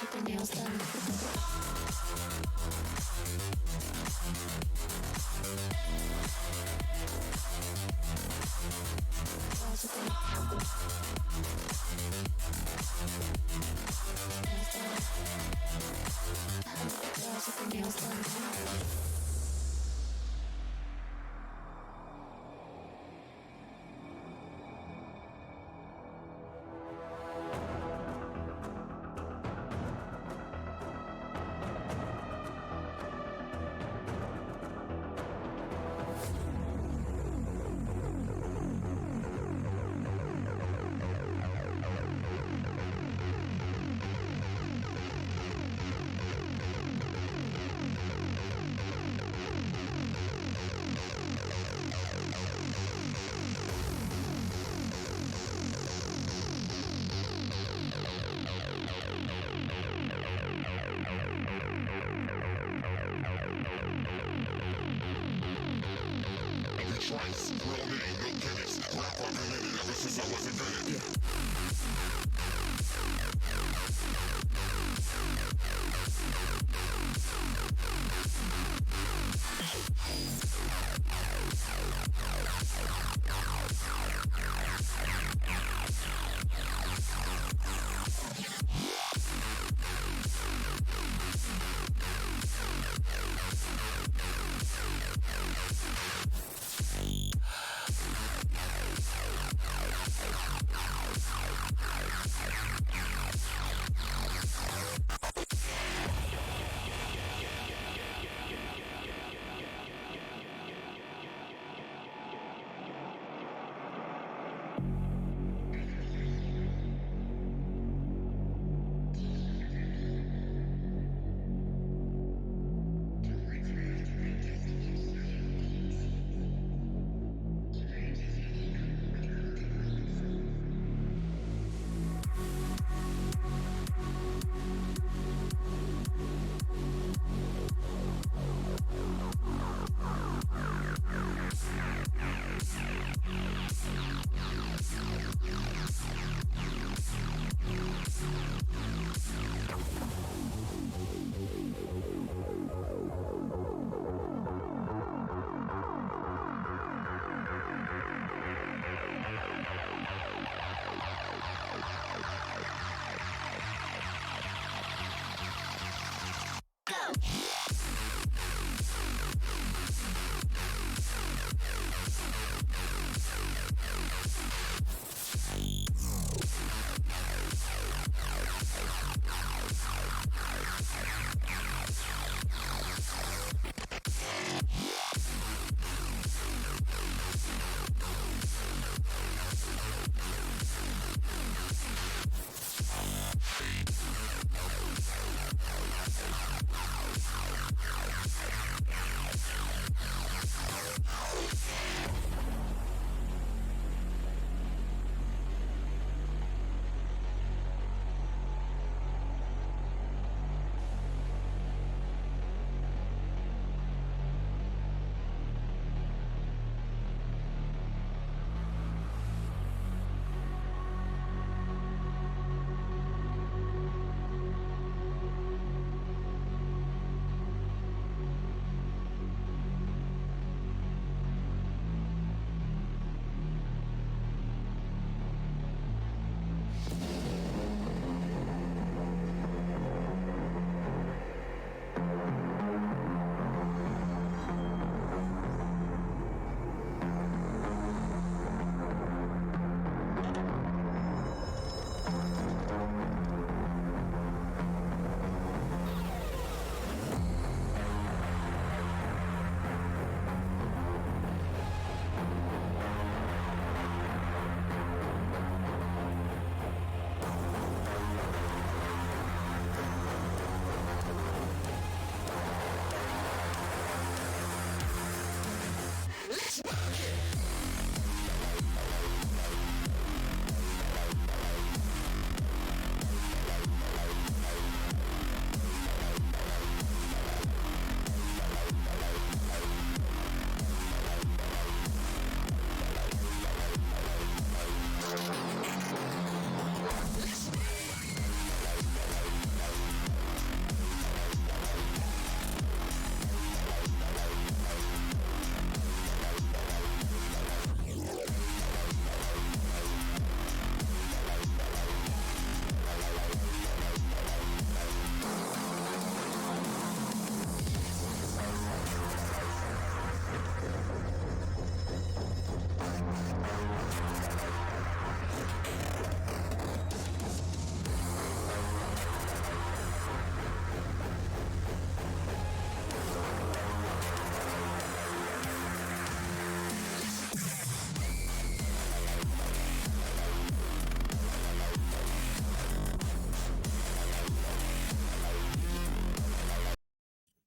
with their nails done. Girls with their nails done.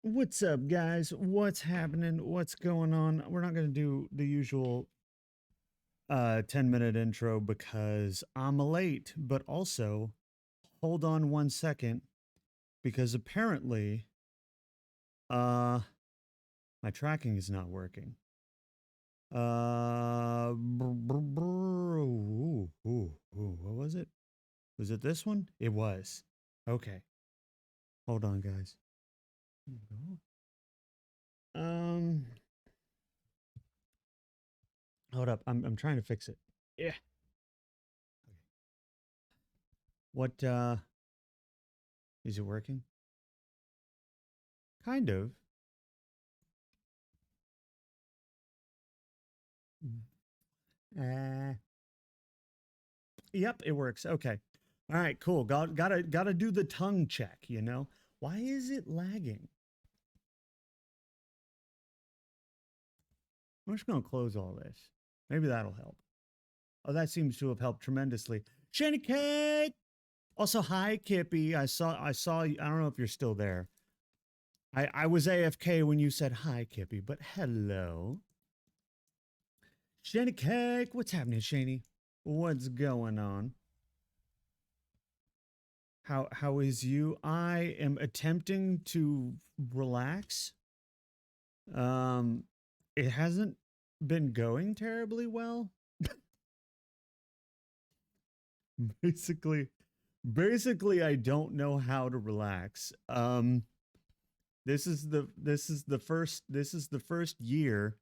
What's up, guys? What's happening? What's going on? We're not going to do the usual 10-minute intro because I'm late, but also hold on 1 second because apparently uh my tracking is not working. What was it? Was it this one? It was. Okay. Hold on, guys. Um Hold up. I'm trying to fix it. Yeah. What is it working? Kind of. Uh, yep, it works. Okay. All right, cool. Gotta do the tongue check, you know? Why is it lagging? I'm just gonna close all this. Maybe that'll help. Oh, that seems to have helped tremendously. Shanny Cake! Also, hi, Kippy. I saw you. I don't know if you're still there. I was AFK when you said hi, Kippy, but hello. Shanny Cake, what's happening, Shani? What's going on? How is you? I am attempting to relax. Um it hasn't been going terribly well. basically basically I don't know how to relax. This is the first year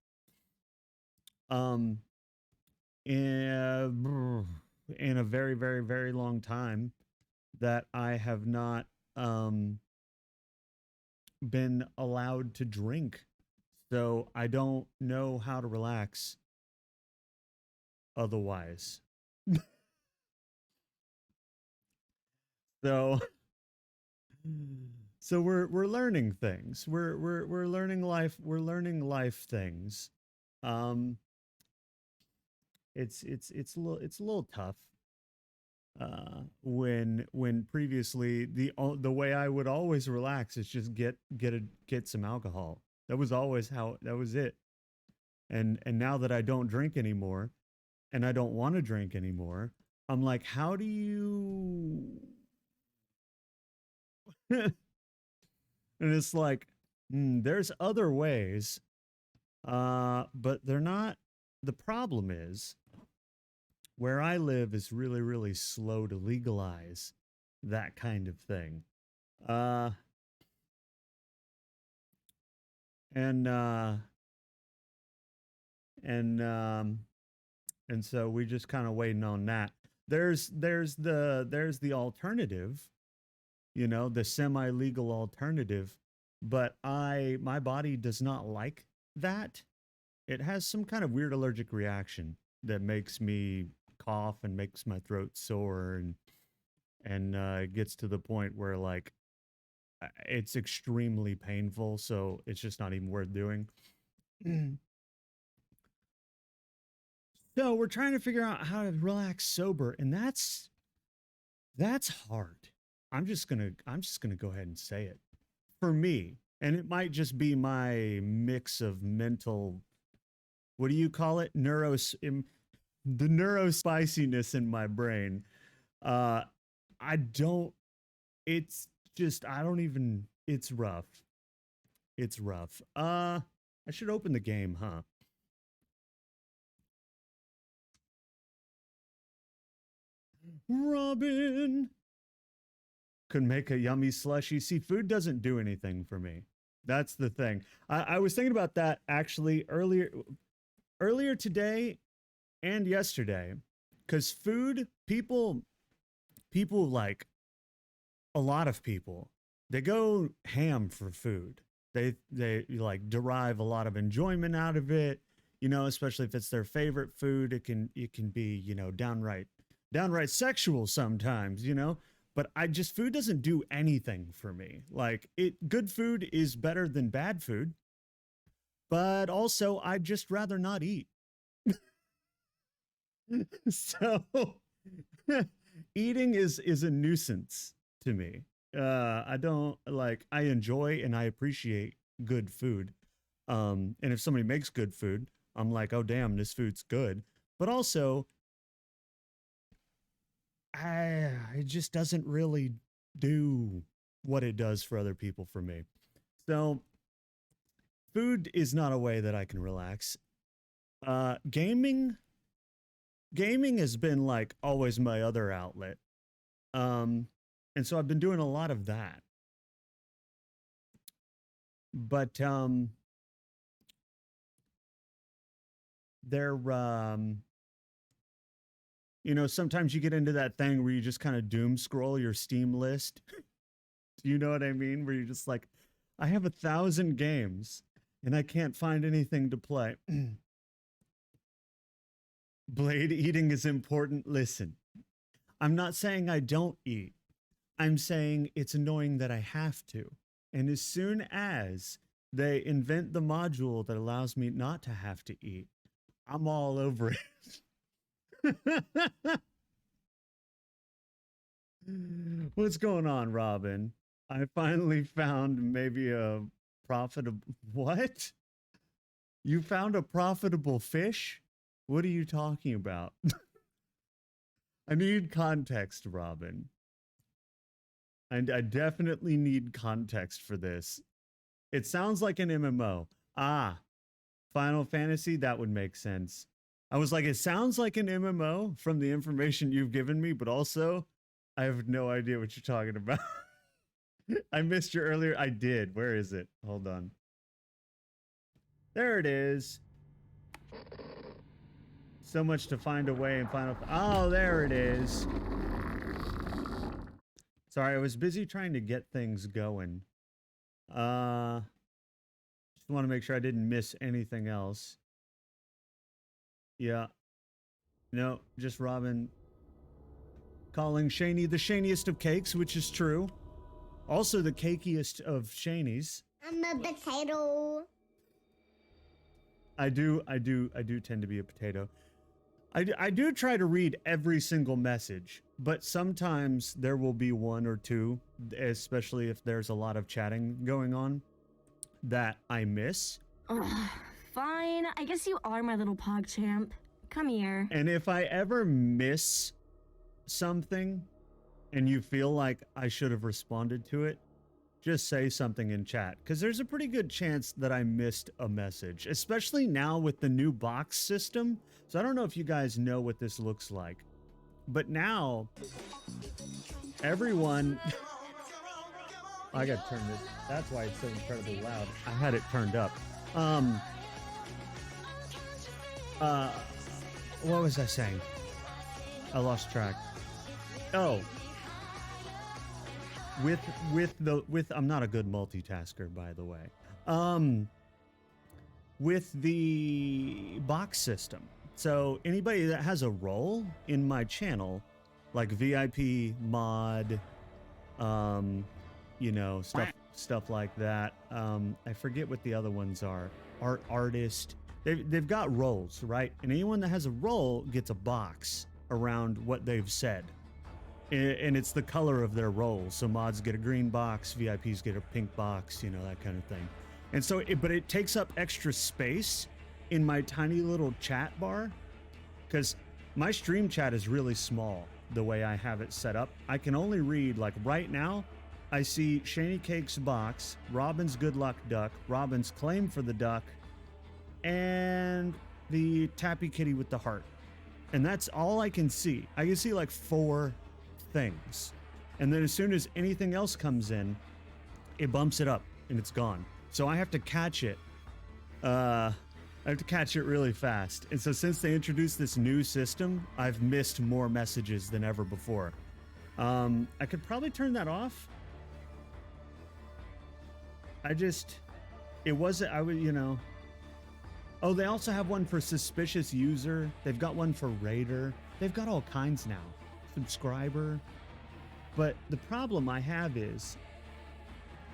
um in in a very very very long time that I have not um been allowed to drink. So I don't know how to relax otherwise. So so we're learning things. We're learning life. We're learning life things. Um it's a little tough. When previously the way I would always relax is just get some alcohol. That was always how that was it. And now that I don't drink anymore and I don't want to drink anymore, I'm like, how do you and it's like, there's other ways, but they're not. The problem is where I live is really, really slow to legalize that kind of thing. Uh, and and and so we just kind of waiting on that. There's the alternative, the semi-legal alternative, but my body does not like that. It has some kind of weird allergic reaction that makes me cough and makes my throat sore, and it gets to the point where like it's extremely painful, so it's just not even worth doing. So we're trying to figure out how to relax sober, and that's hard. I'm just gonna go ahead and say it for me, and it might just be my mix of mental. What do you call it? The neurospiciness in my brain. Uh, I don't. It's just I don't even. It's rough. It's rough. I should open the game, huh? Robin could make a yummy slushy. See, food doesn't do anything for me. That's the thing. I was thinking about that actually earlier today and yesterday, because food people like a lot of people, they go ham for food. They like derive a lot of enjoyment out of it, especially if it's their favorite food. It can be, downright sexual sometimes, but I just food doesn't do anything for me. Like good food is better than bad food, but also I'd just rather not eat. So eating is a nuisance to me. I don't like, I enjoy and I appreciate good food. And if somebody makes good food, I'm like, oh damn, this food's good. But also, it just doesn't really do what it does for other people for me. So food is not a way that I can relax. Gaming, gaming has been like always my other outlet. Um, and so I've been doing a lot of that. But they're you know, sometimes you get into that thing where you just kind of doom scroll your Steam list. Do you know what I mean? Where you're just like, I have 1,000 games and I can't find anything to play. Blade eating is important. Listen, I'm not saying I don't eat. I'm saying it's annoying that I have to. And as soon as they invent the module that allows me not to have to eat, I'm all over it. What's going on, Robin? I finally found maybe a profitable. What? You found a profitable fish? What are you talking about? I need context, Robin. And I definitely need context for this. It sounds like an MMO. Ah, Final Fantasy, that would make sense. I was like, it sounds like an MMO from the information you've given me, but also, I have no idea what you're talking about. I missed you earlier. I did. Where is it? Hold on. There it is. So much to find a way in Final. Oh, there it is. Sorry, I was busy trying to get things going. Just want to make sure I didn't miss anything else. Yeah. No, just Robin calling Shaney the shaniest of cakes, which is true. Also the cakiest of Shanies. I'm a potato. I do tend to be a potato. I do try to read every single message, but sometimes there will be one or two, especially if there's a lot of chatting going on, that I miss. Ugh, fine, I guess you are my little pog champ. Come here. And if I ever miss something and you feel like I should have responded to it, just say something in chat, because there's a pretty good chance that I missed a message, especially now with the new box system. So I don't know if you guys know what this looks like, but now everyone I gotta turn this, that's why it's so incredibly loud. I had it turned up. What was I saying? I lost track. Oh, with I'm not a good multitasker, by the way. With the box system. So anybody that has a role in my channel, like VIP, mod, you know, stuff like that. I forget what the other ones are. Artist. They've got roles, right? And anyone that has a role gets a box around what they've said. And it's the color of their roles. So mods get a green box, VIPs get a pink box, you know, that kind of thing. And so, but it takes up extra space in my tiny little chat bar, because my stream chat is really small the way I have it set up. I can only read, like right now, I see Shani Cake's box, Robin's Good Luck Duck, Robin's Claim for the Duck, and the Tappy Kitty with the heart. And that's all I can see. I can see like 4 things. And then as soon as anything else comes in, it bumps it up and it's gone. So I have to catch it. I have to catch it really fast. And so since they introduced this new system, I've missed more messages than ever before. I could probably turn that off. It wasn't, I would, you know. Oh, they also have one for suspicious user. They've got one for raider. They've got all kinds now. Subscriber. But the problem I have is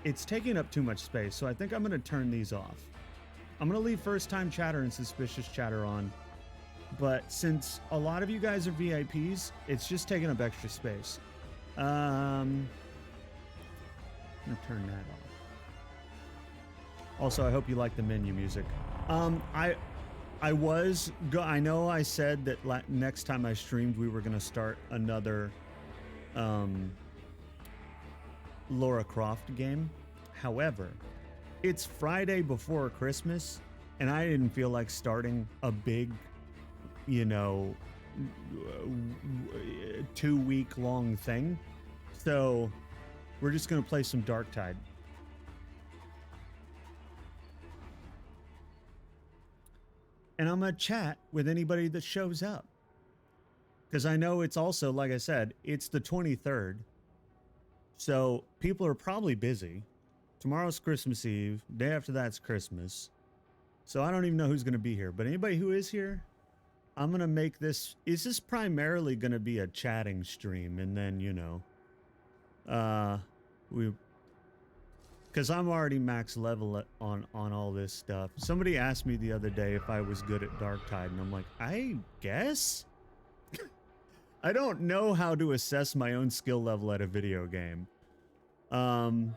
it's taking up too much space. So I think I'm going to turn these off. I'm going to leave first time chatter and suspicious chatter on. But since a lot of you guys are VIPs, it's just taking up extra space. I'm gonna turn that off. Also, I hope you like the menu music. I know I said that next time I streamed we were gonna start another Lara Croft game. However, it's Friday before Christmas, and I didn't feel like starting a big, 2-week long thing. So we're just gonna play some Darktide. And I'm gonna chat with anybody that shows up. Because I know it's also, like I said, it's the 23rd. So people are probably busy. Tomorrow's Christmas Eve. Day after that's Christmas. So I don't even know who's going to be here. But anybody who is here, I'm going to make this... Is this primarily going to be a chatting stream? And then, because I'm already max level on all this stuff. Somebody asked me the other day if I was good at Darktide. And I'm like, I guess? I don't know how to assess my own skill level at a video game. So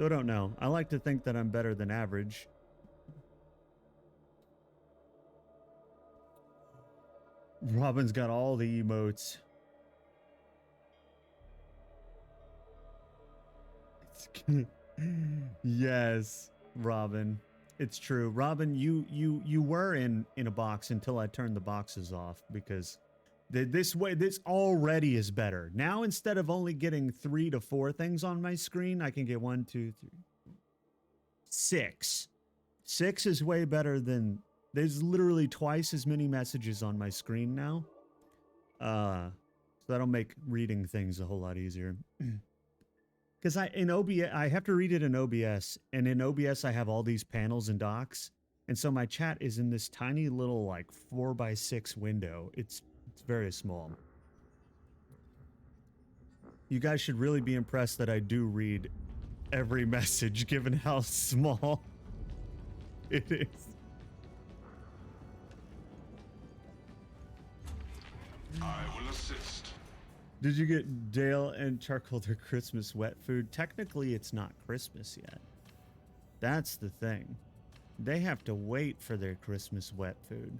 I don't know. I like to think that I'm better than average. Robin's got all the emotes. Yes, Robin. It's true. Robin, you were in a box until I turned the boxes off, because this already is better. Now, instead of only getting 3 to 4 things on my screen, I can get 1, 2, 3, 6. 6 is way better than... There's literally twice as many messages on my screen now. So that'll make reading things a whole lot easier. Because in OBS, I have to read it in OBS, and in OBS I have all these panels and docks, and so my chat is in this tiny little like 4x6 window. It's very small. You guys should really be impressed that I do read every message, given how small it is. I will assist. Did you get Dale and Charcoal their Christmas wet food? Technically, it's not Christmas yet. That's the thing. They have to wait for their Christmas wet food.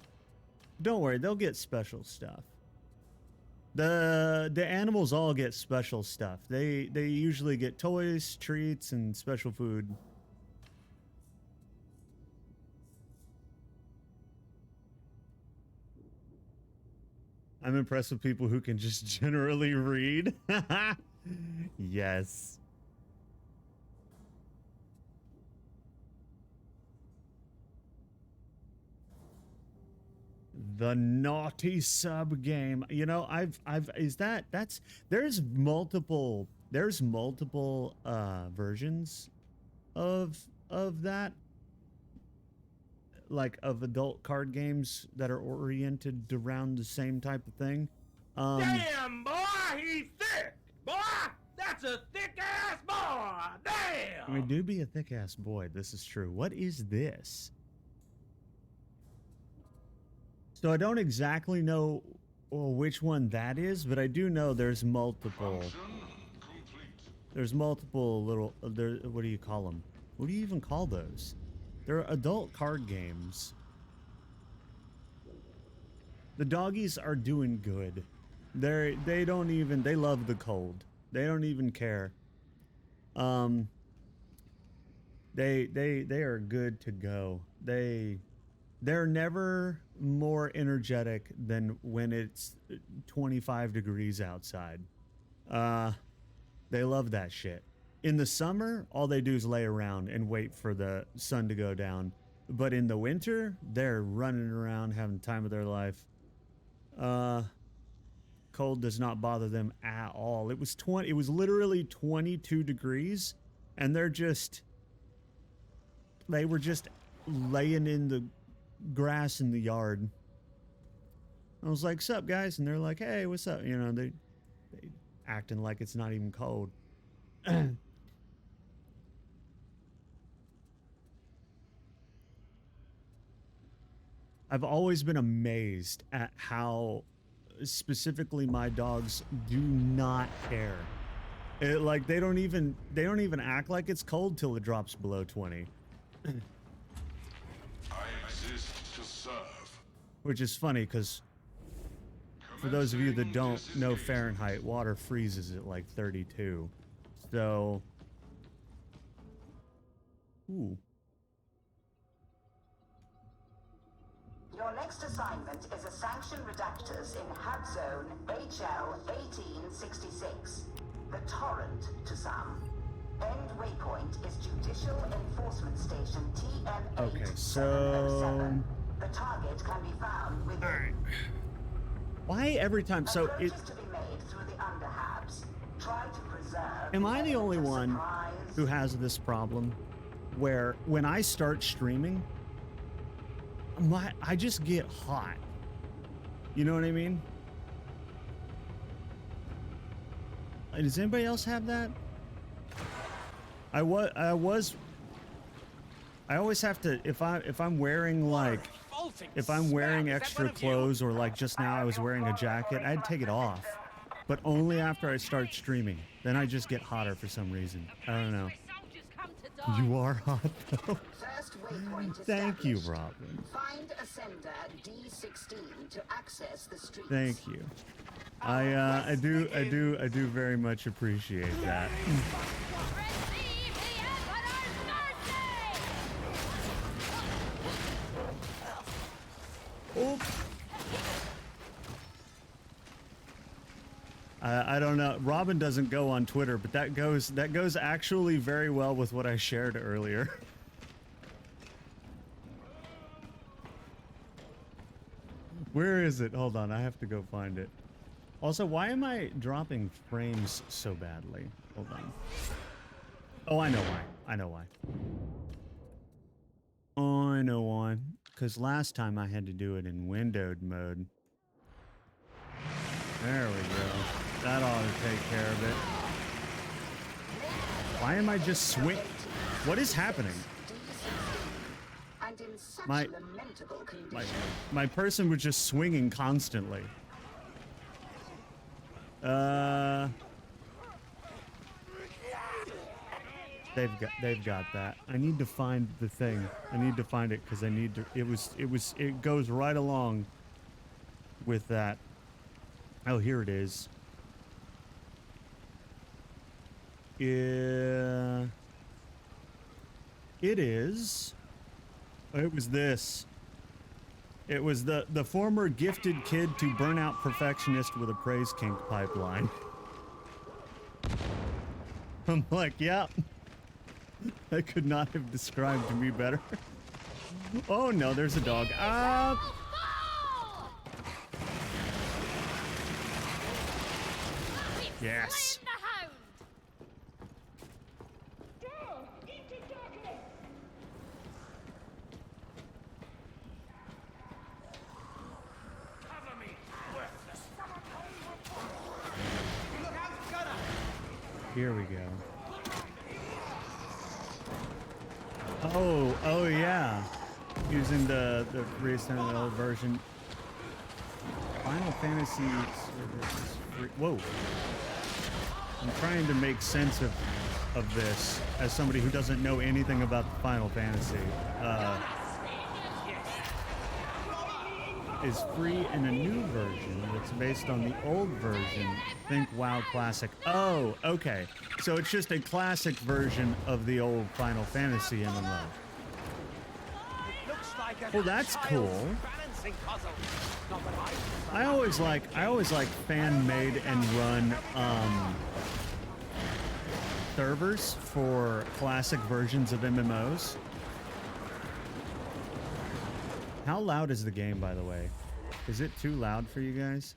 Don't worry, they'll get special stuff. The animals all get special stuff. They usually get toys, treats, and special food. I'm impressed with people who can just generally read. Yes. The naughty sub game. You know, there's multiple versions of that. Like of adult card games that are oriented around the same type of thing. Damn, boy, he's thick! Boy, that's a thick-ass boy! Damn! I do be a thick-ass boy, this is true. What is this? So I don't exactly know which one that is, but I do know there's multiple. There's multiple little, what do you call them? What do you even call those? They're adult card games. The doggies are doing good. They love the cold. They don't even care. They are good to go. They're never more energetic than when it's 25 degrees outside. They love that shit. In the summer, all they do is lay around and wait for the sun to go down. But in the winter, they're running around having the time of their life. Cold does not bother them at all. It was literally 22 degrees, and they were just laying in the grass in the yard. I was like, "Sup, guys?" And they're like, "Hey, what's up?" You know, they acting like it's not even cold. I've always been amazed at how specifically my dogs do not care. Like they don't even act like it's cold till it drops below 20. I exist to serve. Which is funny because for those of you that don't know Fahrenheit, water freezes at like 32. So, ooh. Your next assignment is a sanctioned redactors in HUD Zone HL 1866. The Torrent to some. End waypoint is Judicial Enforcement Station TN8 Okay, so 707. The target can be found within. all right. Why every time? So it. Approaches to be made through the underhabs. Try to preserve. Am I the only element of one surprise. who has this problem where when I start streaming, I just get hot. You know what I mean? Does anybody else have that? I always have to if I'm wearing like if I'm wearing extra clothes or like just now I was wearing a jacket, I'd take it off. But only after I start streaming. Then I just get hotter for some reason. I don't know. You are hot though. First waypoint Thank you, established. Robin. Find a sender D16 to access the streets. Thank you. I do very much appreciate that. Oop. I don't know. Robin doesn't go on Twitter, but that goes actually very well with what I shared earlier. Where is it? Hold on, I have to go find it. Also, why am I dropping frames so badly? Hold on. Oh, I know why. I know why. Oh, I know why. Because last time I had to do it in windowed mode. There we go. That ought to take care of it. Why am I just swing? What is happening? And in such My- lamentable condition. My person was just swinging constantly. They've got that. I need to find the thing. I need to find it because I need to. It goes right along with that. Oh, here it is. Yeah. It is. It was this. It was the former gifted kid to burnout perfectionist with a praise kink pipeline. I'm like, yeah. That could not have described me better. Oh no, there's a dog. Yes. Here we go. Oh yeah. Using the recent and old version. Final Fantasy is free. Whoa. I'm trying to make sense of this as somebody who doesn't know anything about the Final Fantasy. Is free in a new version that's based on the old version. Think WoW Classic. Oh, okay. So it's just a classic version of the old Final Fantasy MMO. Well, that's cool. I always like fan-made and run servers for classic versions of MMOs. How loud is the game, by the way? Is it too loud for you guys?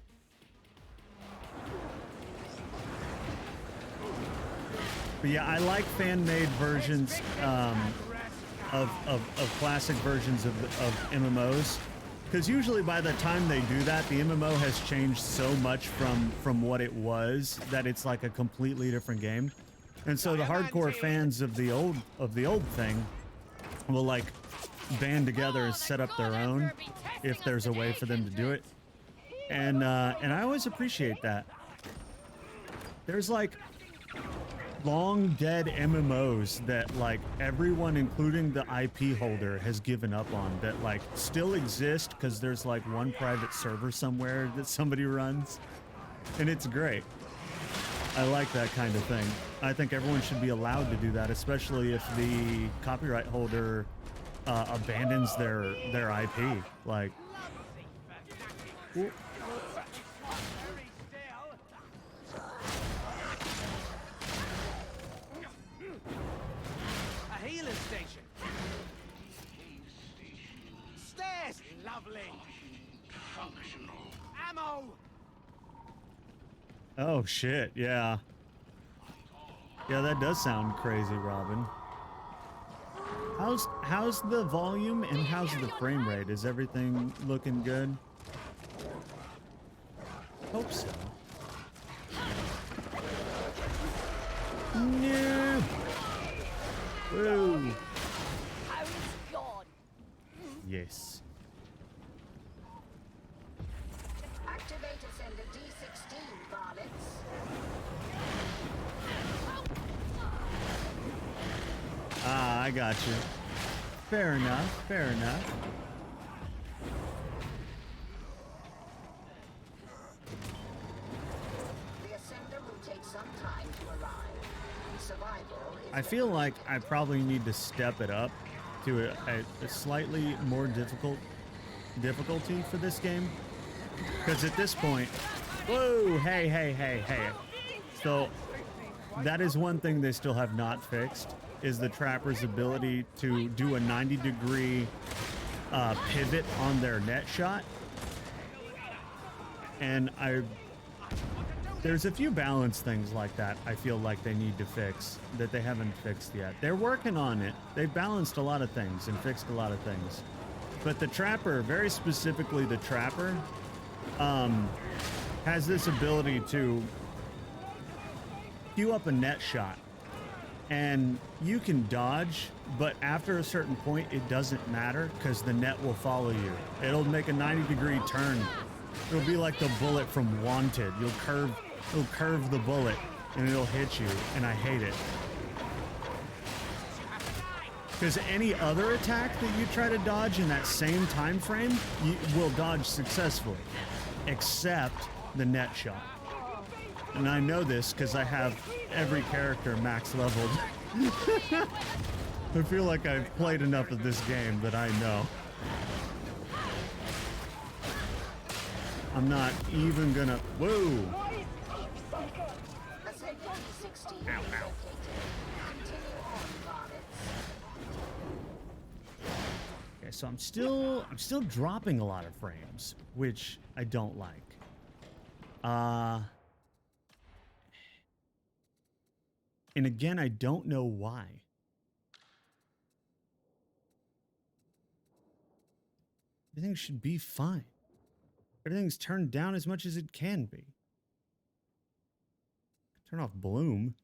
But yeah, I like fan-made versions of classic versions of MMOs. Because usually by the time they do that, the MMO has changed so much from what it was that it's like a completely different game. And so the hardcore fans of the old thing will like band together and set up their own if there's a way for them to do it. And I always appreciate that. There's like long dead MMOs that like everyone, including the IP holder, has given up on, that like still exist because there's like one private server somewhere that somebody runs, and it's great. I like that kind of thing. I think everyone should be allowed to do that, especially if the copyright holder abandons their IP. Like, A healing station. Stairs. Lovely. Functional. Ammo. oh shit, yeah. Yeah, that does sound crazy, Robin. How's the volume and how's the frame rate? Is everything looking good? Hope so. No. Woo. Yes. Activate Ascender D16, varlets. Ah, I got you. Fair enough, fair enough. The Ascender will take some time to arrive. Survival is... I feel like I probably need to step it up to a slightly more difficulty for this game. Because at this point, whoa, hey. So that is one thing they still have not fixed, is the Trapper's ability to do a 90-degree pivot on their net shot. And there's a few balance things like that I feel like they need to fix that they haven't fixed yet. They're working on it. They've balanced a lot of things and fixed a lot of things. But the Trapper, very specifically the Trapper, has this ability to queue up a net shot. And you can dodge, but after a certain point, it doesn't matter because the net will follow you. It'll make a 90-degree turn. It'll be like the bullet from Wanted. It'll curve the bullet and it'll hit you, and I hate it. Because any other attack that you try to dodge in that same time frame, you will dodge successfully, except the net shot. And I know this because I have every character max leveled. I feel like I've played enough of this game that I know. I'm not even gonna... Whoa! Ascender D16 located. Continue on, varlets. Okay, so I'm still dropping a lot of frames, which I don't like. And again, I don't know why. Everything should be fine. Everything's turned down as much as it can be. Turn off Bloom.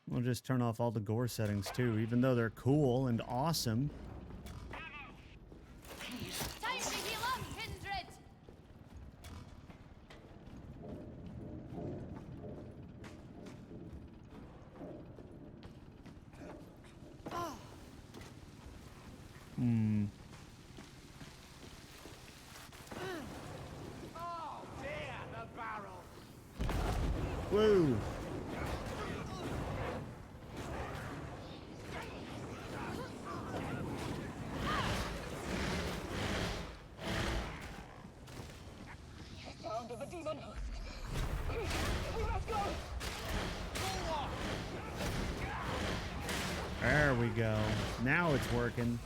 We'll just turn off all the gore settings too, even though they're cool and awesome. Time to heal up, Kindred! Oh dear, the barrel. Woo! Sound of a demon. We must go. There we go. Now it's working.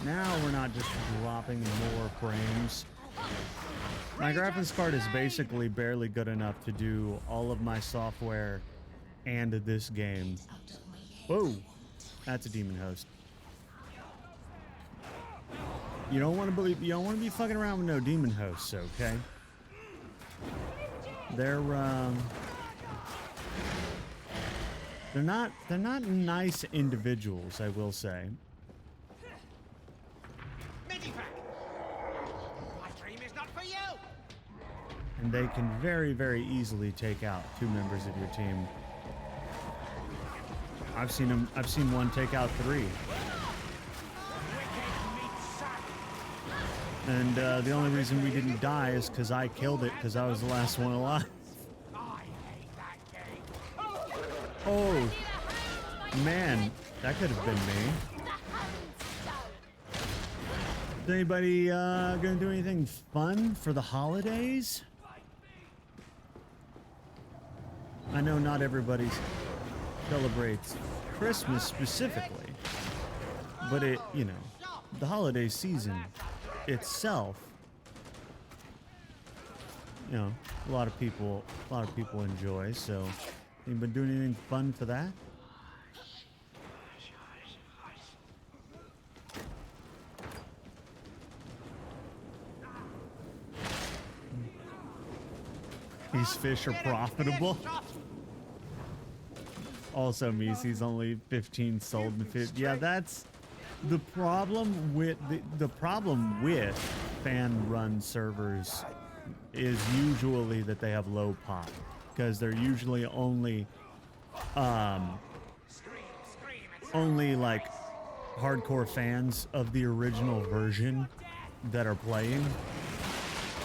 Now we're not just dropping more frames. My graphics card is basically barely good enough to do all of my software and this game. Whoa! That's a demon host. You don't want to be fucking around with no demon hosts, okay? They're not nice individuals, I will say. Medivac. and they can very, very easily take out 2 members of your team. I've seen one take out 3. And the only reason we didn't die is because I killed it because I was the last one alive. Oh, man, that could have been me. Is anybody gonna do anything fun for the holidays? I know not everybody celebrates Christmas specifically, but it, you know, the holiday season itself, you know, a lot of people enjoy. So, anybody doing anything fun for that? These fish are profitable. Also, Macy's only 15 sold in 50. Yeah, that's the problem with the problem with fan-run servers is usually that they have low pop because they're usually only like hardcore fans of the original version that are playing.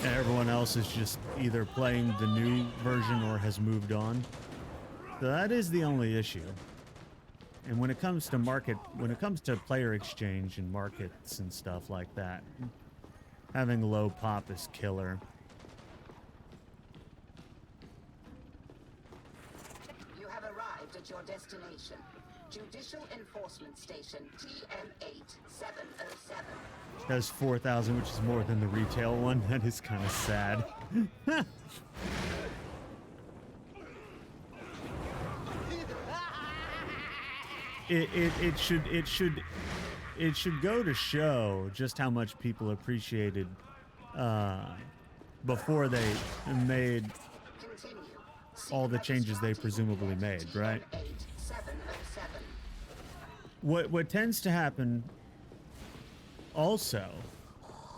And everyone else is just either playing the new version or has moved on. So that is the only issue. And when it comes to player exchange and markets and stuff like that, having low pop is killer. You have arrived at your destination. Judicial Enforcement Station TM8707. That's 4,000, which is more than the retail one. That is kind of sad. It should go to show just how much people appreciated before they made all the changes they presumably made, right? What tends to happen also,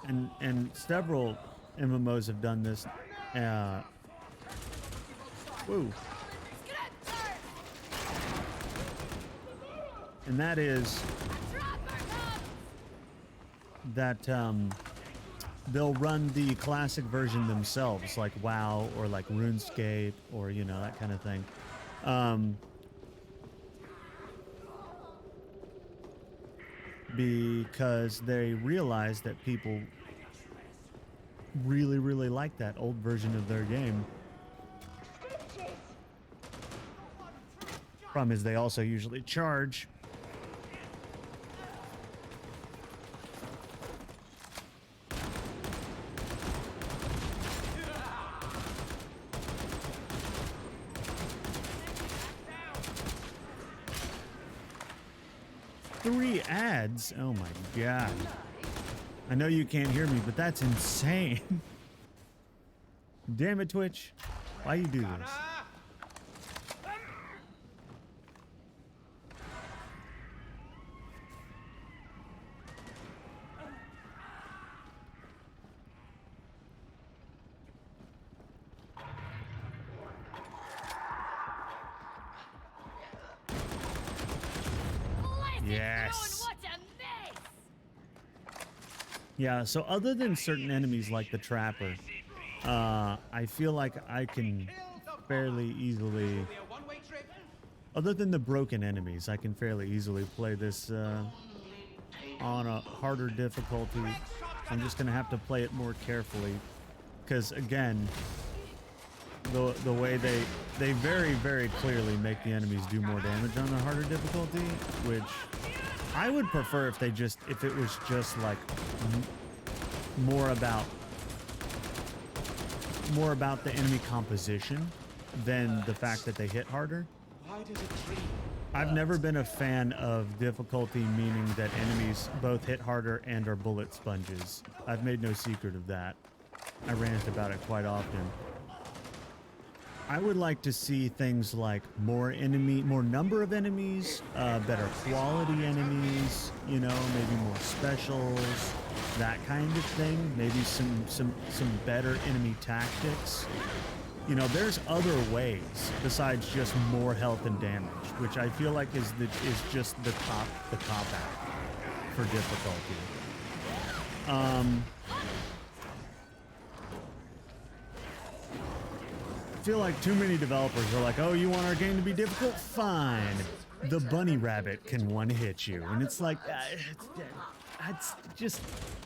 and several MMOs have done this, and that is that they'll run the classic version themselves, like WoW or like RuneScape or, you know, that kind of thing. Because they realize that people really, really like that old version of their game. Problem is they also usually charge. Three ads? Oh my god. I know you can't hear me, but that's insane. Damn it, Twitch. Why you do this? Yes. What a mess! Yeah, so other than certain enemies like the Trapper, I feel like I can fairly easily, other than the broken enemies, I can fairly easily play this on a harder difficulty. I'm just gonna have to play it more carefully, because again, the way they very, very clearly make the enemies do more damage on the harder difficulty, which I would prefer if it was just like more about the enemy composition than the fact that they hit harder. I've never been a fan of difficulty meaning that enemies both hit harder and are bullet sponges. I've made no secret of that. I rant about it quite often. I would like to see things like more number of enemies, better quality enemies, you know, maybe more specials, that kind of thing. Maybe some better enemy tactics. You know, there's other ways besides just more health and damage, which I feel like is just the cop out for difficulty. I feel like too many developers are like, oh, you want our game to be difficult? Fine. The bunny rabbit can one-hit you. And it's like,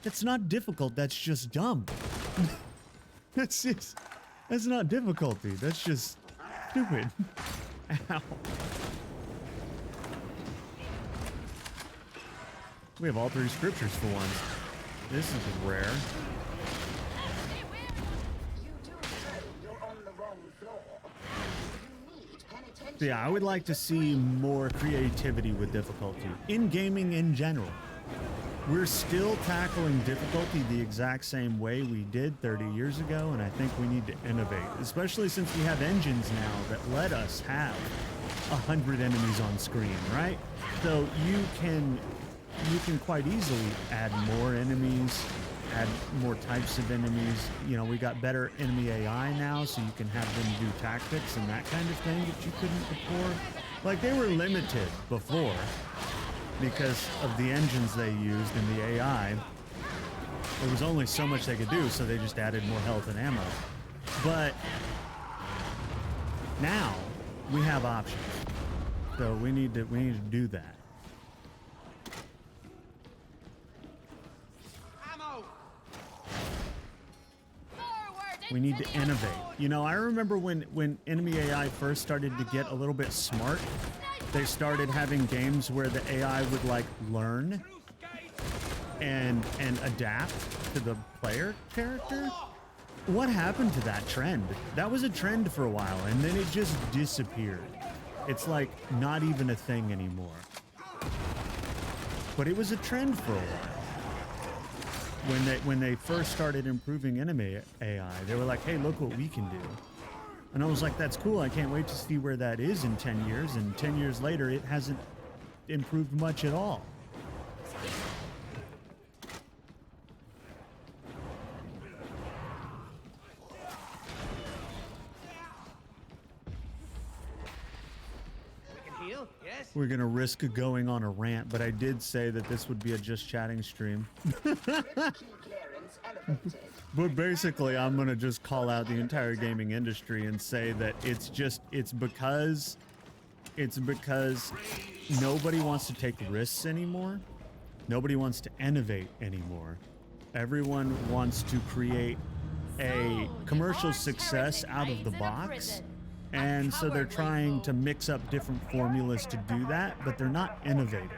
that's not difficult, that's just dumb. That's not difficulty, that's just stupid. Ow. We have all 3 scriptures for once. This is rare. You do know you're on the wrong floor. You need penitentiary. So yeah, I would like to see more creativity with difficulty in gaming in general. We're still tackling difficulty the exact same way we did 30 years ago, and I think we need to innovate, especially since we have engines now that let us have 100 enemies on screen, right? So you can quite easily add more enemies, add more types of enemies. You know, we got better enemy AI now, so you can have them do tactics and that kind of thing that you couldn't before. Like, they were limited before because of the engines they used and the AI. There was only so much they could do, so they just added more health and ammo. But now we have options, so we need to do that. We need to innovate. You know, I remember when enemy AI first started to get a little bit smart, they started having games where the AI would like learn and adapt to the player character. What happened to that trend? That was a trend for a while, and then it just disappeared. It's like not even a thing anymore. But it was a trend for a while. When they first started improving enemy AI, they were like, hey, look what we can do. And I was like, that's cool. I can't wait to see where that is in 10 years. And 10 years later, it hasn't improved much at all. We're gonna risk going on a rant, but I did say that this would be a just chatting stream. But basically, I'm gonna just call out the entire gaming industry and say that it's because nobody wants to take risks anymore. Nobody wants to innovate anymore. Everyone wants to create a commercial success out of the box. And so they're trying to mix up different formulas to do that, but they're not innovating.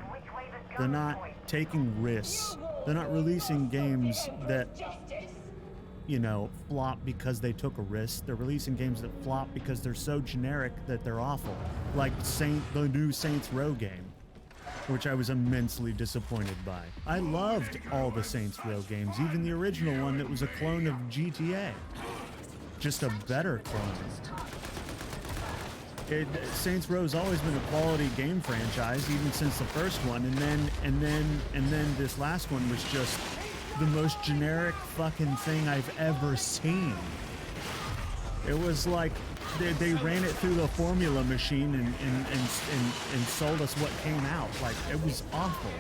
They're not taking risks. They're not releasing games that, you know, flop because they took a risk. They're releasing games that flop because they're so generic that they're awful. Like the new Saints Row game, which I was immensely disappointed by. I loved all the Saints Row games, even the original one that was a clone of GTA. Just a better clone. Saints Row's always been a quality game franchise, even since the first one, and then this last one was just the most generic fucking thing I've ever seen. It was like they ran it through the formula machine and sold us what came out. Like, it was awful.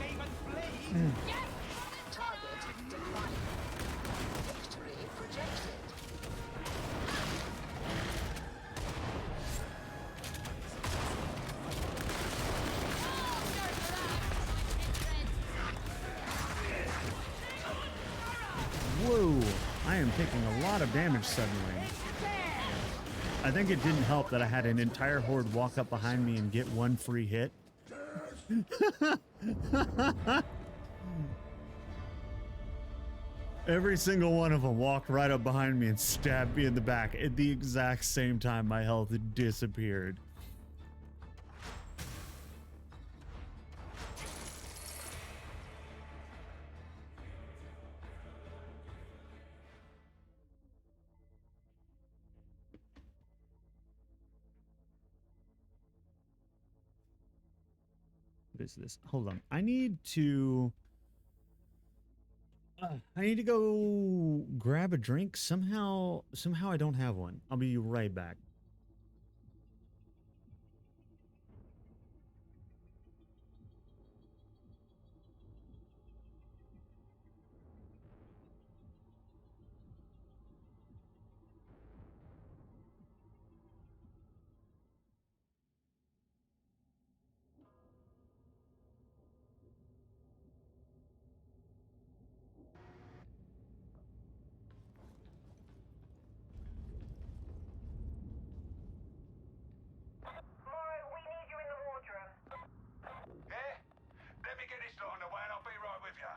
Whoa, I am taking a lot of damage suddenly. I think it didn't help that I had an entire horde walk up behind me and get one free hit. Every single one of them walked right up behind me and stabbed me in the back at the exact same time my health had disappeared. What is this? Hold on. I need to... I need to go grab a drink. Somehow I don't have one. I'll be right back. We need you in the wardroom. Yeah? Let me get this lot on the way and I'll be right with you.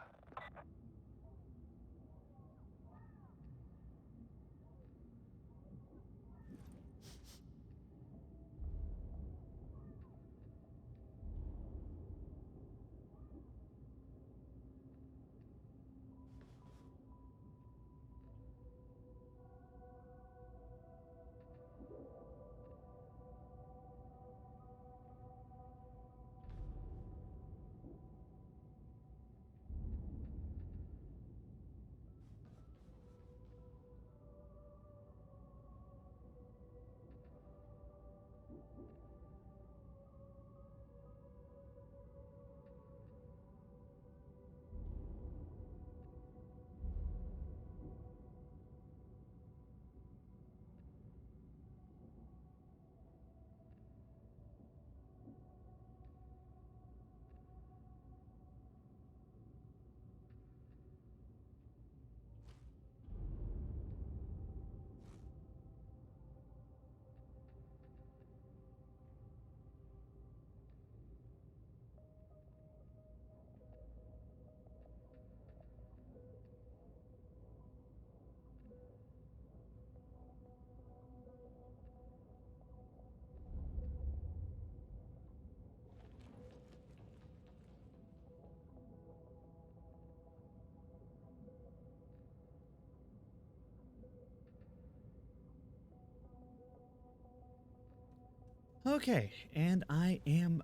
Okay, and I am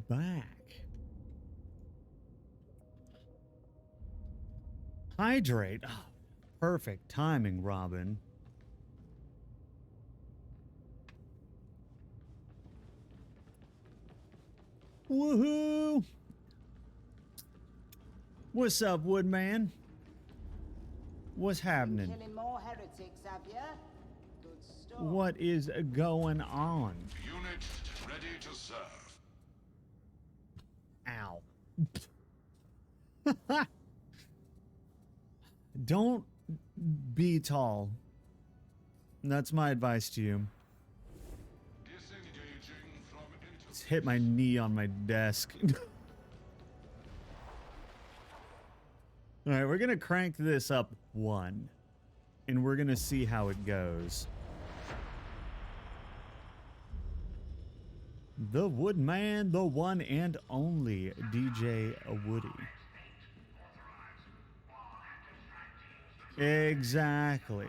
back. Hydrate. Oh, perfect timing, Robin. Woohoo! What's up, Woodman? What's happening? Killing more heretics, have ya? Good stuff. What is going on? Unit ready to serve. Ow. Don't be tall. That's my advice to you. Disengaging from Just hit my knee on my desk. All right, we're gonna crank this up one, and we're gonna see how it goes. The Woodman, the one and only DJ Woody. Exactly.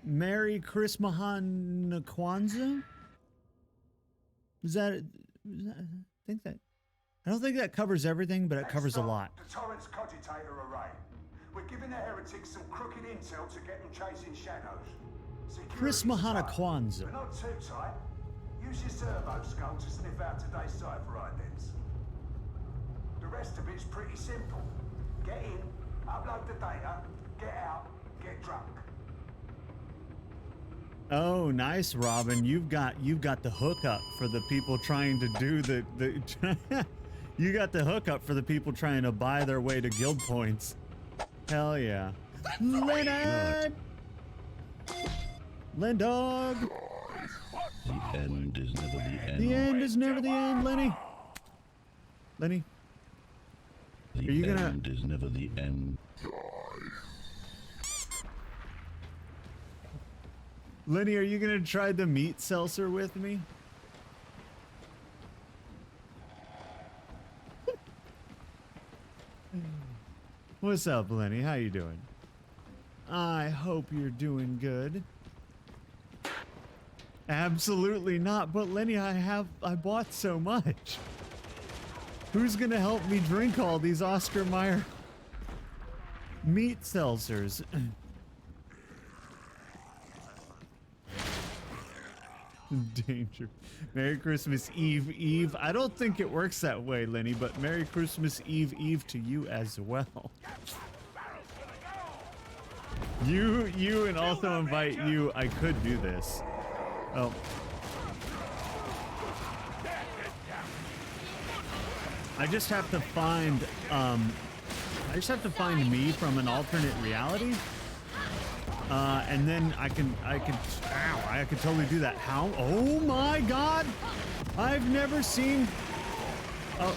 Merry Christmas Kwanzaa? I don't think that covers everything, but it covers a lot. The Torrent's cogitator array. We're giving the heretics some crooked intel to get them chasing shadows. Chris Security's Mahana tight, Kwanzaa. but not too tight. Use your servo skull to sniff out today's cipher idents. The rest of it's pretty simple. Get in, upload the data, get out, get drunk. Oh, nice, Robin. You've got the hookup for the people trying to do the you got the hookup for the people trying to buy their way to guild points. Hell yeah. Leonard! Lendog! The end is never the end. The end is never the end, Lenny. Lenny? The Are you gonna- end is never the end. Lenny, are you gonna try the meat seltzer with me? What's up, Lenny? How you doing? I hope you're doing good. Absolutely not, but Lenny, I bought so much. Who's gonna help me drink all these Oscar Mayer meat seltzers? Danger. Merry Christmas Eve, Eve. I don't think it works that way, Lenny, but Merry Christmas Eve, Eve to you as well. You, and also invite you. I could do this. Oh. I just have to find, me from an alternate reality. And then I can totally do that. How? Oh my God! I've never seen. Oh,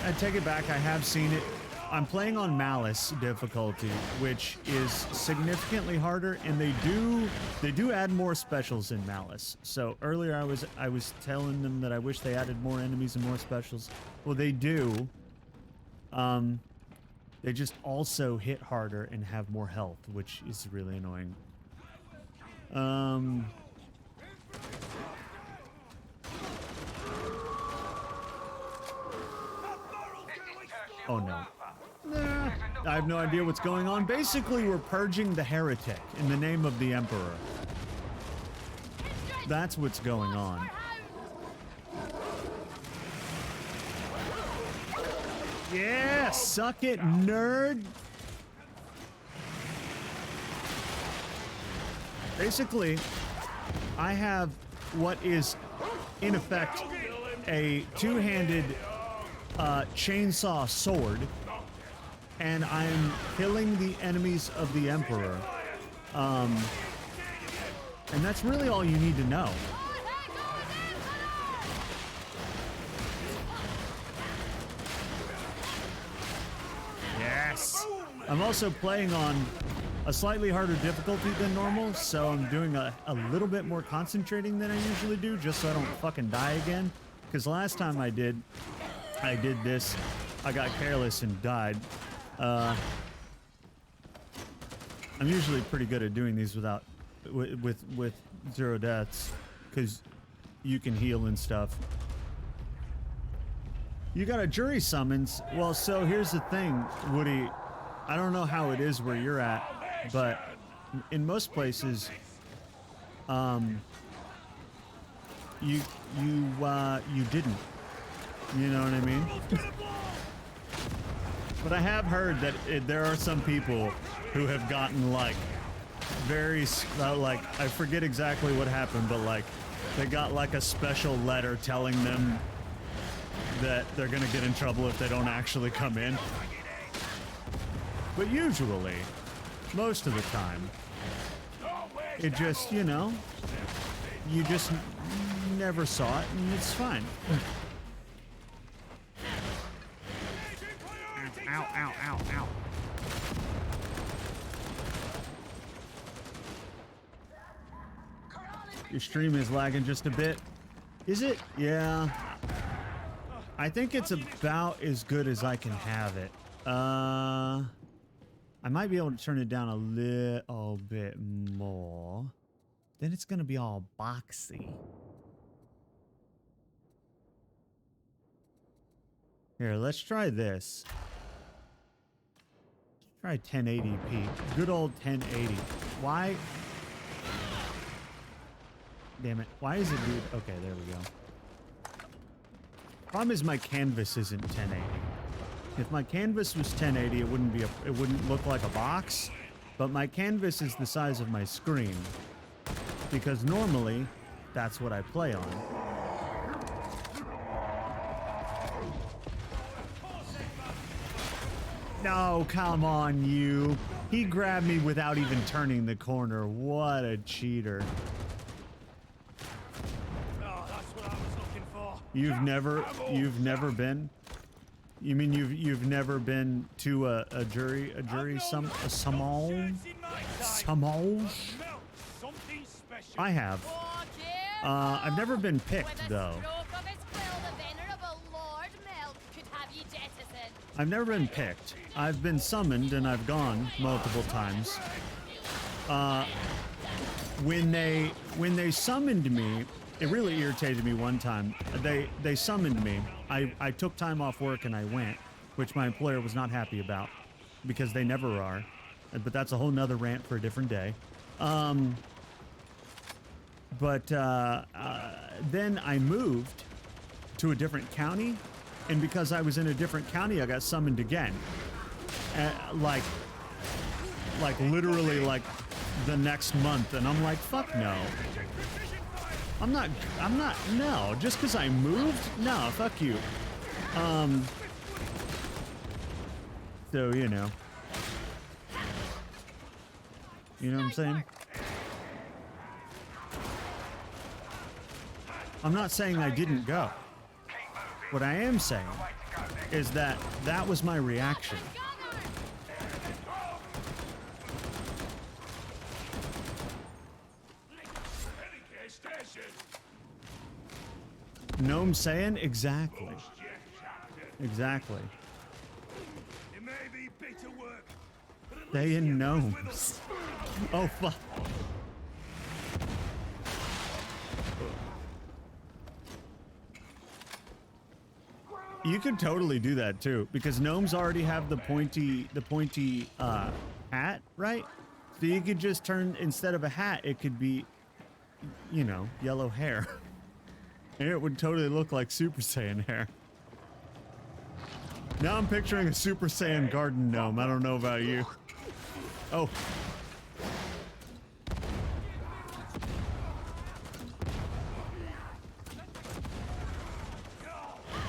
I take it back. I have seen it. I'm playing on Malice difficulty, which is significantly harder, and they do add more specials in Malice. So earlier I was telling them that I wish they added more enemies and more specials. Well, they do. They just also hit harder and have more health, which is really annoying. Oh no. Nah, I have no idea what's going on. Basically, we're purging the heretic in the name of the Emperor. That's what's going on. Yeah, suck it, nerd. Basically, I have what is, in effect, a two-handed chainsaw sword, and I'm killing the enemies of the Emperor. And that's really all you need to know. Yes! I'm also playing on a slightly harder difficulty than normal, so I'm doing a little bit more concentrating than I usually do, just so I don't fucking die again. Because last time I did this, I got careless and died. I'm usually pretty good at doing these with 0 deaths, because you can heal and stuff. You got a jury summons. Well, so here's the thing, Woody. I don't know how it is where you're at, but in most places, you didn't. You know what I mean? But I have heard that there are some people who have gotten like very like, I forget exactly what happened, but like they got like a special letter telling them that they're gonna get in trouble if they don't actually come in. But usually, most of the time, it just, you know, you just never saw it and it's fine. Ow, ow, ow, ow. Your stream is lagging just a bit. Is it? Yeah. I think it's about as good as I can have it. I might be able to turn it down a little bit more. Then it's gonna be all boxy. Here, let's try this. Try 1080p. Good old 1080. Why? Damn it. Why is it good? Okay, there we go. Problem is my canvas isn't 1080. If my canvas was 1080, it wouldn't look like a box, but my canvas is the size of my screen because normally that's what I play on. No, come on, you. He grabbed me without even turning the corner. What a cheater. Oh, that's what I was looking for. You've never been? You mean you've never been to a jury summons? I have. I've never been picked though. I've never been picked. I've been summoned and I've gone multiple times. When they summoned me, it really irritated me one time. They summoned me I took time off work and I went, which my employer was not happy about because they never are. But that's a whole nother rant for a different day. But then I moved to a different county, and because I was in a different county, I got summoned again. Like literally like the next month, and I'm like, fuck no. I'm not, no, just because I moved? No, fuck you. So, you know. You know what I'm saying? I'm not saying I didn't go. What I am saying is that that was my reaction. Gnome saying? Exactly. Exactly. They in gnomes. Oh, fuck. You could totally do that too, because gnomes already have the pointy hat, right? So you could just turn, instead of a hat, it could be, you know, yellow hair. And it would totally look like Super Saiyan hair. Now I'm picturing a Super Saiyan garden gnome. I don't know about you. Oh.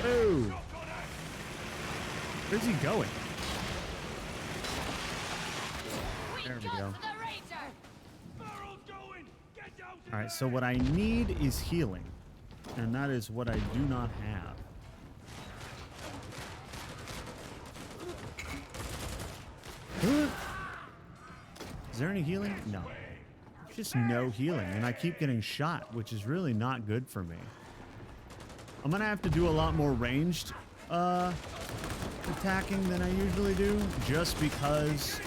Oh. Where's he going? There we go. All right, so what I need is healing, and that is what I do not have. Is there any healing? No. Just no healing, and I keep getting shot, which is really not good for me. I'm gonna have to do a lot more ranged attacking than I usually do, just because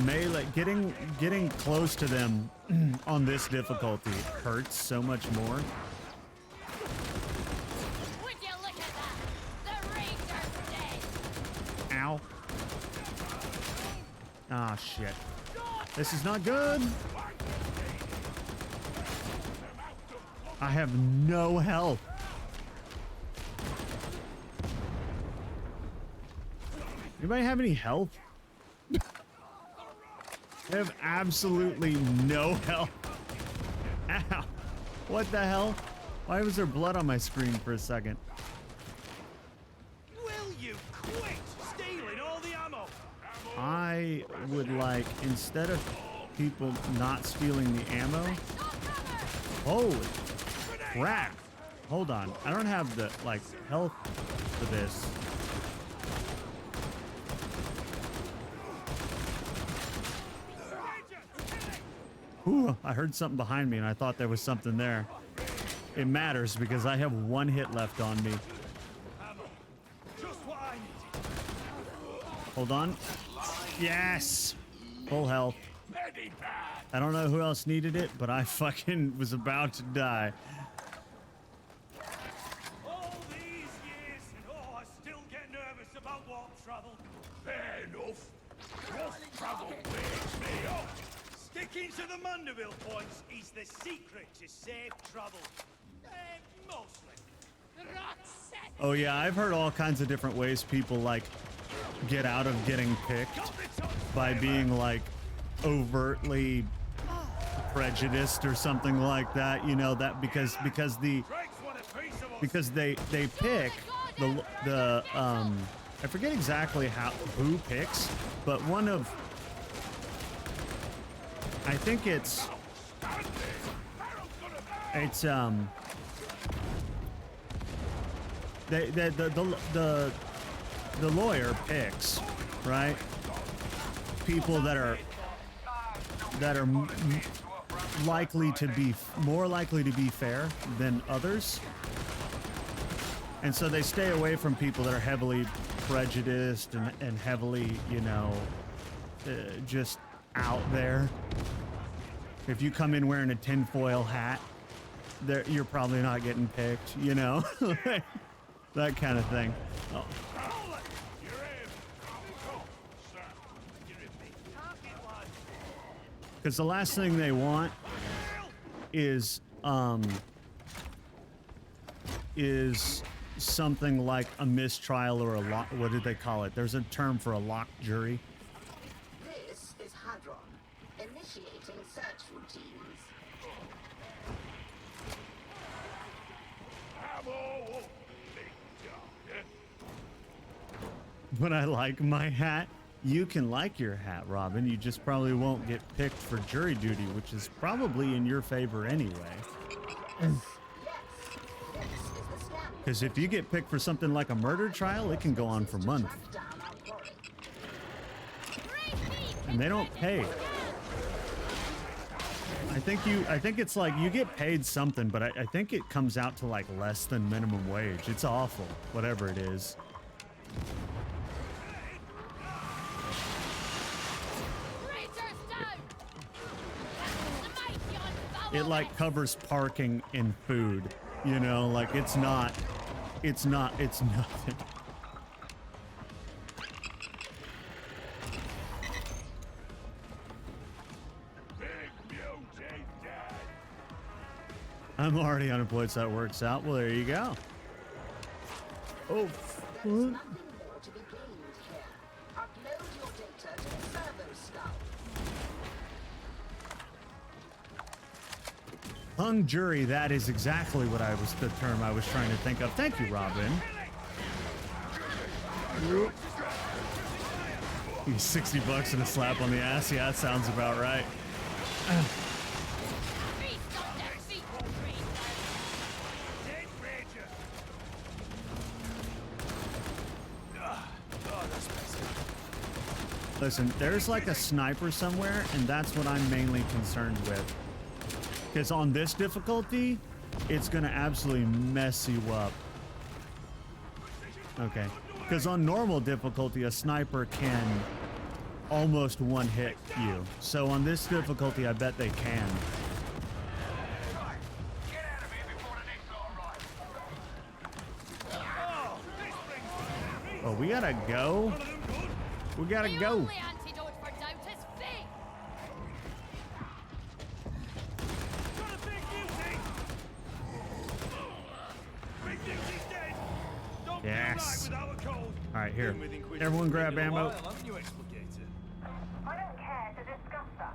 melee, getting close to them on this difficulty hurts so much more. Would you look at that? The Ranger's dead. Ow. Ah, shit. This is not good. I have no health. Anybody have any health? I have absolutely no health. Ow. What the hell? Why was there blood on my screen for a second? Will you quit stealing all the ammo? I would like, instead of people not stealing the ammo. Holy crap. Hold on. I don't have the, like, health for this. Ooh, I heard something behind me and I thought there was something there. It matters because I have one hit left on me. Hold on. Yes! Full health. I don't know who else needed it, but I fucking was about to die. All these years, and oh, I still get nervous about warp travel. Fair enough. Warp travel wakes me up. Sticking to the Mandeville points is the secret to safe travel. Mostly. Oh yeah, I've heard all kinds of different ways people like get out of getting picked by being like overtly prejudiced or something like that, you know, that because they pick the I forget exactly who picks, but one of, I think it's the lawyer picks, right? People that are likely to be more likely to be fair than others, and so they stay away from people that are heavily prejudiced and heavily, you know, just out there. If you come in wearing a tinfoil hat you're probably not getting picked, you know? That kind of thing. Oh. Because the last thing they want is something like a mistrial or a lock. What did they call it? There's a term for a locked jury. This is Hadron, initiating search routines. But I like my hat. You can like your hat, Robin. You just probably won't get picked for jury duty, which is probably in your favor anyway. Because if you get picked for something like a murder trial, it can go on for months. And they don't pay. I think it's like you get paid something, but I think it comes out to like less than minimum wage. It's awful, whatever it is. It like covers parking and food, you know, like it's nothing. I'm already unemployed, so that works out. Well, there you go. Oh, There is nothing more to be gained here. Upload your data to the servo skull. hung jury, that is exactly what the term I was trying to think of. Thank you, Robin. He's 60 bucks and a slap on the ass. Yeah, that sounds about right. Listen, there's like a sniper somewhere, and that's what I'm mainly concerned with. Because on this difficulty, it's gonna absolutely mess you up. Okay. Because on normal difficulty, a sniper can almost one-hit you. So on this difficulty, I bet they can. Oh, we gotta go? We gotta go. Yes. All right, here. Everyone grab ammo. I don't care to discuss that.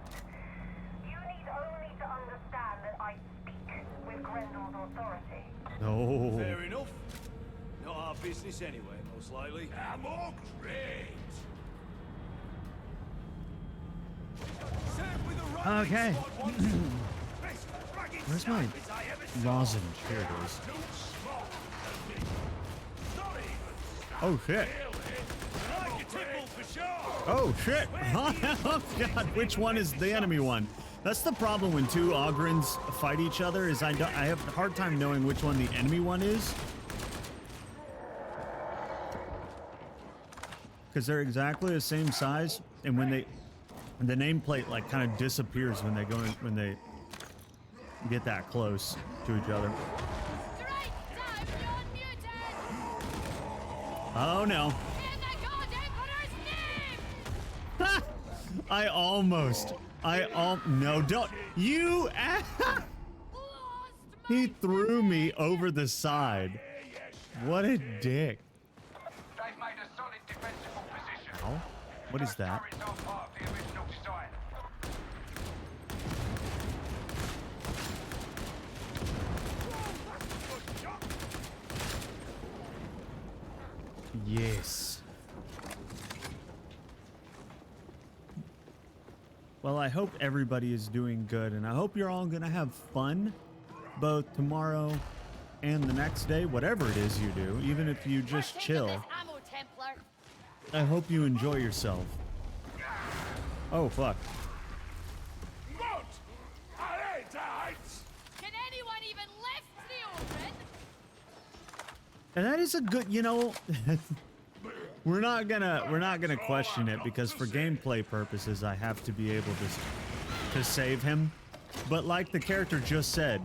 You need only to understand that I speak with Grendel's authority. Oh. Fair enough. Not our business anyway, most likely. I'm all great. Okay. Where's my lozenge? Here it is. Oh shit. Oh shit. Oh god, which one is the enemy one? That's the problem when two Ogrins fight each other, is I have a hard time knowing which one the enemy one is. Because they're exactly the same size, and when the nameplate like kind of disappears when they when they get that close to each other. Oh no. No, don't you. He threw me over the side. What a dick. Ow. What is that? Yes. Well, I hope everybody is doing good, and I hope you're all gonna have fun both tomorrow and the next day, whatever it is you do, even if you just chill. I hope you enjoy yourself. Oh, fuck. Can anyone even lift the Ogren? And that is a good, you know, we're not gonna question it, because for gameplay purposes I have to be able to save him. But like the character just said,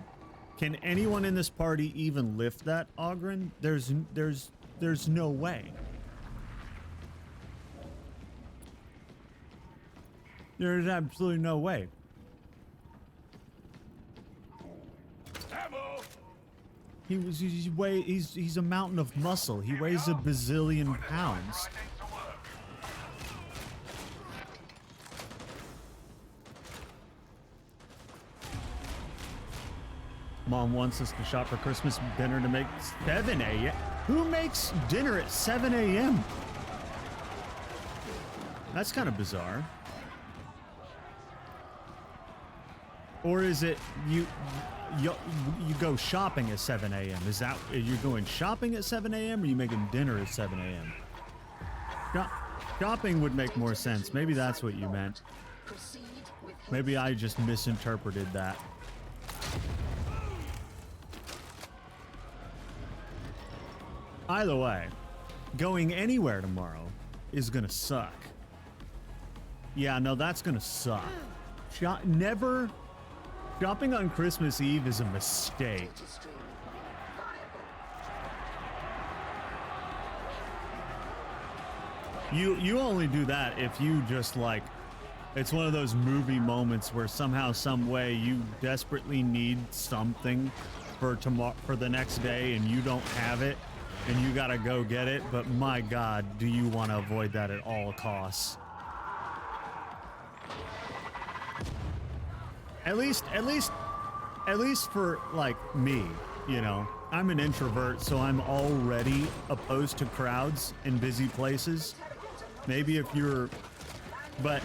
Can anyone in this party even lift that Ogren? There's no way. There's absolutely no way. He's a mountain of muscle. He weighs a bazillion pounds. Mom wants us to shop for Christmas dinner to make 7 a.m. Who makes dinner at 7 a.m.? That's kind of bizarre. Or is it you go shopping at 7 a.m.? Is that you're going shopping at 7 a.m. or are you making dinner at 7 a.m.? Shopping would make more sense. Maybe that's what you meant. Maybe I just misinterpreted that. Either way, going anywhere tomorrow is gonna suck. Yeah, no, that's gonna suck. Shopping on Christmas Eve is a mistake. You only do that if you just like, it's one of those movie moments where somehow, some way you desperately need something for tomorrow, for the next day, and you don't have it. And you gotta go get it, but my God, do you want to avoid that at all costs? At least for like me, you know, I'm an introvert, so I'm already opposed to crowds in busy places. Maybe if you're, but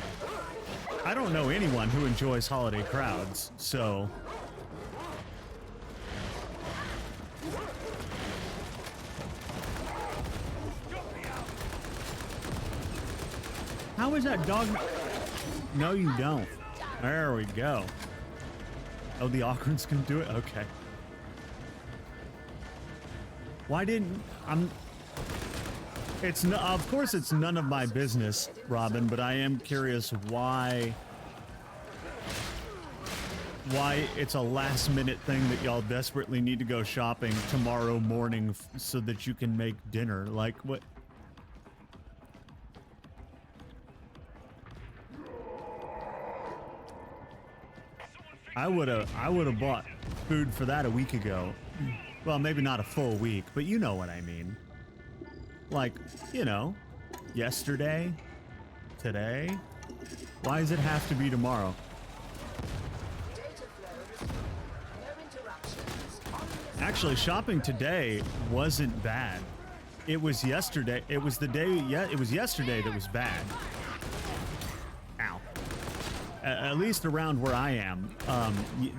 I don't know anyone who enjoys holiday crowds, so. How is that dog? No, you don't. There we go. Oh, the Okrins can do it? Okay. Why didn't it's no, of course it's none of my business, Robin, but I am curious why it's a last minute thing that y'all desperately need to go shopping tomorrow morning so that you can make dinner. Like what? I would have bought food for that a week ago. Well, maybe not a full week, but you know what I mean. Like, you know, yesterday, today. Why does it have to be tomorrow? Actually, shopping today wasn't bad. It was yesterday. It was the day. Yeah, it was yesterday that was bad. Ow. At least around where I am,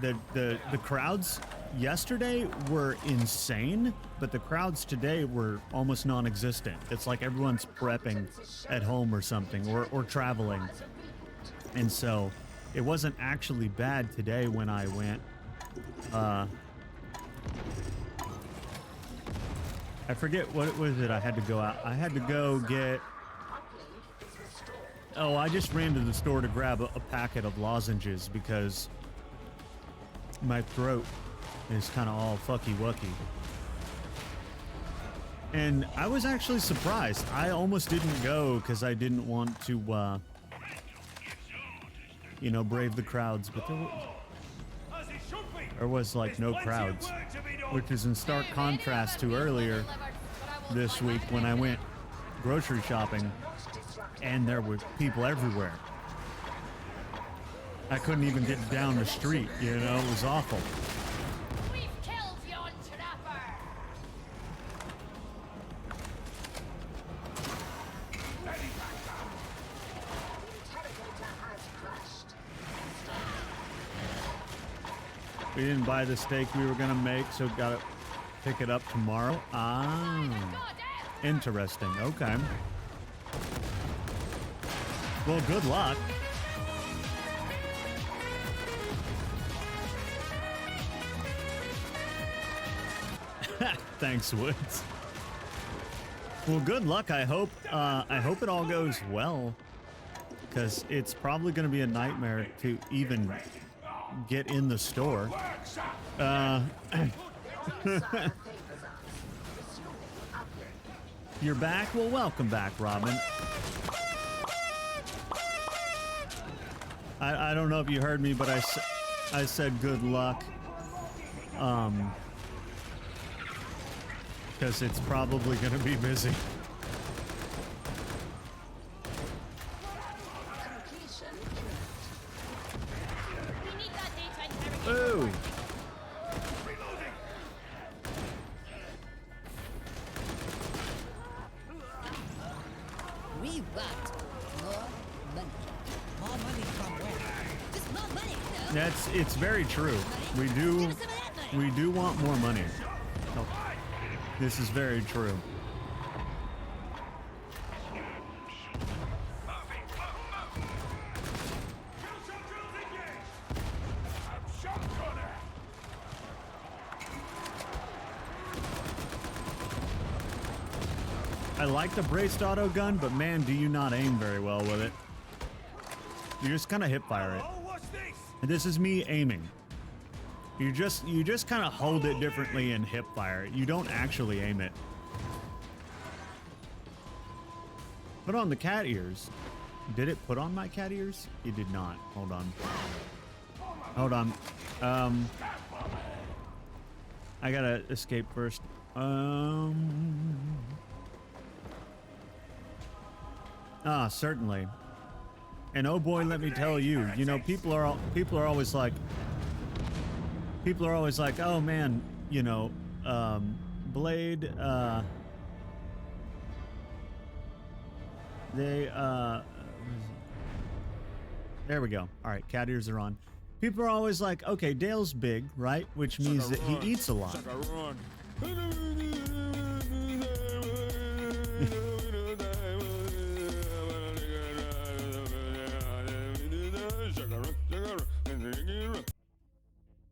the crowds yesterday were insane, but the crowds today were almost non-existent. It's like everyone's prepping at home or something, or traveling, and so it wasn't actually bad today when I went. I forget what was it. I had to go out. I had to go get. Oh, I just ran to the store to grab a packet of lozenges because my throat is kind of all fucky-wucky. And I was actually surprised. I almost didn't go because I didn't want to, you know, brave the crowds. But there was like no crowds, which is in stark contrast to earlier this week when I went grocery shopping. And there were people everywhere. I couldn't even get down the street, you know, it was awful. We've killed yon trapper. We didn't buy the steak we were gonna make, so gotta pick it up tomorrow. Ah, interesting, okay. Well, good luck. Thanks, Woods. Well, good luck. I hope it all goes well, because it's probably going to be a nightmare to even get in the store. You're back? Well, welcome back, Robin. I don't know if you heard me, but I said good luck. Because it's probably going to be busy. We need that data interrogation. Ooh. We want more money. More money from where? Just more money, no? It's very true. We do want more money. Oh, this is very true. I like the braced auto gun, but man, do you not aim very well with it. You just kind of hip fire it. And this is me aiming. You just kind of hold it differently and hip fire it. You don't actually aim it. Put on the cat ears. Did it put on my cat ears? It did not. Hold on. Hold on. I gotta escape first. Certainly. And oh boy, let me tell you, you know, people are always like, oh man, you know, Blade, there we go. All right, cat ears are on. People are always like, okay, Dale's big, right? Which means that he eats a lot.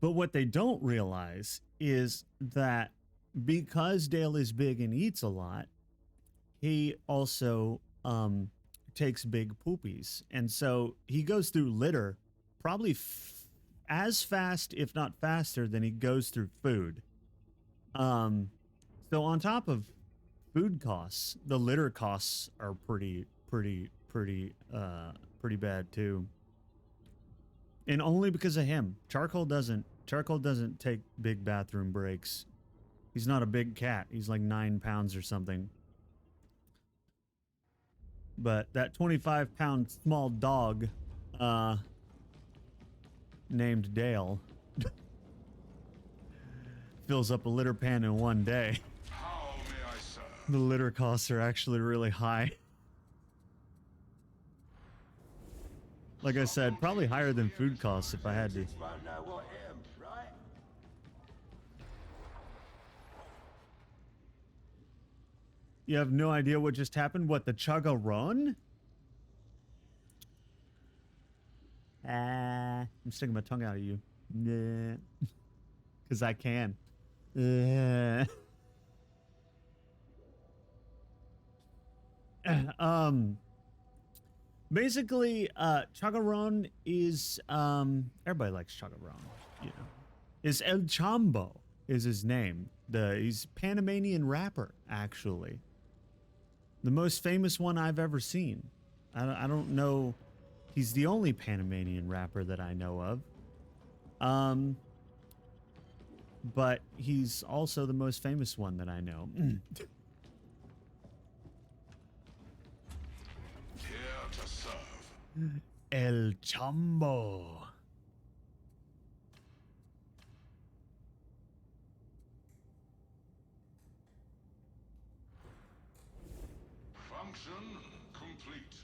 But what they don't realize is that because Dale is big and eats a lot, he also takes big poopies. And so he goes through litter probably as fast, if not faster, than he goes through food. So on top of food costs, the litter costs are pretty bad too. And only because of him. Charcoal doesn't take big bathroom breaks. He's not a big cat. He's like 9 pounds or something. But that 25-pound small dog named Dale fills up a litter pan in one day. How may I serve? The litter costs are actually really high. Like I said, probably higher than food costs if I had to. You have no idea what just happened? What, the chug-a-run? I'm sticking my tongue out at you. Nah. Because I can. Basically, Chug-a-Run is, everybody likes Chug-a-Run, you know. Is El Chambo is his name. He's Panamanian rapper, actually. The most famous one I've ever seen. I don't know. He's the only Panamanian rapper that I know of. But he's also the most famous one that I know. Here to serve. El Chambo. Function complete.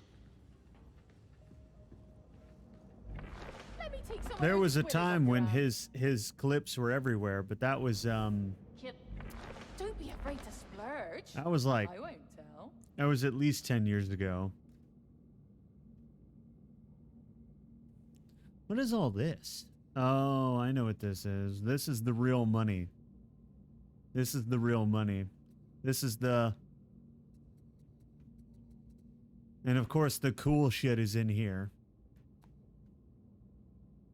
Let me take some of There those was a squids time off when your his clips were everywhere, but that was Kid, don't be afraid to splurge. that was like I won't tell. that was at least 10 years ago. What is all this? Oh, I know what this is. This is the real money. This is the real money. This is the... And of course, the cool shit is in here.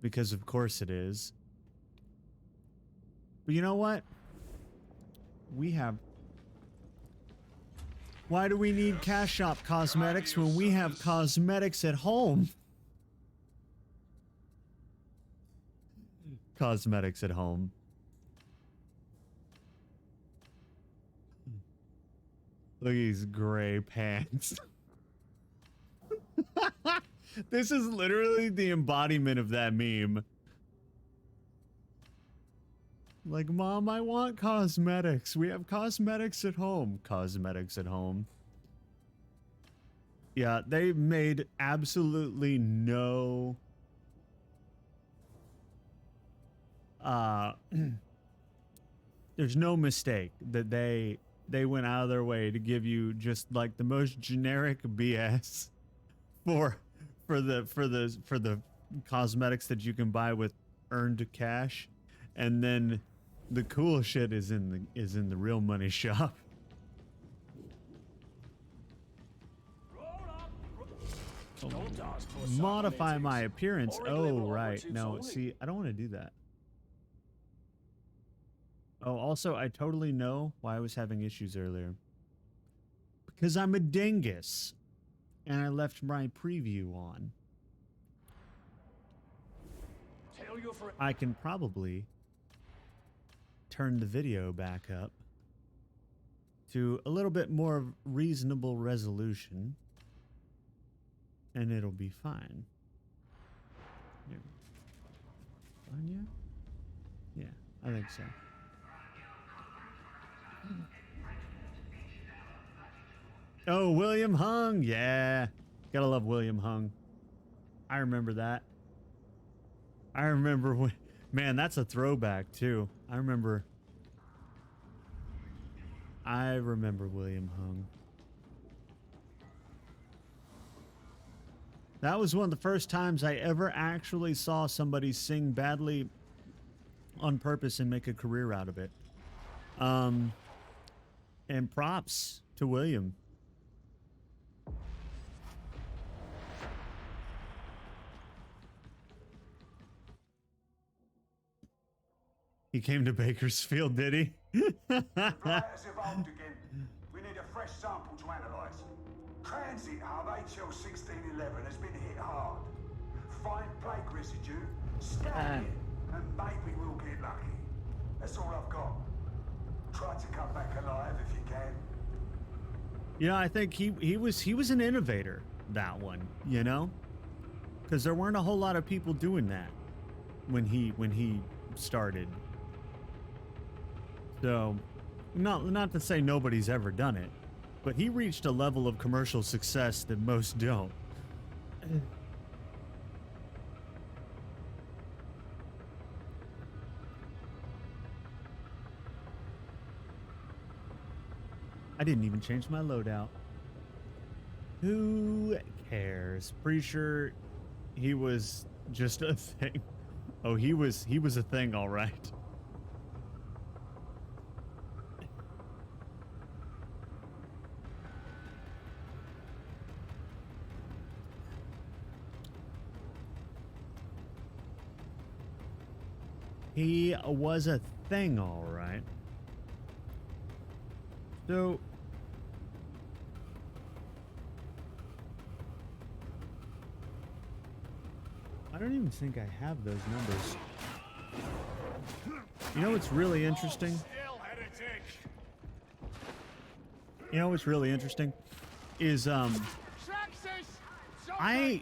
because of course it is. But you know what? We have... Why do we need Cash Shop cosmetics when we have cosmetics at home? Cosmetics at home. Look at these gray pants. This is literally the embodiment of that meme. Like, Mom, I want cosmetics. We have cosmetics at home. Cosmetics at home. Yeah, they made absolutely no... there's no mistake that they went out of their way to give you just like the most generic BS for the cosmetics that you can buy with earned cash, and then the cool shit is in the real money shop. Modify my appearance. Oh, right. No, see, I don't want to do that. Oh, also, I totally know why I was having issues earlier. Because I'm a dingus. And I left my preview on. I can probably turn the video back up to a little bit more reasonable resolution. And it'll be fine. Here. Anya? Yeah, I think so. Oh, William Hung. Yeah. Gotta love William Hung. I remember that. I remember when... Man, that's a throwback, too. I remember William Hung. That was one of the first times I ever actually saw somebody sing badly on purpose and make a career out of it. And props to William. He came to Bakersfield, did he? Right as evolved again. We need a fresh sample to analyse. Transit RHL 1611 has been hit hard. Find plague residue, scan it, and maybe we'll get lucky. That's all I've got. Try to come back alive if you can. You know, I think he was an innovator, that one, you know? Because there weren't a whole lot of people doing that when he started. So, not to say nobody's ever done it, but he reached a level of commercial success that most don't. I didn't even change my loadout. Who cares? Pretty sure he was just a thing. Oh, he was a thing, all right. He was a thing, all right. So, I don't even think I have those numbers. You know what's really interesting? You know what's really interesting is I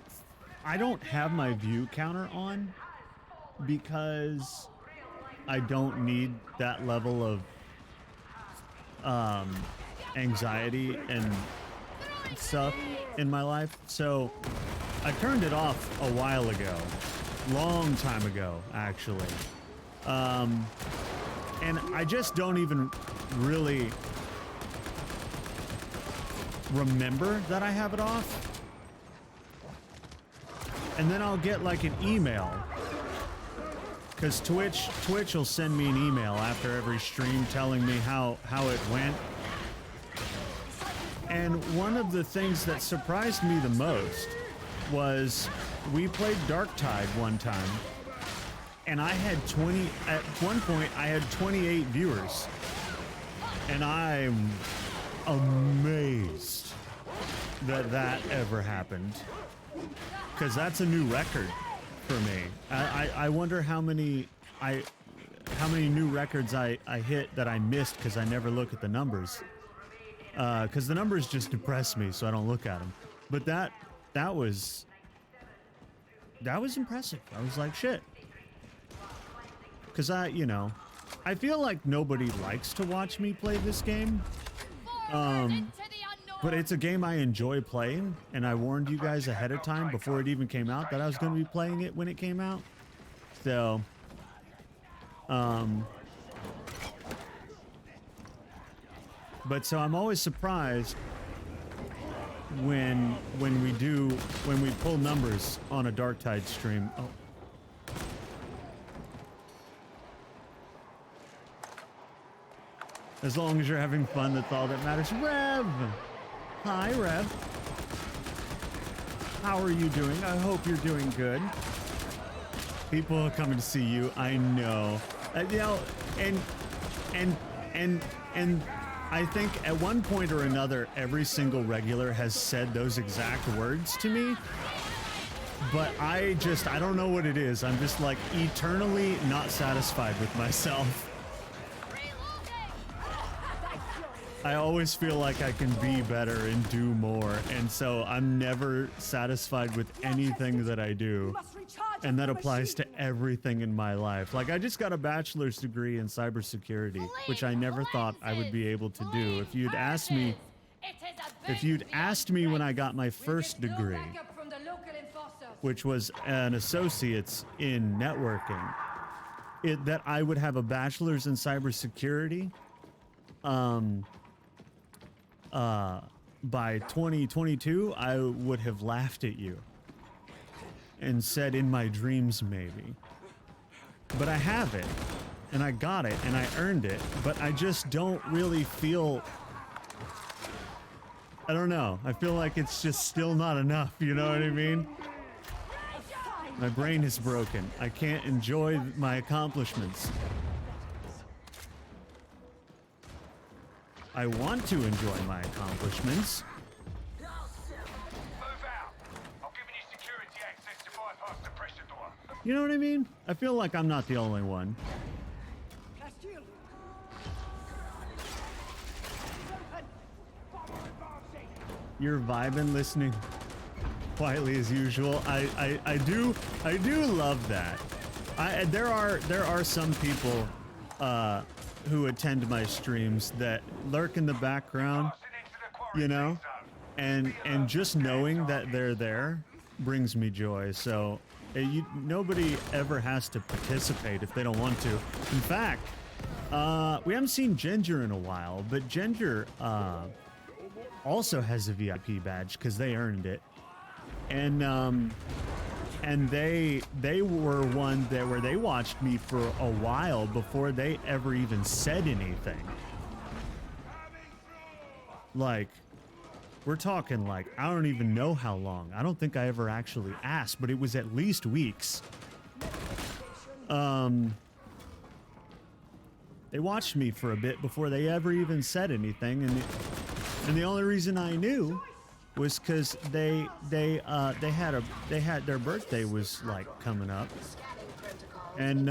don't have my view counter on because I don't need that level of anxiety and stuff in my life. So I turned it off a while ago, long time ago, actually. And I just don't even really remember that I have it off. And then I'll get like an email, because Twitch will send me an email after every stream telling me how it went. And one of the things that surprised me the most was we played Darktide one time, and I had 20, at one point I had 28 viewers, and I'm amazed that that ever happened, because that's a new record for me. I wonder how many new records I hit that I missed because I never look at the numbers, because the numbers just depress me, so I don't look at them. But that was impressive. I was like, shit. Because I feel like nobody likes to watch me play this game. But it's a game I enjoy playing, and I warned you guys ahead of time before it even came out that I was going to be playing it when it came out. So, but so I'm always surprised when we pull numbers on a Darktide stream. Oh. As long as you're having fun, that's all that matters. Rev! Hi, Rev. How are you doing? I hope you're doing good. People are coming to see you. I know. You know, and I think at one point or another, every single regular has said those exact words to me. But I don't know what it is. I'm just like eternally not satisfied with myself. I always feel like I can be better and do more, and so I'm never satisfied with anything that I do, and that applies to everything in my life. Like, I just got a bachelor's degree in cybersecurity, which I never thought I would be able to do. If you'd asked me when I got my first degree, which was an associate's in networking, that I would have a bachelor's in cybersecurity, by 2022, I would have laughed at you and said in my dreams maybe. But I have it, and I got it, and I earned it, but I just don't really feel, I don't know, I feel like it's just still not enough, you know what I mean? My brain is broken. I can't enjoy my accomplishments. I want to enjoy my accomplishments. Move out. I'm giving you security access to bypass the pressure door. You know what I mean? I feel like I'm not the only one. You're vibing, listening quietly as usual. I do love that. There are some people who attend my streams that lurk in the background, you know, and just knowing that they're there brings me joy. So nobody ever has to participate if they don't want to. In fact, we haven't seen Ginger in a while, but Ginger also has a VIP badge because they earned it, and they were one that where they watched me for a while before they ever even said anything. Like, we're talking like, I don't even know how long. I don't think I ever actually asked, but it was at least weeks. They watched me for a bit before they ever even said anything, and the only reason I knew was because they had their birthday was like coming up, and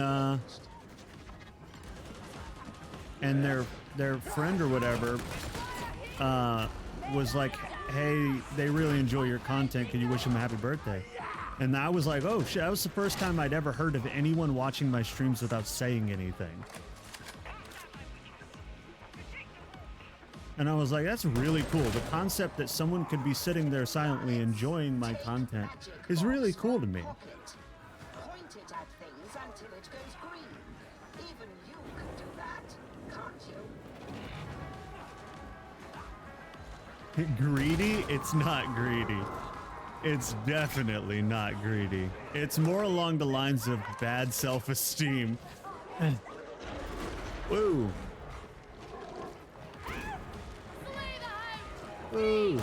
their friend or whatever was like, hey, they really enjoy your content, can you wish them a happy birthday? And I was like, oh shit, that was the first time I'd ever heard of anyone watching my streams without saying anything. And I was like, that's really cool. The concept that someone could be sitting there silently enjoying my content is really cool to me. Point it at things until it goes green. Even you can do that, can't you? Greedy? It's not greedy. It's definitely not greedy. It's more along the lines of bad self-esteem. Woo. Ooh.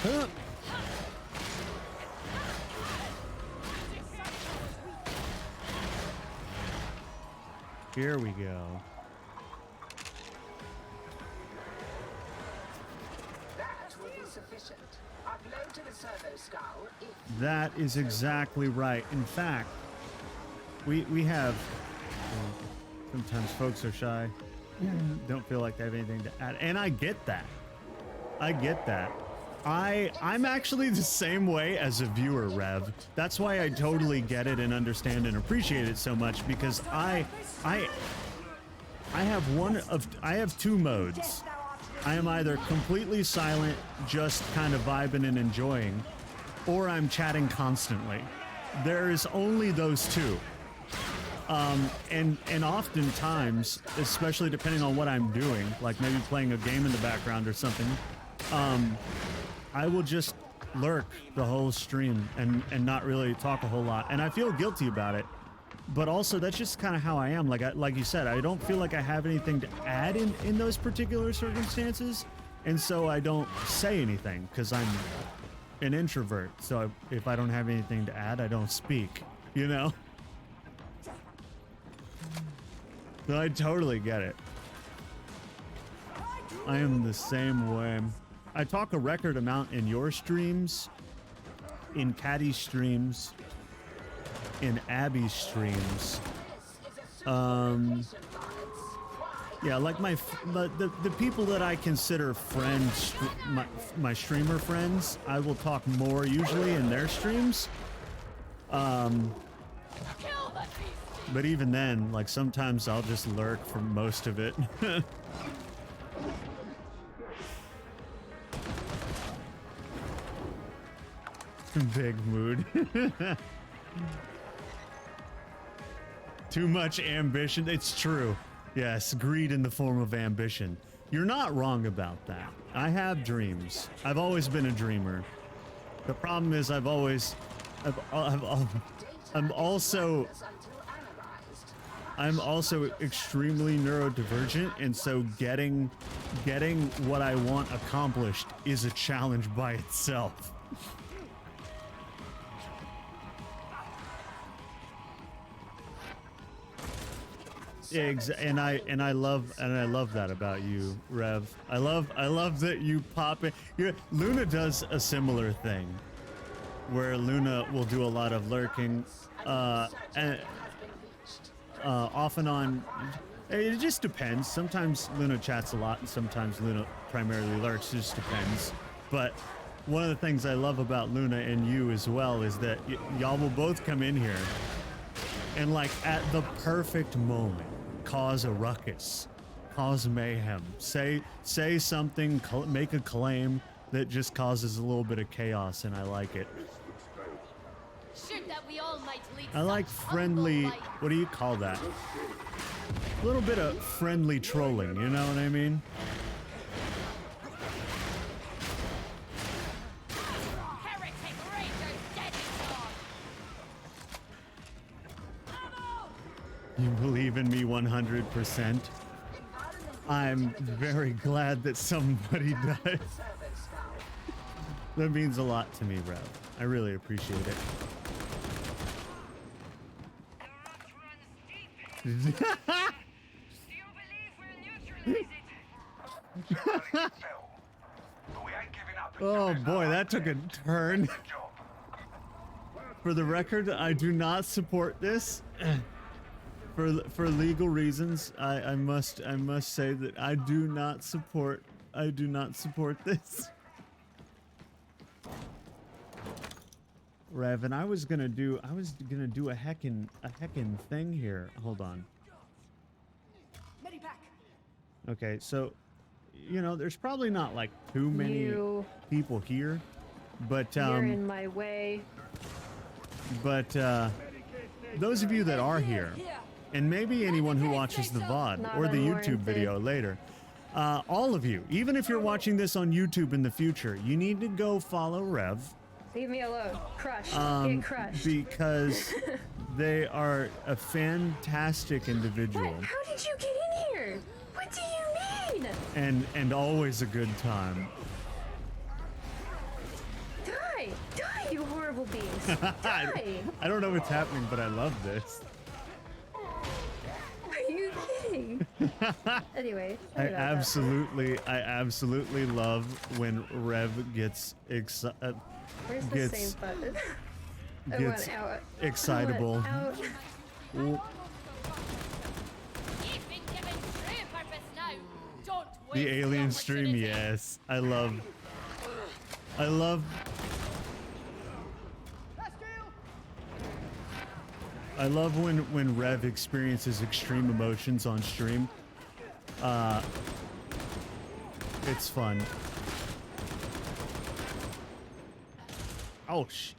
Huh. Here we go. That will be sufficient. Upload to the servo skull if That is exactly right. In fact, we have sometimes folks are shy, don't feel like they have anything to add, and I get that. I get that. I'm actually the same way as a viewer, Rev. That's why I totally get it and understand and appreciate it so much, because I have two modes. I am either completely silent, just kind of vibing and enjoying, or I'm chatting constantly. There is only those two. And oftentimes, especially depending on what I'm doing, like maybe playing a game in the background or something, I will just lurk the whole stream and not really talk a whole lot. And I feel guilty about it. But also, that's just kind of how I am. Like you said, I don't feel like I have anything to add in those particular circumstances. And so I don't say anything because I'm an introvert. So if I don't have anything to add, I don't speak, you know? So I totally get it. I am the same way. I talk a record amount in your streams, in Caddy's streams, in Abby's streams. Yeah, like the people that I consider friends, my streamer friends, I will talk more usually in their streams. But even then, like sometimes I'll just lurk for most of it. Big mood. Too much ambition. It's true. Yes, greed in the form of ambition. You're not wrong about that. I have dreams. I've always been a dreamer. The problem is I'm also extremely neurodivergent, and so getting what I want accomplished is a challenge by itself. And I love that about you, Rev. I love that you pop in. Luna does a similar thing, where Luna will do a lot of lurking, and off and on. It just depends. Sometimes Luna chats a lot, and sometimes Luna primarily lurks. It just depends. But one of the things I love about Luna and you as well is that y'all will both come in here and, like, at the perfect moment, cause a ruckus, cause mayhem, say something, make a claim that just causes a little bit of chaos, and I like it. Should that we all might lead I like friendly, what do you call that? A little bit of friendly trolling, you know what I mean? Heretic Rangers dead and You believe in me 100%. I'm very glad that somebody does. That means a lot to me, Rev. I really appreciate it. Oh boy, that took a turn. For the record, I do not support this. For legal reasons, I must say that I do not support this. Rev, and I was gonna do a heckin' thing here. Hold on. Okay, so you know, there's probably not like too many people here, but you're in my way. But those of you that are here, and maybe anyone who watches the VOD or the YouTube video later, all of you, even if you're watching this on YouTube in the future, you need to go follow Rev. Leave me alone. Crush. Get crushed. Because they are a fantastic individual. What? How did you get in here? What do you mean? And always a good time. horrible beings. Die! I don't know what's happening, but I love this. Are you kidding? Anyway, I absolutely love when Rev gets excited. Where's the save button? I Gets want out. excitable. I want out. Ooh, You've been given true purpose now. Don't the waste alien stream, opportunity. yes. I love when Rev experiences extreme emotions on stream. It's fun. Ouch.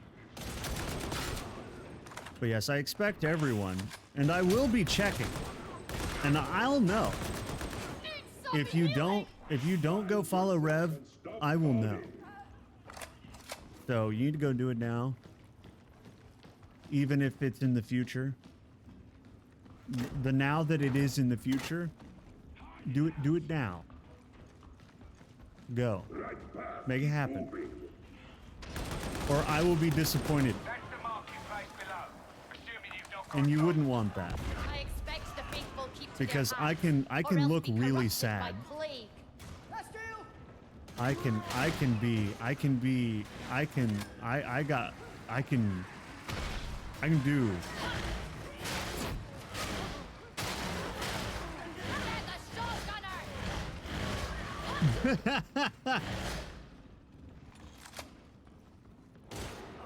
But yes, I expect everyone, and I will be checking, and I'll know. If you don't go follow Rev, I will know. So you need to go do it now. Even if it's in the future. The now that it is in the future, do it now. Go. Make it happen. Or I will be disappointed. And you wouldn't want that. I expect the faithful keep to Because their I hands, can or else look be really corrupted sad. by plague. I can do.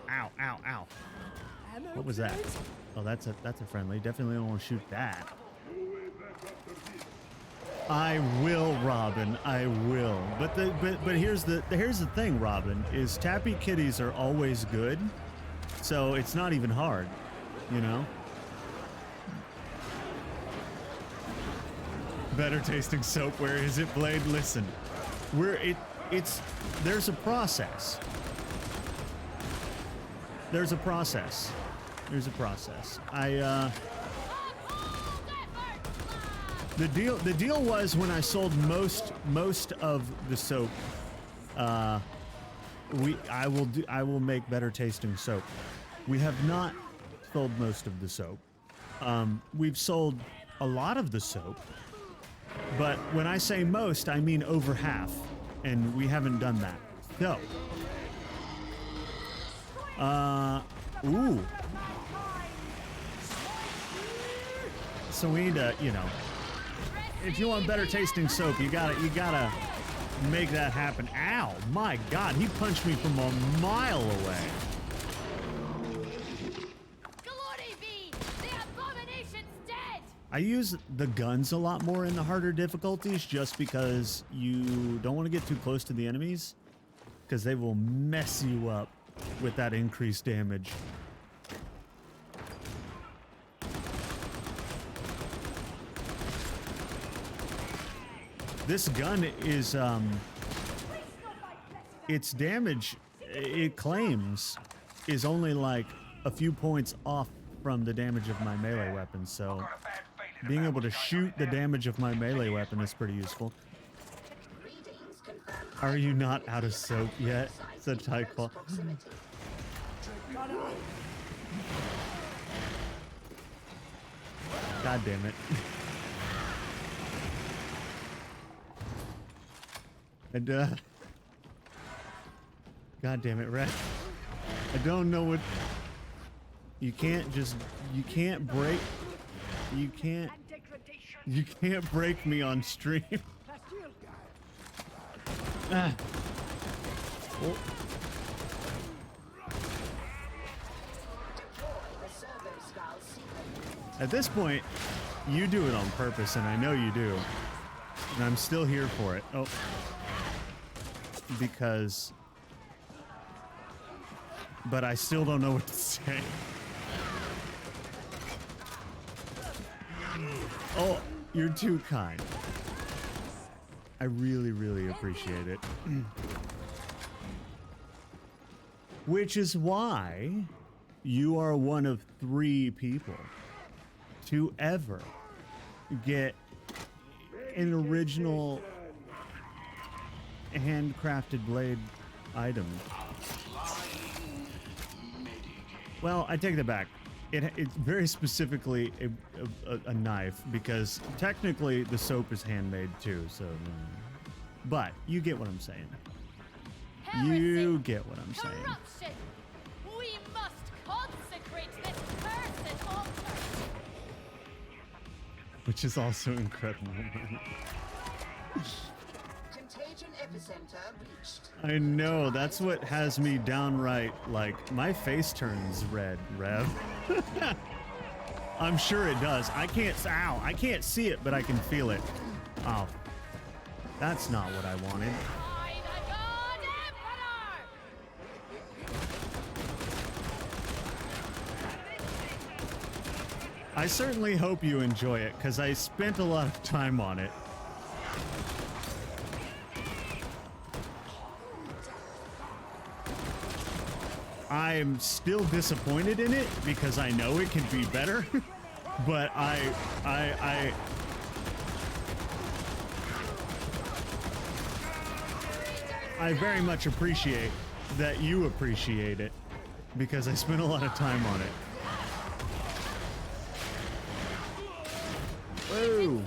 Ow, ow, ow. What was that? Oh, that's a friendly. Definitely don't want to shoot that. I will, Robin. I will. But here's the thing, Robin, is tappy kitties are always good. So it's not even hard, you know? Better tasting soap. Where is it, Blade? Listen. There's a process. There's a process. The deal was when I sold most of the soap, I will make better tasting soap. We have not sold most of the soap. We've sold a lot of the soap, but when I say most, I mean over half, and we haven't done that. So, ooh. So we need to, you know, if you want better tasting soap, you gotta make that happen. Ow, my God, he punched me from a mile away. Glory be! The abomination's dead! I use the guns a lot more in the harder difficulties just because you don't want to get too close to the enemies because they will mess you up with that increased damage. This gun is, its damage, it claims, is only like a few points off from the damage of my melee weapon, so being able to shoot the damage of my melee weapon is pretty useful. Are you not out of soap yet? Such high quality. God damn it. And, God damn it, Red. I don't know what... You can't break me on stream. Ah. Oh. At this point, you do it on purpose, and I know you do. And I'm still here for it. Oh. Because... But I still don't know what to say. Oh, you're too kind. I really, really appreciate it. Which is why you are one of 3 people to ever get an original handcrafted blade item. Well, I take that back. It's very specifically a knife, because technically the soap is handmade too. So, but you get what I'm saying. You get what I'm saying. Corruption! We must consecrate this cursed altar! Which is also incredible. Contagion epicenter reached. I know, that's what has me downright, like, my face turns red, Rev. I'm sure it does. I can't see it, but I can feel it. Oh, that's not what I wanted. By the God Emperor! I certainly hope you enjoy it, because I spent a lot of time on it. I'm still disappointed in it because I know it could be better, but I very much appreciate that you appreciate it, because I spent a lot of time on it. Whoa.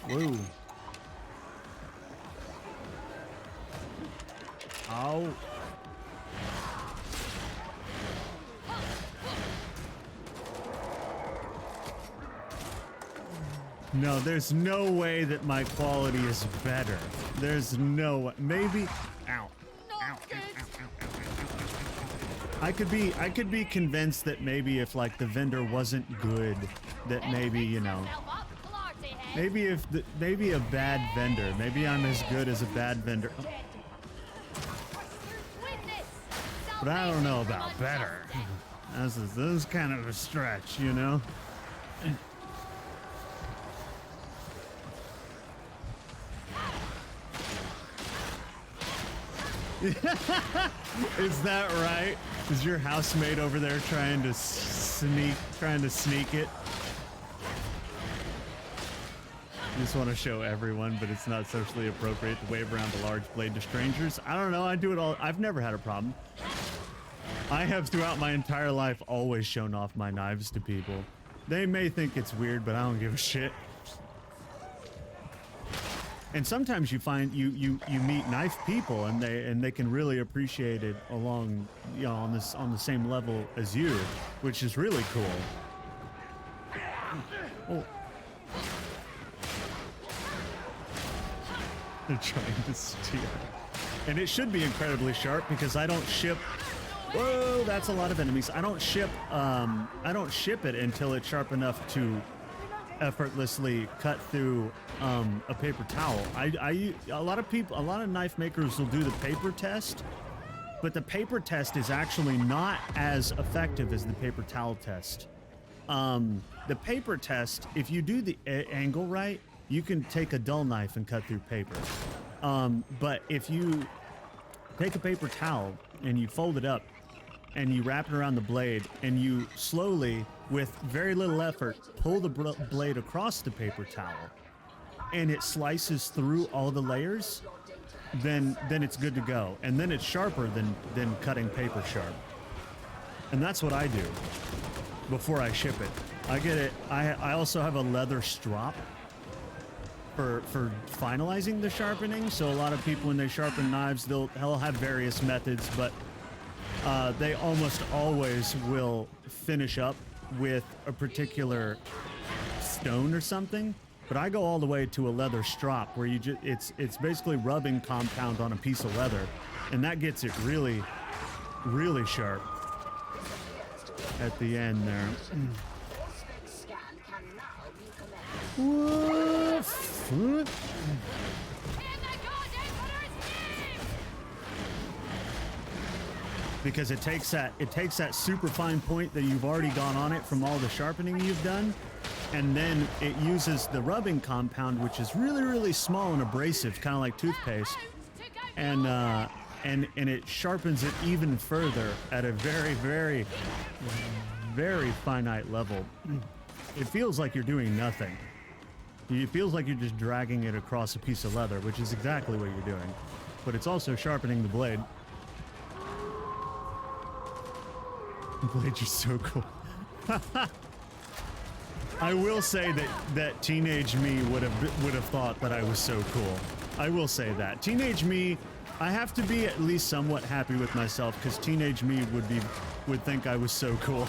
Whoa. Ow. No, there's no way that my quality is better. There's no, maybe, ow. I could be convinced that maybe if like the vendor wasn't good, that maybe, you know, maybe a bad vendor, maybe I'm as good as a bad vendor. But I don't know about better. This is kind of a stretch, you know? Is that right? Is your housemate over there trying to sneak it? I just want to show everyone, but it's not socially appropriate to wave around a large blade to strangers. I don't know, I do it all. I've never had a problem. I have throughout my entire life always shown off my knives to people. They may think it's weird, but I don't give a shit. And sometimes you find you meet knife people and they can really appreciate it along, you know, on the same level as you, which is really cool. Oh. They're trying to steal. And it should be incredibly sharp because I don't ship. Whoa, that's a lot of enemies. I don't ship it until it's sharp enough to effortlessly cut through a paper towel. A lot of knife makers will do the paper test, but the paper test is actually not as effective as the paper towel test. The paper test, if you do the angle right, you can take a dull knife and cut through paper. But if you take a paper towel and you fold it up and you wrap it around the blade and you slowly, with very little effort, pull the blade across the paper towel and it slices through all the layers, then it's good to go. And then it's sharper than cutting paper sharp. And that's what I do before I ship it. I get it. I also have a leather strop for finalizing the sharpening. So a lot of people, when they sharpen knives, they'll have various methods, but they almost always will finish up with a particular stone or something. But I go all the way to a leather strop where it's basically rubbing compound on a piece of leather, and that gets it really, really sharp at the end there. Because it takes that super fine point that you've already gone on it from all the sharpening you've done, and then it uses the rubbing compound, which is really, really small and abrasive, kind of like toothpaste, and it sharpens it even further at a very, very, very finite level. it feels like you're doing nothing. It feels like you're just dragging it across a piece of leather, which is exactly what you're doing. But it's also sharpening the blade. The blades are so cool. I will say that teenage me would have thought that I was so cool. I will say that. Teenage me, I have to be at least somewhat happy with myself because teenage me would think I was so cool.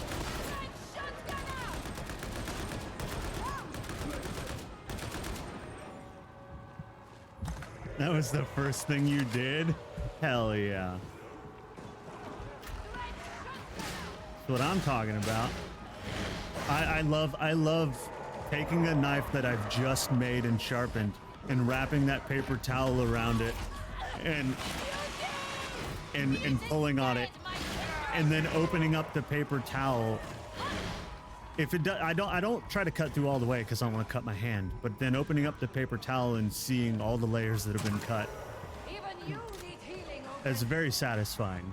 That was the first thing you did? Hell yeah. That's what I'm talking about. I love taking a knife that I've just made and sharpened and wrapping that paper towel around it and pulling on it and then opening up the paper towel. If it does, I don't try to cut through all the way because I don't want to cut my hand, but then opening up the paper towel and seeing all the layers that have been cut, it's very satisfying.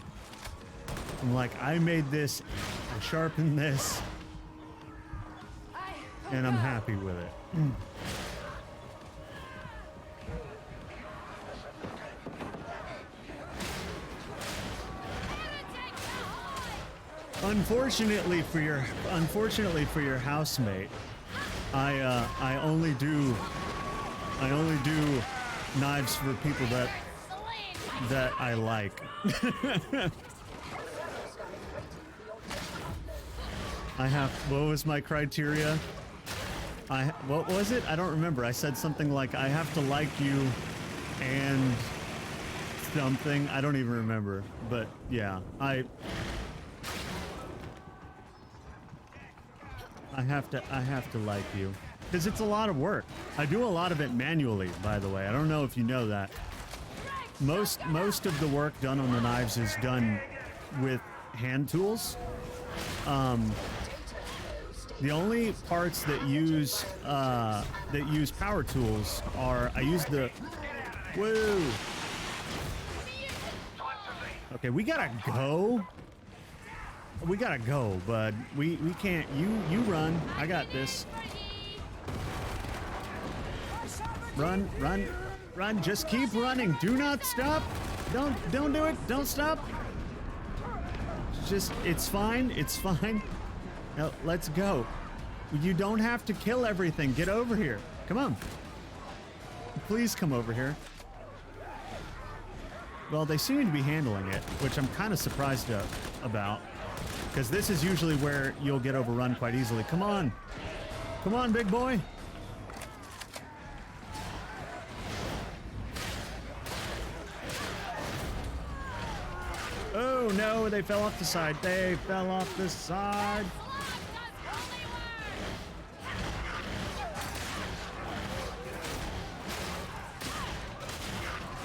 I'm like, I made this, I sharpened this, and I'm happy with it. Unfortunately for your housemate, I only do knives for people that I like. What was my criteria? What was it? I don't remember. I said something like I have to like you and something. I don't even remember. But yeah, I have to like you because it's a lot of work. I do a lot of it manually, by the way. I don't know if you know that. Most of the work done on the knives is done with hand tools. The only parts that use power tools are whoa. Okay, we gotta go. We gotta go, bud. We can't. You run. I got this. Run. Just keep running. Do not stop. Don't do it. Don't stop. It's fine. It's fine. Now, let's go. You don't have to kill everything. Get over here. Come on. Please come over here. Well, they seem to be handling it, which I'm kind of surprised about. Because this is usually where you'll get overrun quite easily. Come on. Come on, big boy. Oh, no, they fell off the side. They fell off the side.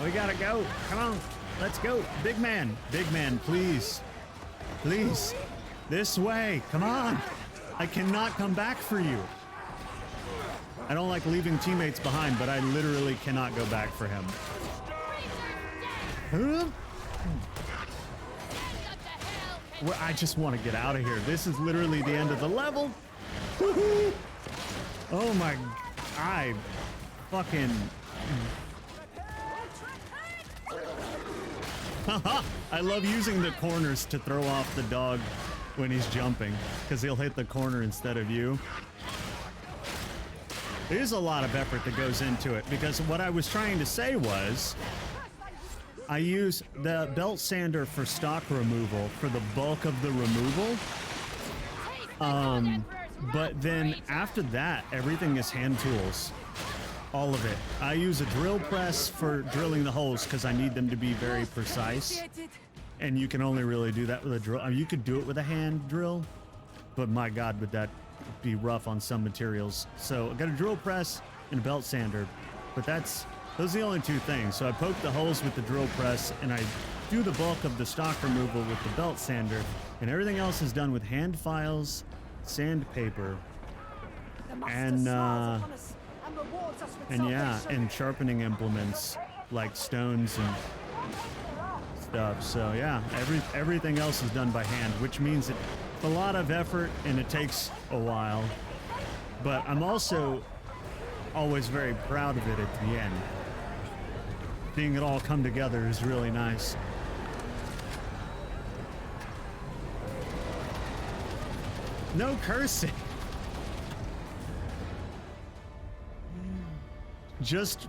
We gotta go. Come on. Let's go. Big man. Big man, please. Please. This way. Come on. I cannot come back for you. I don't like leaving teammates behind, but I literally cannot go back for him. Huh? Well, I just want to get out of here. This is literally the end of the level. Woohoo! Oh my... I fucking... I love using the corners to throw off the dog when he's jumping, because he'll hit the corner instead of you. There's a lot of effort that goes into it, because what I was trying to say was I use the belt sander for stock removal for the bulk of the removal. But then after that, everything is hand tools. All of it. I use a drill press for drilling the holes because I need them to be very precise. And you can only really do that with a drill. I mean, you could do it with a hand drill, but my God, would that be rough on some materials. So I got a drill press and a belt sander, but those are the only two things. So I poke the holes with the drill press and I do the bulk of the stock removal with the belt sander, and everything else is done with hand files, sandpaper, and yeah, and sharpening implements like stones and stuff. So yeah, everything else is done by hand, which means it's a lot of effort and it takes a while. but I'm also always very proud of it at the end. Seeing it all come together is really nice. No cursing. Just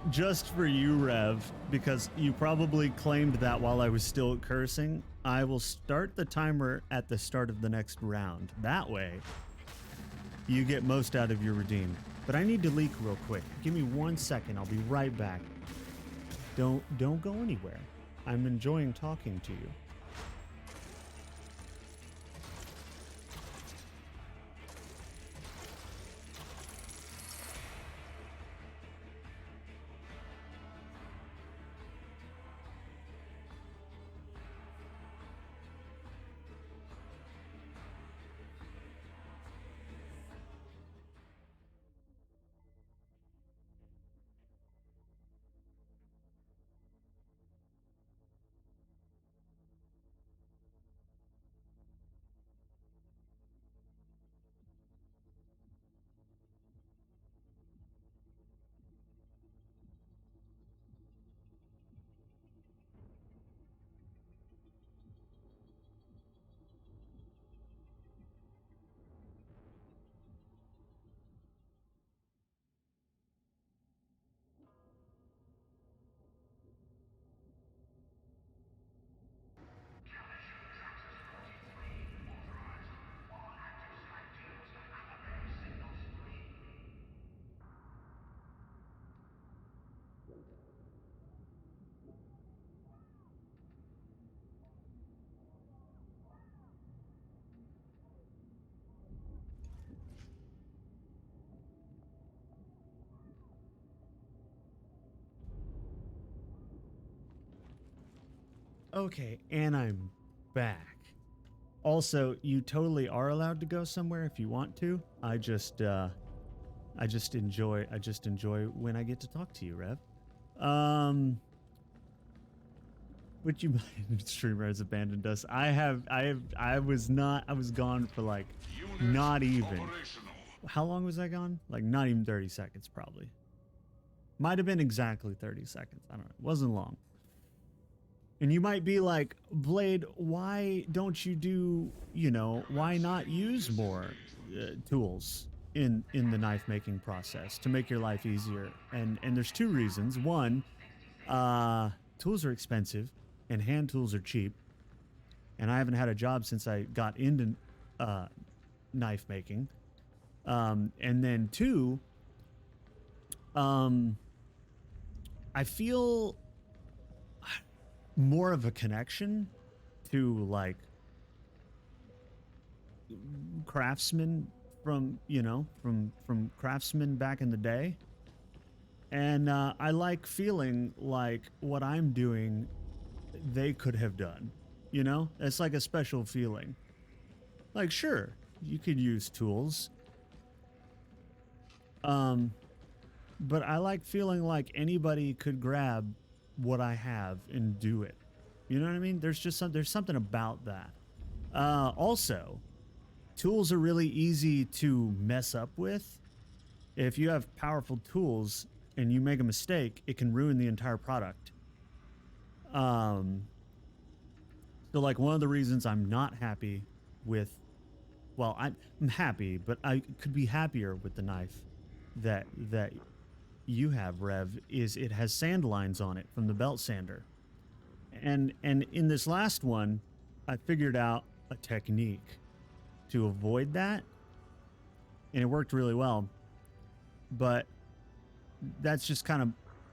for you, Rev, because you probably claimed that while I was still cursing. I will start the timer at the start of the next round. That way, you get most out of your redeem. But I need to leak real quick. Give me 1 second. I'll be right back. Don't go anywhere. I'm enjoying talking to you. Okay, and I'm back. Also, you totally are allowed to go somewhere if you want to. I just enjoy when I get to talk to you, Rev. Would you mind streamer has abandoned us? I was gone for like not even. How long was I gone? Like not even 30 seconds probably. Might have been exactly 30 seconds. I don't know. It wasn't long. And you might be like, Blade, why don't you do, why not use more tools in the knife making process to make your life easier? And there's two reasons. One, tools are expensive and hand tools are cheap. And I haven't had a job since I got into knife making. And then two, I feel more of a connection to like craftsmen from craftsmen back in the day. And I like feeling like what I'm doing they could have done, it's like a special feeling. Like, sure, you could use tools, but I like feeling like anybody could grab what I have and do it. You know what I mean? There's something about that. Also, tools are really easy to mess up with. If you have powerful tools and you make a mistake, it can ruin the entire product. So like one of the reasons I'm not happy with, well, I'm happy, but I could be happier with the knife that you have, Rev, is it has sand lines on it from the belt sander. And in this last one, I figured out a technique to avoid that, and it worked really well. But that's just kind of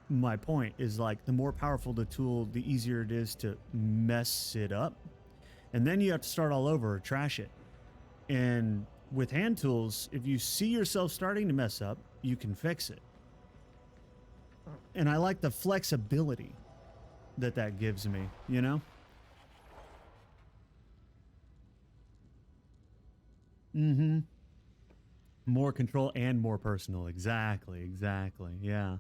my point, is like the more powerful the tool, the easier it is to mess it up. And then you have to start all over or trash it. And with hand tools, if you see yourself starting to mess up, you can fix it. And I like the flexibility that gives me, Mm-hmm. More control and more personal. Exactly. Yeah.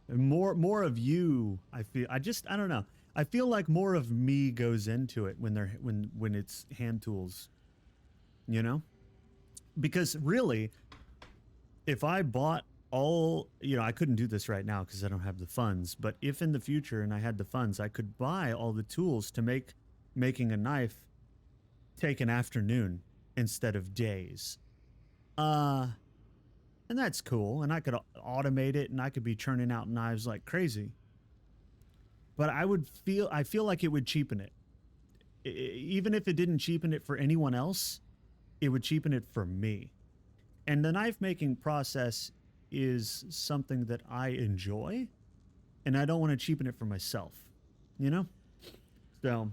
And more of you, I feel. I don't know. I feel like more of me goes into it when it's hand tools, Because really, if I bought all, I couldn't do this right now because I don't have the funds, but if in the future and I had the funds, I could buy all the tools to making a knife take an afternoon instead of days. And that's cool, and I could automate it, and I could be churning out knives like crazy. But I feel like it would cheapen it. Even if it didn't cheapen it for anyone else, it would cheapen it for me. And the knife making process is something that I enjoy, and I don't want to cheapen it for myself, So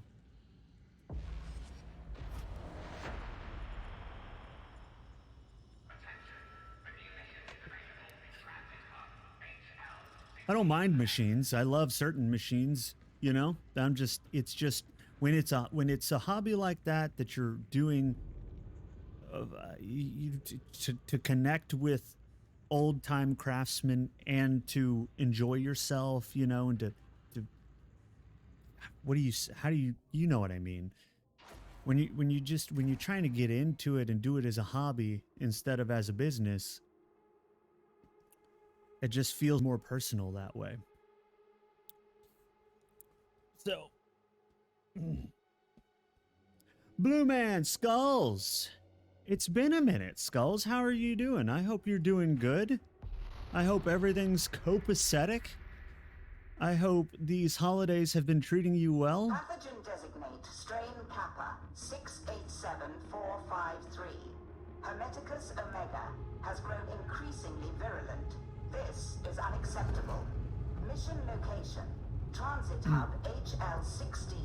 I don't mind machines. I love certain machines, it's just when it's a hobby like that you're doing to connect with old-time craftsmen and to enjoy yourself, and to how do you know what I mean? When you're trying to get into it and do it as a hobby instead of as a business, it just feels more personal that way. So, Blue Man Skulls. It's been a minute, Skulls. How are you doing? I hope you're doing good. I hope everything's copacetic. I hope these holidays have been treating you well. Pathogen designate strain Kappa 687453. Hermeticus omega has grown increasingly virulent. This is unacceptable. Mission location: Transit Hub HL1611.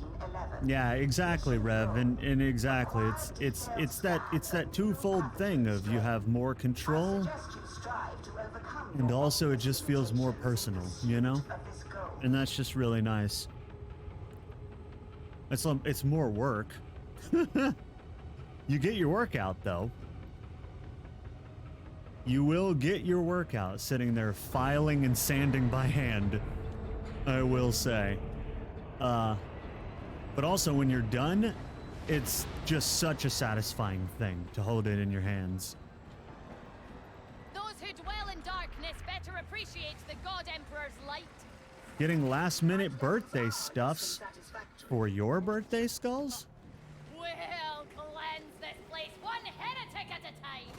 Yeah, exactly, Rev, and exactly. It's that twofold thing of you have more control, and also it just feels more personal, and that's just really nice. It's more work. You get your workout though. You will get your workout sitting there filing and sanding by hand, I will say. But also when you're done, it's just such a satisfying thing to hold it in your hands. Those who dwell in darkness better appreciate the God Emperor's light. Getting last-minute birthday stuffs for your birthday, Skulls? We'll cleanse this place one heretic at a time.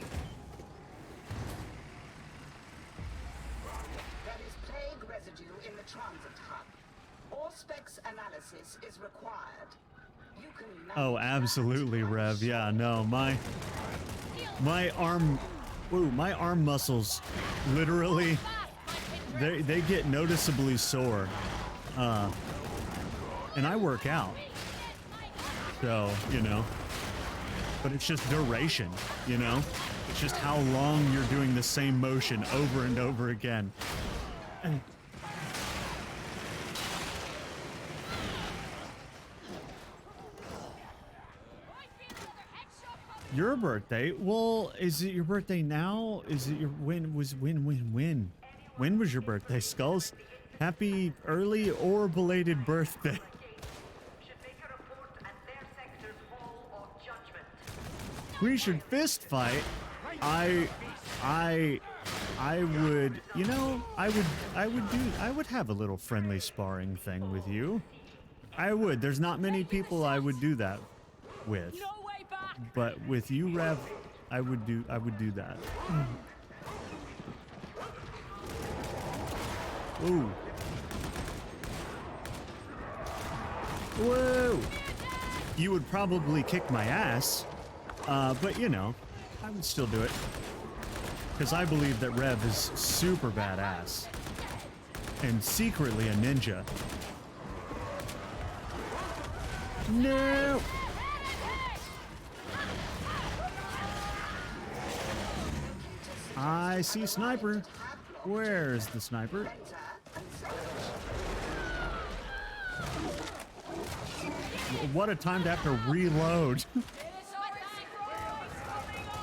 There is plague residue in the transit hub. Auspex analysis is required. You can Oh, absolutely, Rev. Yeah, no, my arm muscles literally they get noticeably sore. And I work out. So, but it's just duration, It's just how long you're doing the same motion over and over again. Your birthday? Well, is it your birthday now? Is it when was your birthday, Skulls? Happy early or belated birthday. We should fist fight. I would, I would have a little friendly sparring thing with you. I would. There's not many people I would do that with. But with you, Rev, I would do that. Ooh. Whoa! You would probably kick my ass, but I would still do it. Because I believe that Rev is super badass. And secretly a ninja. No! I see sniper. Where's the sniper? What a time to have to reload.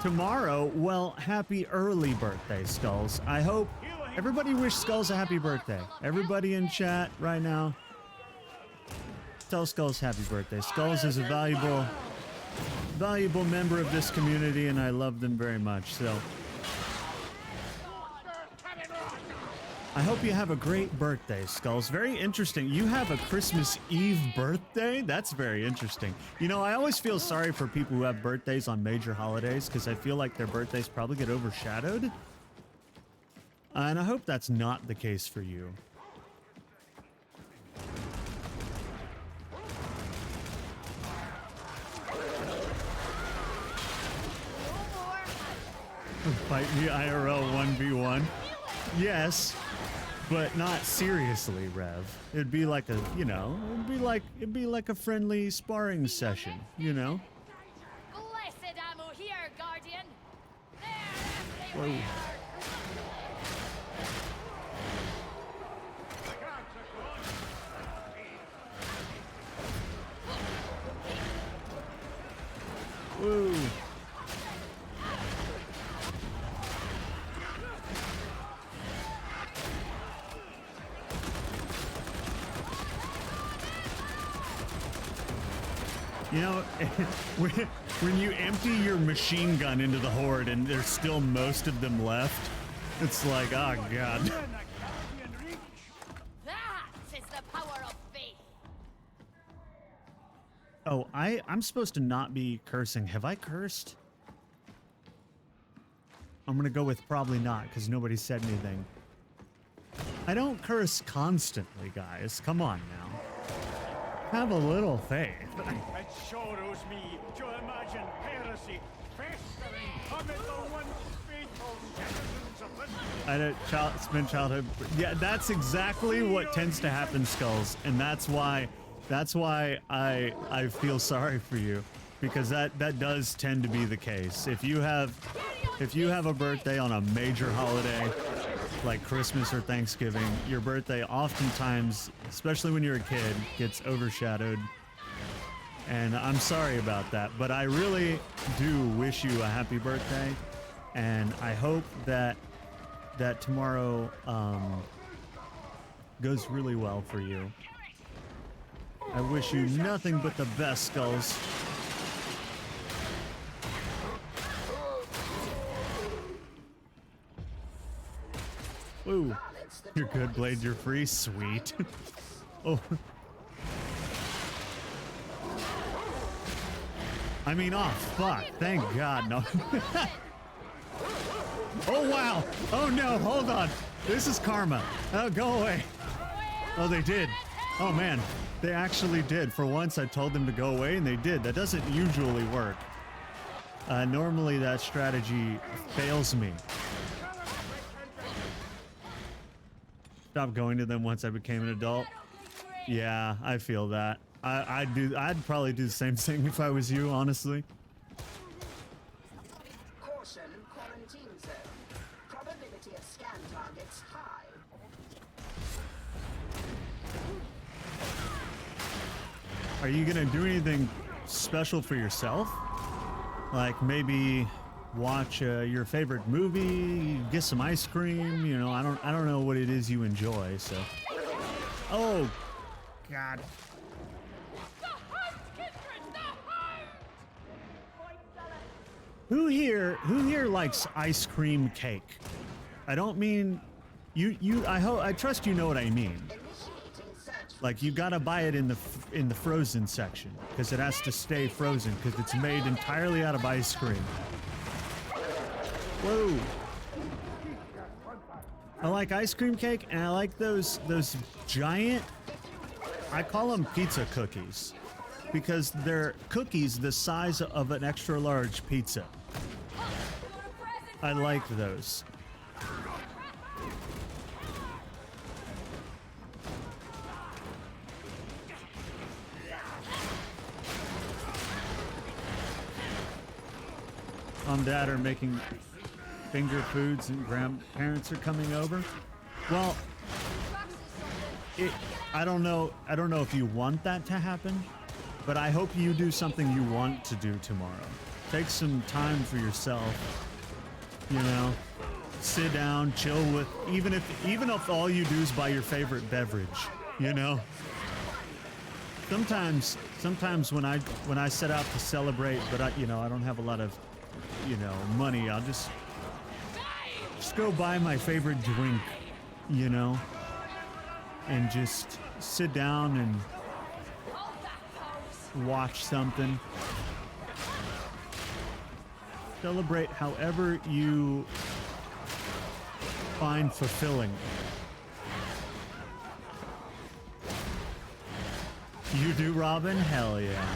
Tomorrow, well, happy early birthday, Skulls. I hope everybody wish Skulls a happy birthday. Everybody in chat right now, tell Skulls happy birthday. Skulls is a valuable valuable member of this community, and I love them very much. So I hope you have a great birthday, Skulls. Very interesting. You have a Christmas Eve birthday? That's very interesting. You know, I always feel sorry for people who have birthdays on major holidays because I feel like their birthdays probably get overshadowed. And I hope that's not the case for you. Fight me IRL 1v1. Yes. But not seriously, Rev. It'd be like a, you know, it'd be like a friendly sparring session, you know? Blessed ammo here, Guardian. Whoa. There, Woo. You know, when you empty your machine gun into the horde and there's still most of them left, it's like, oh god. that is the power of faith. Oh, I'm supposed to not be cursing. Have I cursed? I'm gonna go with probably not, because nobody said anything. I don't curse constantly, guys. Come on now. Have a little faith. It sorrows me to imagine heresy festering amid the once faithful citizens of this. I don't spend childhood. Yeah, that's exactly what tends to happen, Skulls, and that's why I feel sorry for you, because that does tend to be the case. If you have a birthday on a major holiday like Christmas or Thanksgiving, your birthday oftentimes, especially when you're a kid, gets overshadowed. And I'm sorry about that, but I really do wish you a happy birthday, and I hope that tomorrow goes really well for you. I wish you nothing but the best, Skulls. Ooh, you're good, Blade. You're free. Sweet. Oh. I mean, oh, fuck. Thank God. No. Oh, wow. Oh, no. Hold on. This is karma. Oh, go away. Oh, they did. Oh, man. They actually did. For once, I told them to go away, and they did. That doesn't usually work. Normally, that strategy fails me. Stopped going to them once I became an adult. Yeah, I feel that. I'd probably do the same thing if I was you, honestly. Caution, quarantine zone. Probability of scan targets high. Are you gonna do anything special for yourself? Like maybe watch your favorite movie, get some ice cream, you know, I don't know what it is you enjoy, so. Oh God. Who here likes ice cream cake? I don't mean I trust you know what I mean. Like, you gotta buy it in the frozen section, because it has to stay frozen, because it's made entirely out of ice cream. Whoa. I like ice cream cake, and I like those giant, I call them pizza cookies, because they're cookies the size of an extra large pizza. I like those. Mom and Dad are making finger foods and grandparents are coming over. Well, I don't know if you want that to happen, but I hope you do something you want to do tomorrow. Take some time for yourself, you know, sit down, chill with, even if all you do is buy your favorite beverage, you know, sometimes when I set out to celebrate, but I don't have a lot of, money, I'll just go buy my favorite drink, and just sit down and watch something. Celebrate however you find fulfilling. You do, Robin? Hell yeah.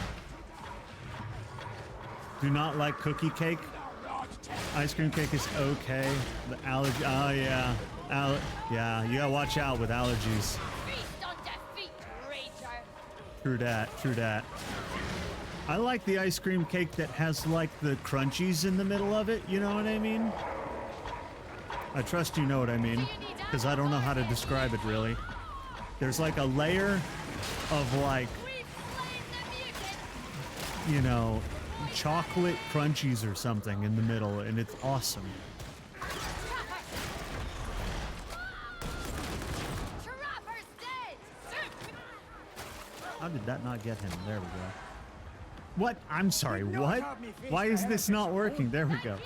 Do not like cookie cake? Ice cream cake is okay. The allergy. Oh yeah. Yeah, you gotta watch out with allergies. Feast on defeat, Rager. True that. True that. I like the ice cream cake that has like the crunchies in the middle of it. You know what I mean? I trust you know what I mean, because I don't know how to describe it really. There's like a layer of like, chocolate crunchies or something in the middle, and it's awesome. How did that not get him? There we go. What? I'm sorry, what? Why is this not working? There we go.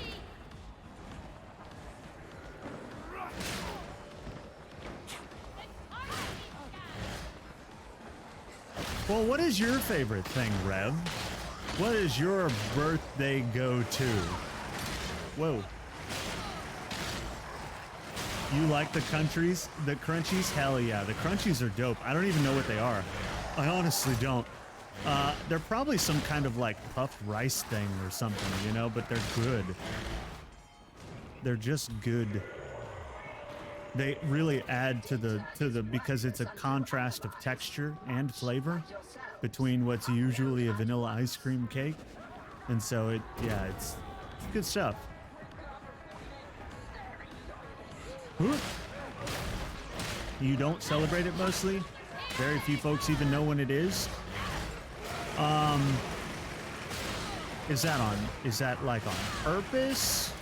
Well, what is your favorite thing, Rev? What is your birthday go-to? Whoa. You like the crunchies? Hell yeah, the crunchies are dope. I don't even know what they are. I honestly don't. They're probably some kind of like puffed rice thing or something, but they're good. They're just good. They really add to the because it's a contrast of texture and flavor between what's usually a vanilla ice cream cake. And so it's good stuff. You don't celebrate it mostly? Very few folks even know when it is. Is that like on purpose?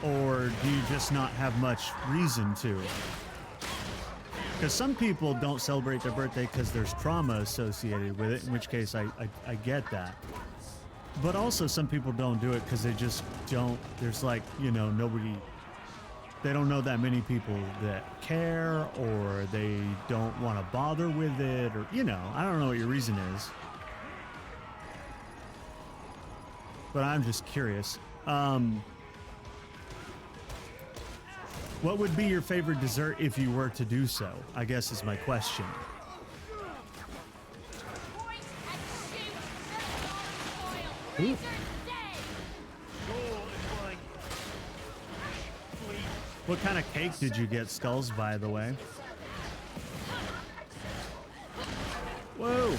Or do you just not have much reason to? Because some people don't celebrate their birthday because there's trauma associated with it, in which case I get that. But also some people don't do it because they just don't, there's like, nobody, they don't know that many people that care, or they don't want to bother with it, or, I don't know what your reason is. But I'm just curious. What would be your favorite dessert if you were to do so? I guess is my question. Ooh. What kind of cake did you get, Skulls, by the way? Whoa.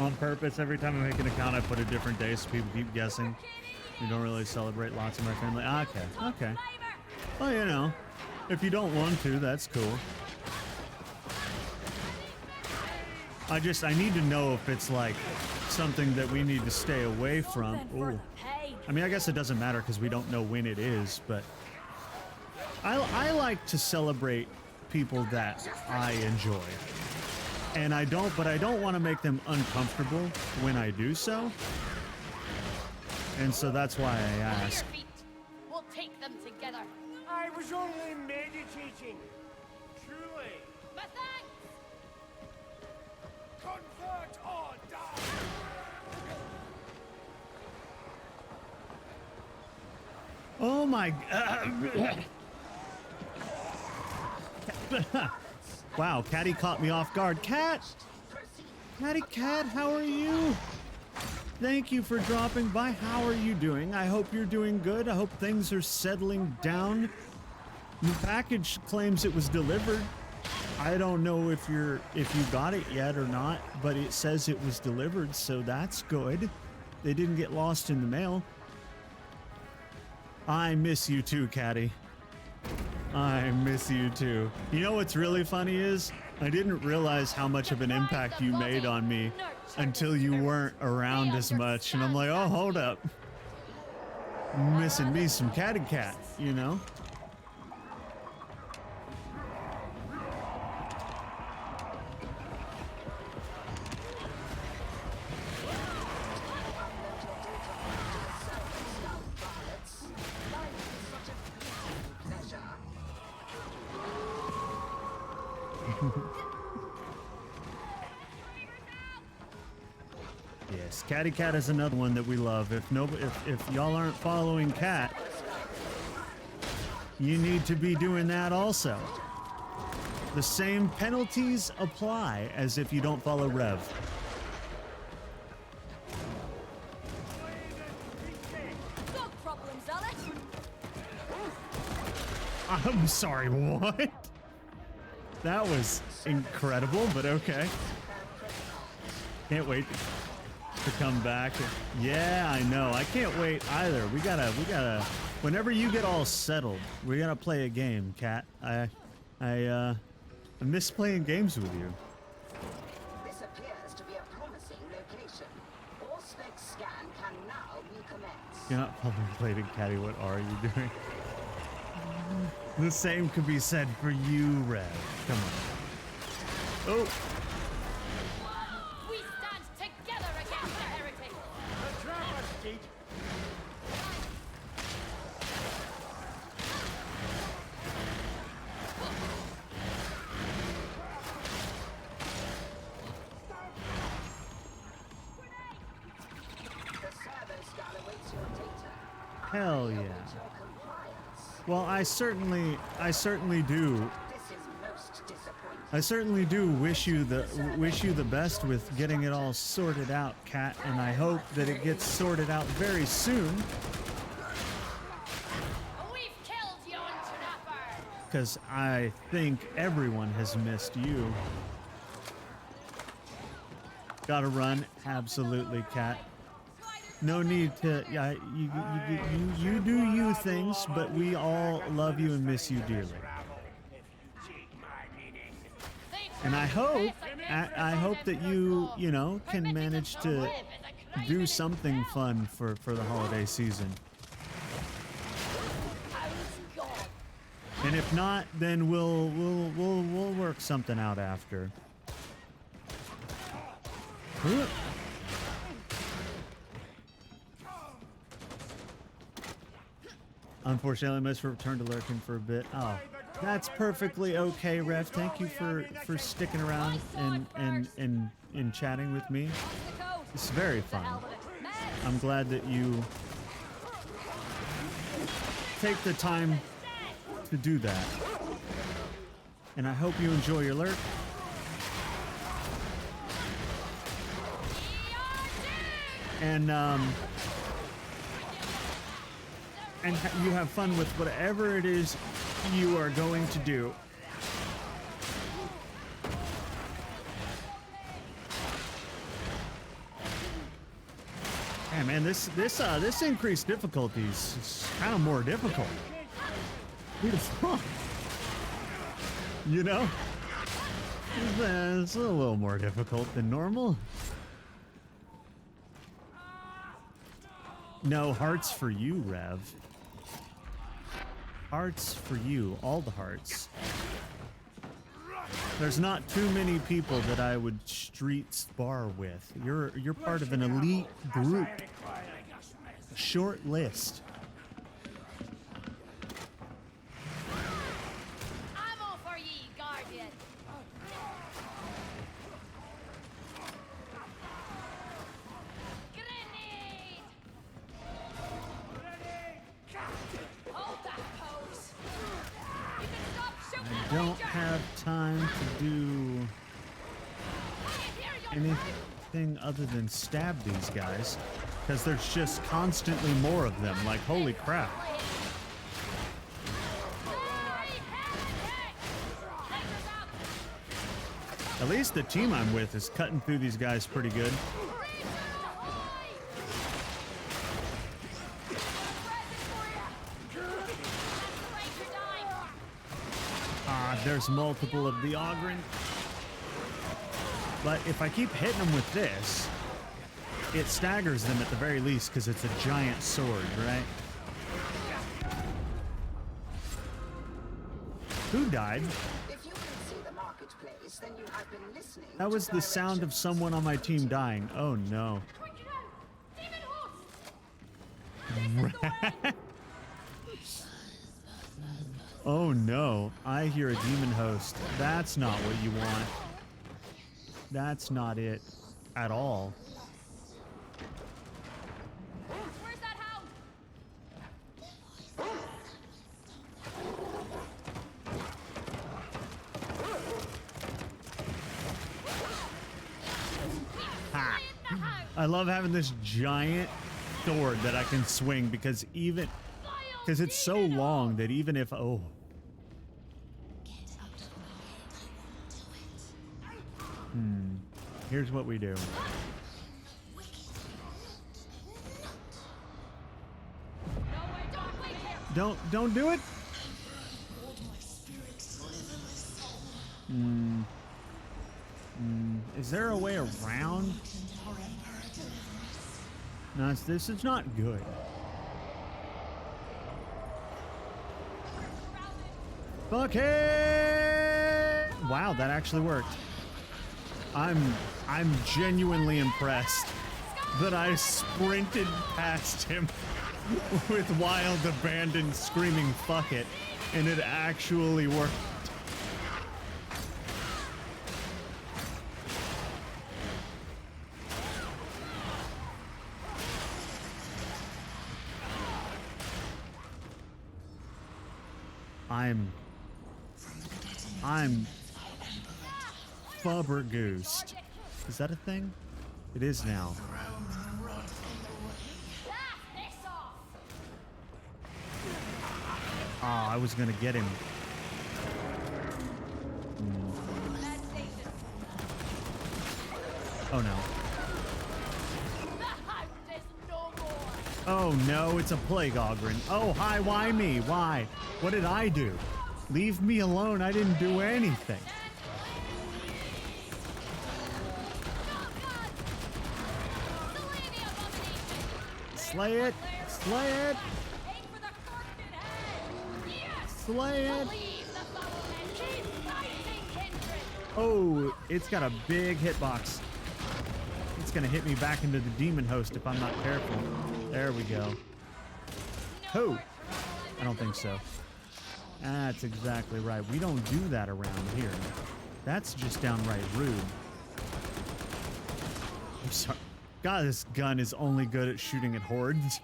On purpose, every time I make an account, I put a different day so people keep guessing. We don't really celebrate lots of my family. Okay. Well, if you don't want to, that's cool. I need to know if it's like something that we need to stay away from. Ooh. I mean, I guess it doesn't matter because we don't know when it is, but I like to celebrate people that I enjoy. And I don't want to make them uncomfortable when I do so. And so that's why I ask. We'll take them together. I was only meditating. Truly. But thanks. Convert or die. Oh my Wow, Catty caught me off guard. Cat! Catty Cat, how are you? Thank you for dropping by. How are you doing? I hope you're doing good. I hope things are settling down. The package claims it was delivered. I don't know if you got it yet or not, but it says it was delivered, so that's good. They didn't get lost in the mail. I miss you too, Catty. I miss you too. You know what's really funny is I didn't realize how much of an impact you made on me until you weren't around as much, and I'm like, oh, hold up. Missing me some catty cat, you know? Yes, Catty Cat is another one that we love. If y'all aren't following Cat, you need to be doing that also. The same penalties apply as if you don't follow Rev. No problems, Alex. I'm sorry, what? That was incredible, but okay. Can't wait to come back. Yeah, I know. I can't wait either. We gotta, whenever you get all settled, we gotta play a game, Cat. I miss playing games with you. This appears to be a promising location. Auspex scan can now recommence. You're not public-plated, Catty. What are you doing? The same could be said for you, Rev. Come on. Oh. We stand together against the heretic. The Trappers, Jeet. The servo scan awaits your data. Hell yeah. Well, I certainly do. This is most disappointing. I certainly do wish you the best with getting it all sorted out, Cat, and I hope that it gets sorted out very soon. We've killed yon trapper. Because I think everyone has missed you. Gotta run, absolutely, Cat. No need to. Yeah, you do you things, but we all love you and miss you dearly. And I hope that you know, can manage to do something fun for the holiday season. And if not, then we'll work something out after. Unfortunately, I must return to lurking for a bit. Oh, that's perfectly okay, Rev. Thank you for sticking around and chatting with me. It's very fun. I'm glad that you take the time to do that. And I hope you enjoy your lurk. And you have fun with whatever it is you are going to do. Yeah, man, this increased difficulties is kind of more difficult. Beautiful. You know, it's a little more difficult than normal. No hearts for you, Rev. Hearts for you, all the hearts. There's not too many people that I would street spar with. You're part of an elite group. Short list. Ammo for ye, Guardian. Grenade! Hold that pose. You can stop shooting. I don't have time to do anything other than stab these guys, because there's just constantly more of them. Like, holy crap. At least the team I'm with is cutting through these guys pretty good. There's multiple of the Ogren. But if I keep hitting them with this, it staggers them at the very least because it's a giant sword, right? Who died? If you can see the marketplace, then you have been listening. That was to the sound of someone on my team dying. Oh no. Oh no, I hear a demon host. That's not what you want. That's not it at all. Where's that hound? Ha. I love having this giant sword that I can swing because it's so long that even if here's what we do. Don't do it. Is there a way around? No, this is not good. Fuck it! Wow, that actually worked. I'm genuinely impressed that I sprinted past him with wild abandon screaming fuck it, and it actually worked. I'm flabbergoosed. Is that a thing? It is now. Ah, I was gonna get him. Oh no. Oh no, it's a plague Ogren. Oh, hi, why me? Why? What did I do? Leave me alone, I didn't do anything. Slay it! Slay it! Slay it! Oh, it's got a big hitbox. It's gonna hit me back into the demon host if I'm not careful. There we go. Oh! I don't think so. That's exactly right. We don't do that around here. That's just downright rude. I'm sorry. God, this gun is only good at shooting at hordes.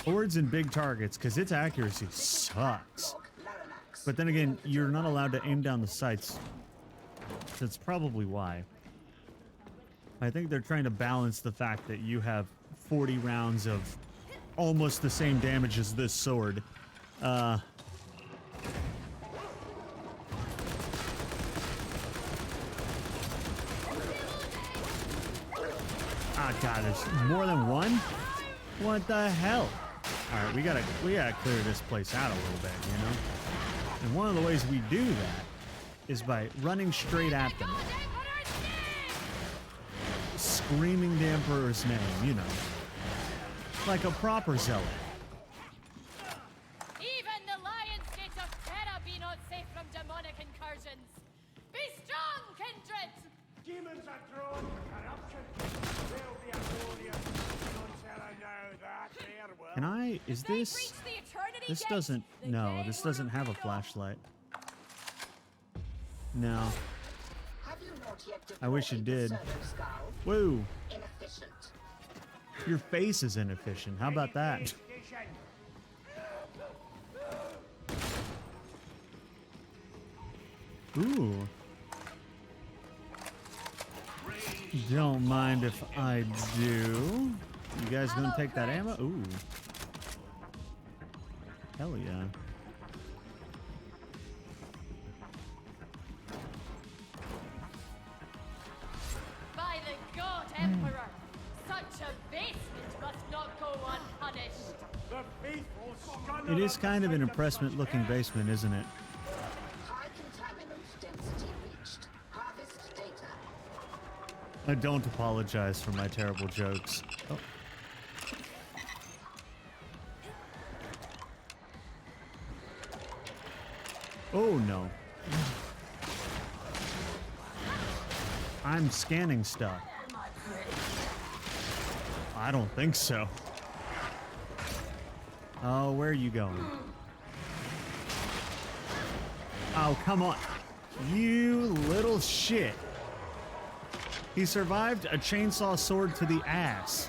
Hordes and big targets, because its accuracy sucks. But then again, you're not allowed to aim down the sights. That's probably why. I think they're trying to balance the fact that you have 40 rounds of almost the same damage as this sword. Ah, God, there's more than one? What the hell? All right, we gotta clear this place out a little bit, you know? And one of the ways we do that is by running straight at them. Screaming the Emperor's name, you know. Like a proper zealot. Even the Lion's Gate of Terra be not safe from demonic incursions. Be strong, kindred! Demons are drawn to corruption. They'll be a warrior. Don't tell her now that there will. Can I? Is this? This doesn't. No, this doesn't have a flashlight. No. I wish it did. Woo! Inefficient. Your face is inefficient. How about that? Ooh. Don't mind if I do. You guys gonna take that ammo? Ooh. Hell yeah. By the God, Emperor! Such abasement must not go unpunished. The faithful It is kind of an impressment looking basement, isn't it? High contaminant density reached. Harvest data. I don't apologize for my terrible jokes. Oh. Oh no. I'm scanning stuff. I don't think so. Oh, where are you going? Oh, come on. You little shit. He survived a chainsaw sword to the ass.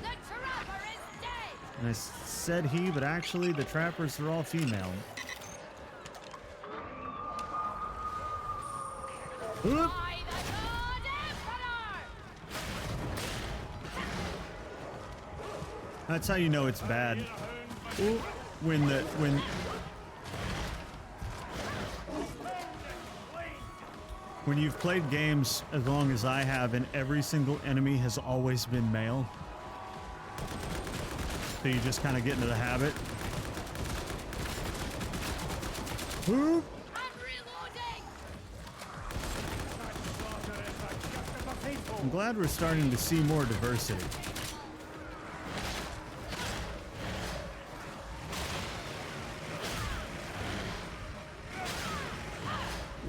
The trapper is dead! And I said he, but actually the trappers are all female. Oop. By the God Emperor! That's how you know it's bad. Ooh, when you've played games as long as I have and every single enemy has always been male. So you just kind of get into the habit. Ooh. I'm glad we're starting to see more diversity.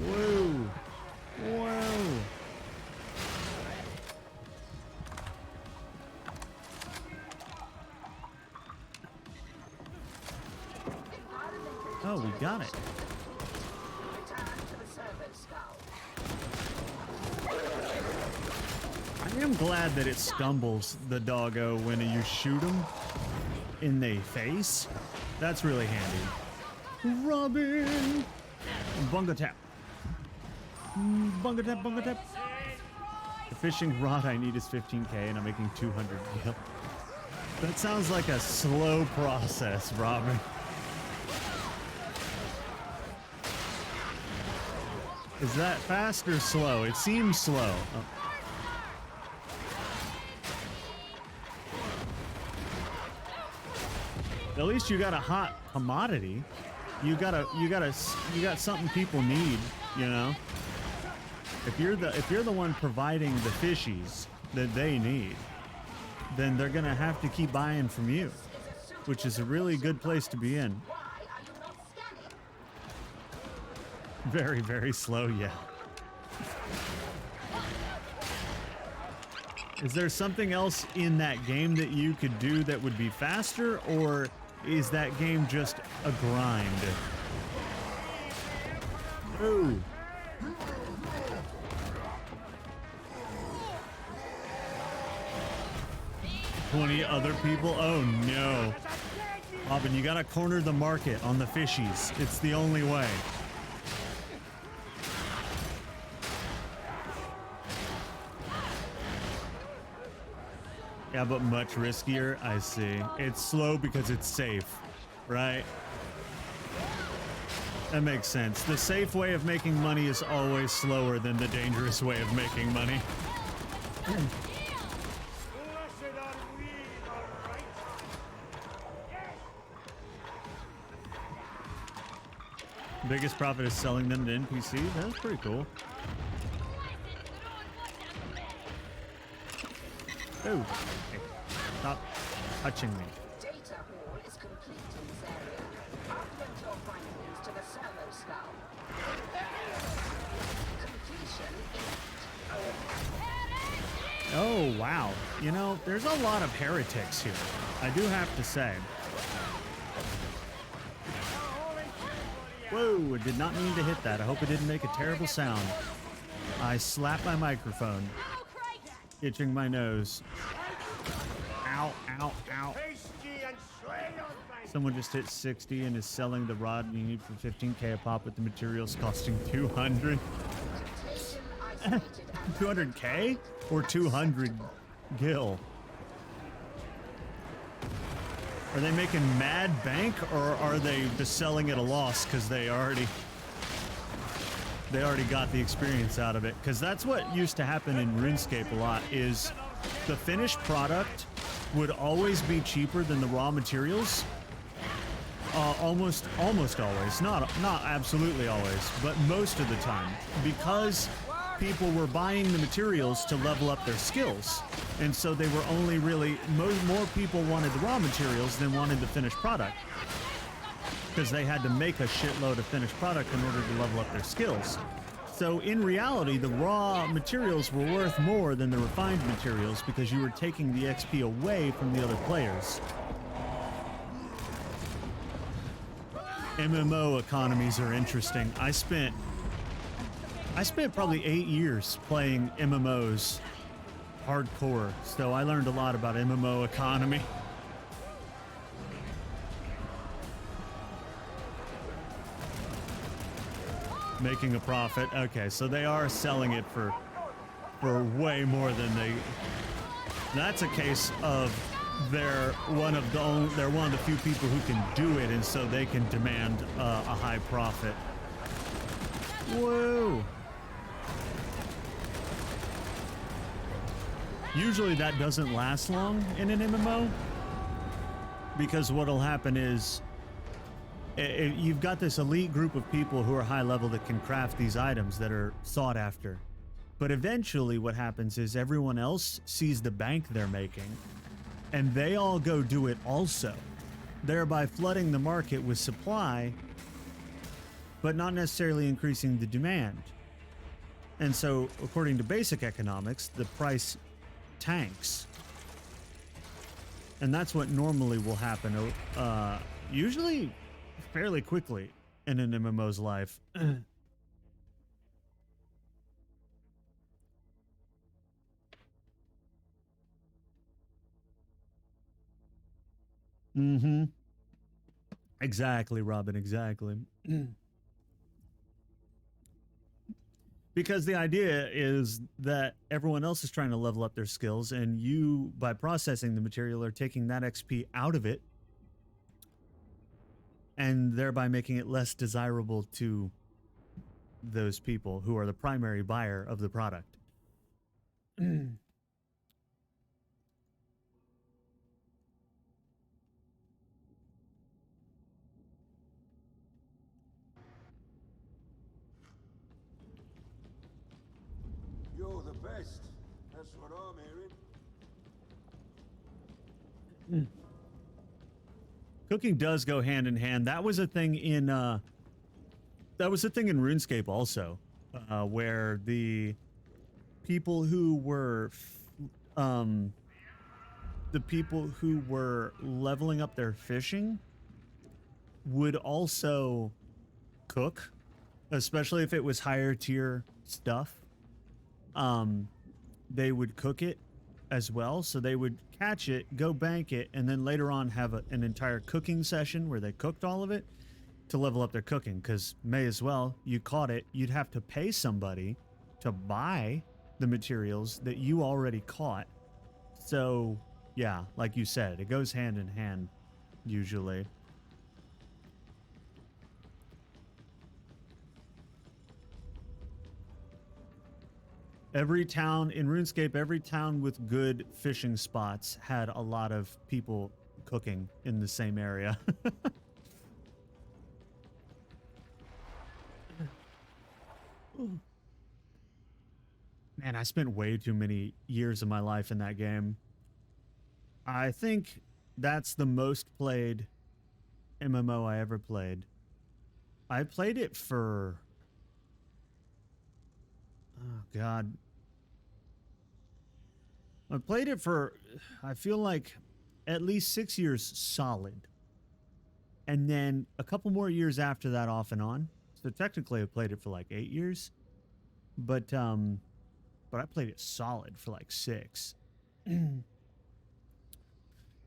Whoa. Whoa. Oh, we got it. I am glad that it stumbles the doggo when you shoot him in the face. That's really handy. Robin! Bunga tap. Bunga tap, bunga tap. The fishing rod I need is 15k and I'm making 200 gil. That sounds like a slow process, Robin. Is that fast or slow? It seems slow. Oh. At least you got a hot commodity. You got something people need, you know? If you're the one providing the fishies that they need, then they're gonna have to keep buying from you, which is a really good place to be in. Very, very slow, yeah. Is there something else in that game that you could do that would be faster, or is that game just a grind? Ooh. "20 other people? Oh no. Robin, you gotta corner the market on the fishies. It's the only way. Yeah, but much riskier. I see. It's slow because it's safe, right? That makes sense. The safe way of making money is always slower than the dangerous way of making money. Biggest profit is selling them to NPC. That's pretty cool. Oh, hey, stop touching me. Data hall is complete in this area. Upload your findings to the servo skull. Completion imminent. Oh, wow. You know, there's a lot of heretics here. I do have to say. Whoa, I did not mean to hit that. I hope it didn't make a terrible sound. I slapped my microphone, itching my nose. Ow, ow, ow. Someone just hit 60 and is selling the rod you need for 15k a pop with the materials costing 200. 200k or 200 gil? Are they making mad bank, or are they just selling at a loss because they already got the experience out of it? Because that's what used to happen in RuneScape a lot, is the finished product would always be cheaper than the raw materials. Almost always, not absolutely always, but most of the time, because people were buying the materials to level up their skills, and so they were only really more people wanted the raw materials than wanted the finished product. because they had to make a shitload of finished product in order to level up their skills. So in reality, the raw materials were worth more than the refined materials because you were taking the XP away from the other players. MMO economies are interesting. I spent probably 8 years playing MMOs hardcore, so I learned a lot about MMO economy. Making a profit. Okay, so they are selling it for way more than they. That's a case of they're one of the few people who can do it, and so they can demand a high profit. Whoa! Usually that doesn't last long in an MMO because what'll happen is you've got this elite group of people who are high level that can craft these items that are sought after. But eventually what happens is everyone else sees the bank they're making and they all go do it also, thereby flooding the market with supply, but not necessarily increasing the demand. And so, according to basic economics, the price tanks. And that's what normally will happen, usually fairly quickly in an MMO's life. Mm-hmm. Exactly, Robin, exactly. Because the idea is that everyone else is trying to level up their skills, and you, by processing the material, are taking that XP out of it, and thereby making it less desirable to those people who are the primary buyer of the product. You're the best. That's what I'm hearing. Cooking does go hand in hand. That was a thing in RuneScape also, where the people who were leveling up their fishing would also cook, especially if it was higher tier stuff. They would cook it as well, so they would catch it, go bank it, and then later on have an entire cooking session where they cooked all of it to level up their cooking, because may as well, you caught it, you'd have to pay somebody to buy the materials that you already caught. So yeah, like you said, it goes hand in hand usually. Every town in RuneScape, every town with good fishing spots had a lot of people cooking in the same area. Man, I spent way too many years of my life in that game. I think that's the most played MMO I ever played. I played it for... oh, God. I played it for, I feel like, at least 6 years solid. And then a couple more years after that off and on. So technically I played it for like 8 years. But I played it solid for like 6.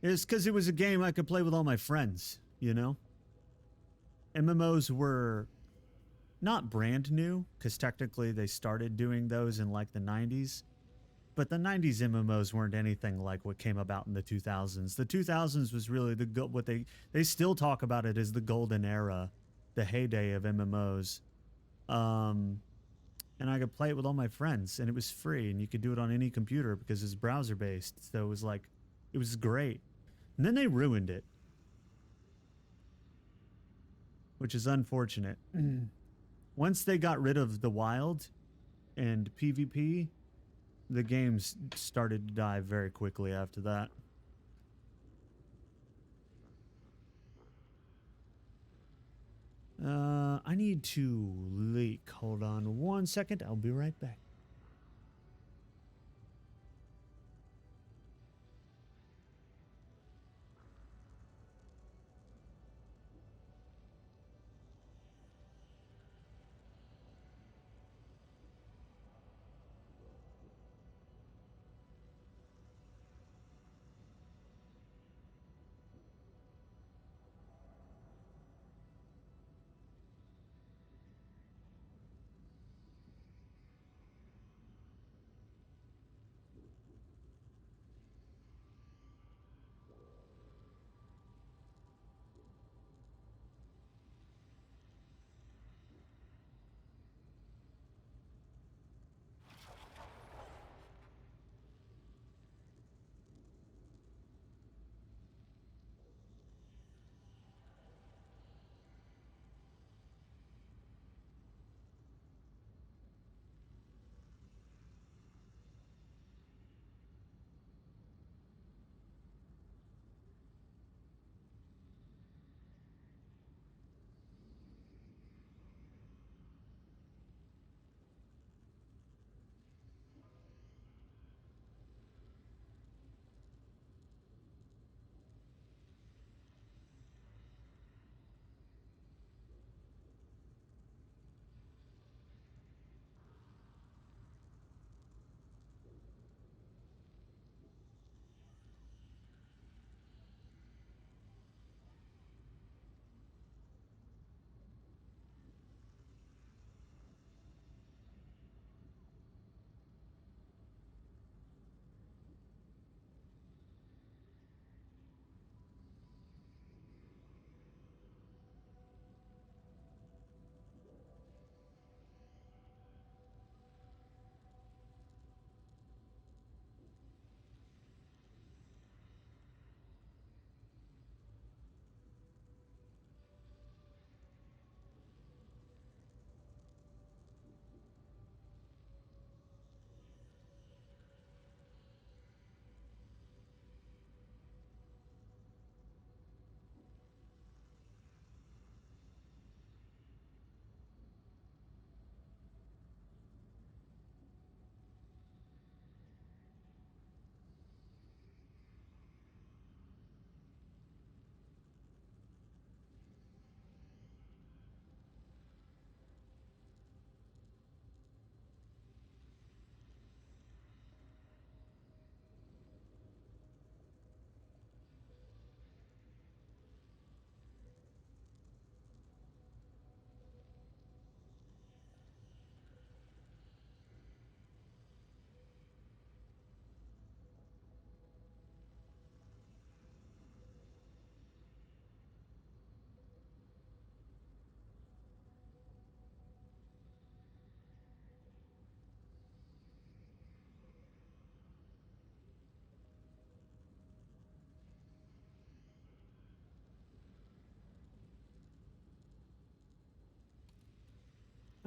It's because it was a game I could play with all my friends, you know? MMOs were not brand new, because technically they started doing those in like the 90s. But the 90s MMOs weren't anything like what came about in the 2000s. The 2000s was really what they still talk about it as the golden era, the heyday of MMOs. And I could play it with all my friends, and it was free, and you could do it on any computer because it's browser based. So it was like, it was great. And then they ruined it, which is unfortunate. Once they got rid of the wild and PvP, the games started to die very quickly after that. I need to leak. Hold on 1 second. I'll be right back.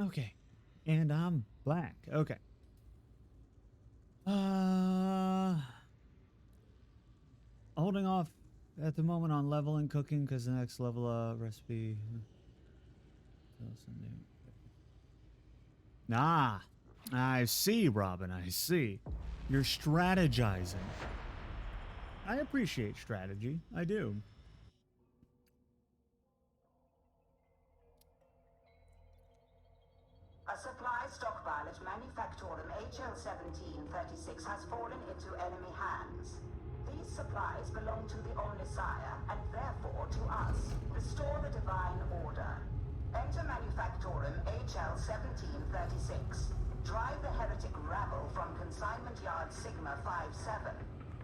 Okay. And I'm black. Okay. Holding off at the moment on leveling cooking because the next level recipe. Nah. I see, Robin. I see. You're strategizing. I appreciate strategy. I do. A supply stockpile at Manufactorum HL1736 has fallen into enemy hands. These supplies belong to the Omnissiah and therefore to us. Restore the divine order. Enter Manufactorum HL1736. Drive the heretic rabble from Consignment Yard Sigma 57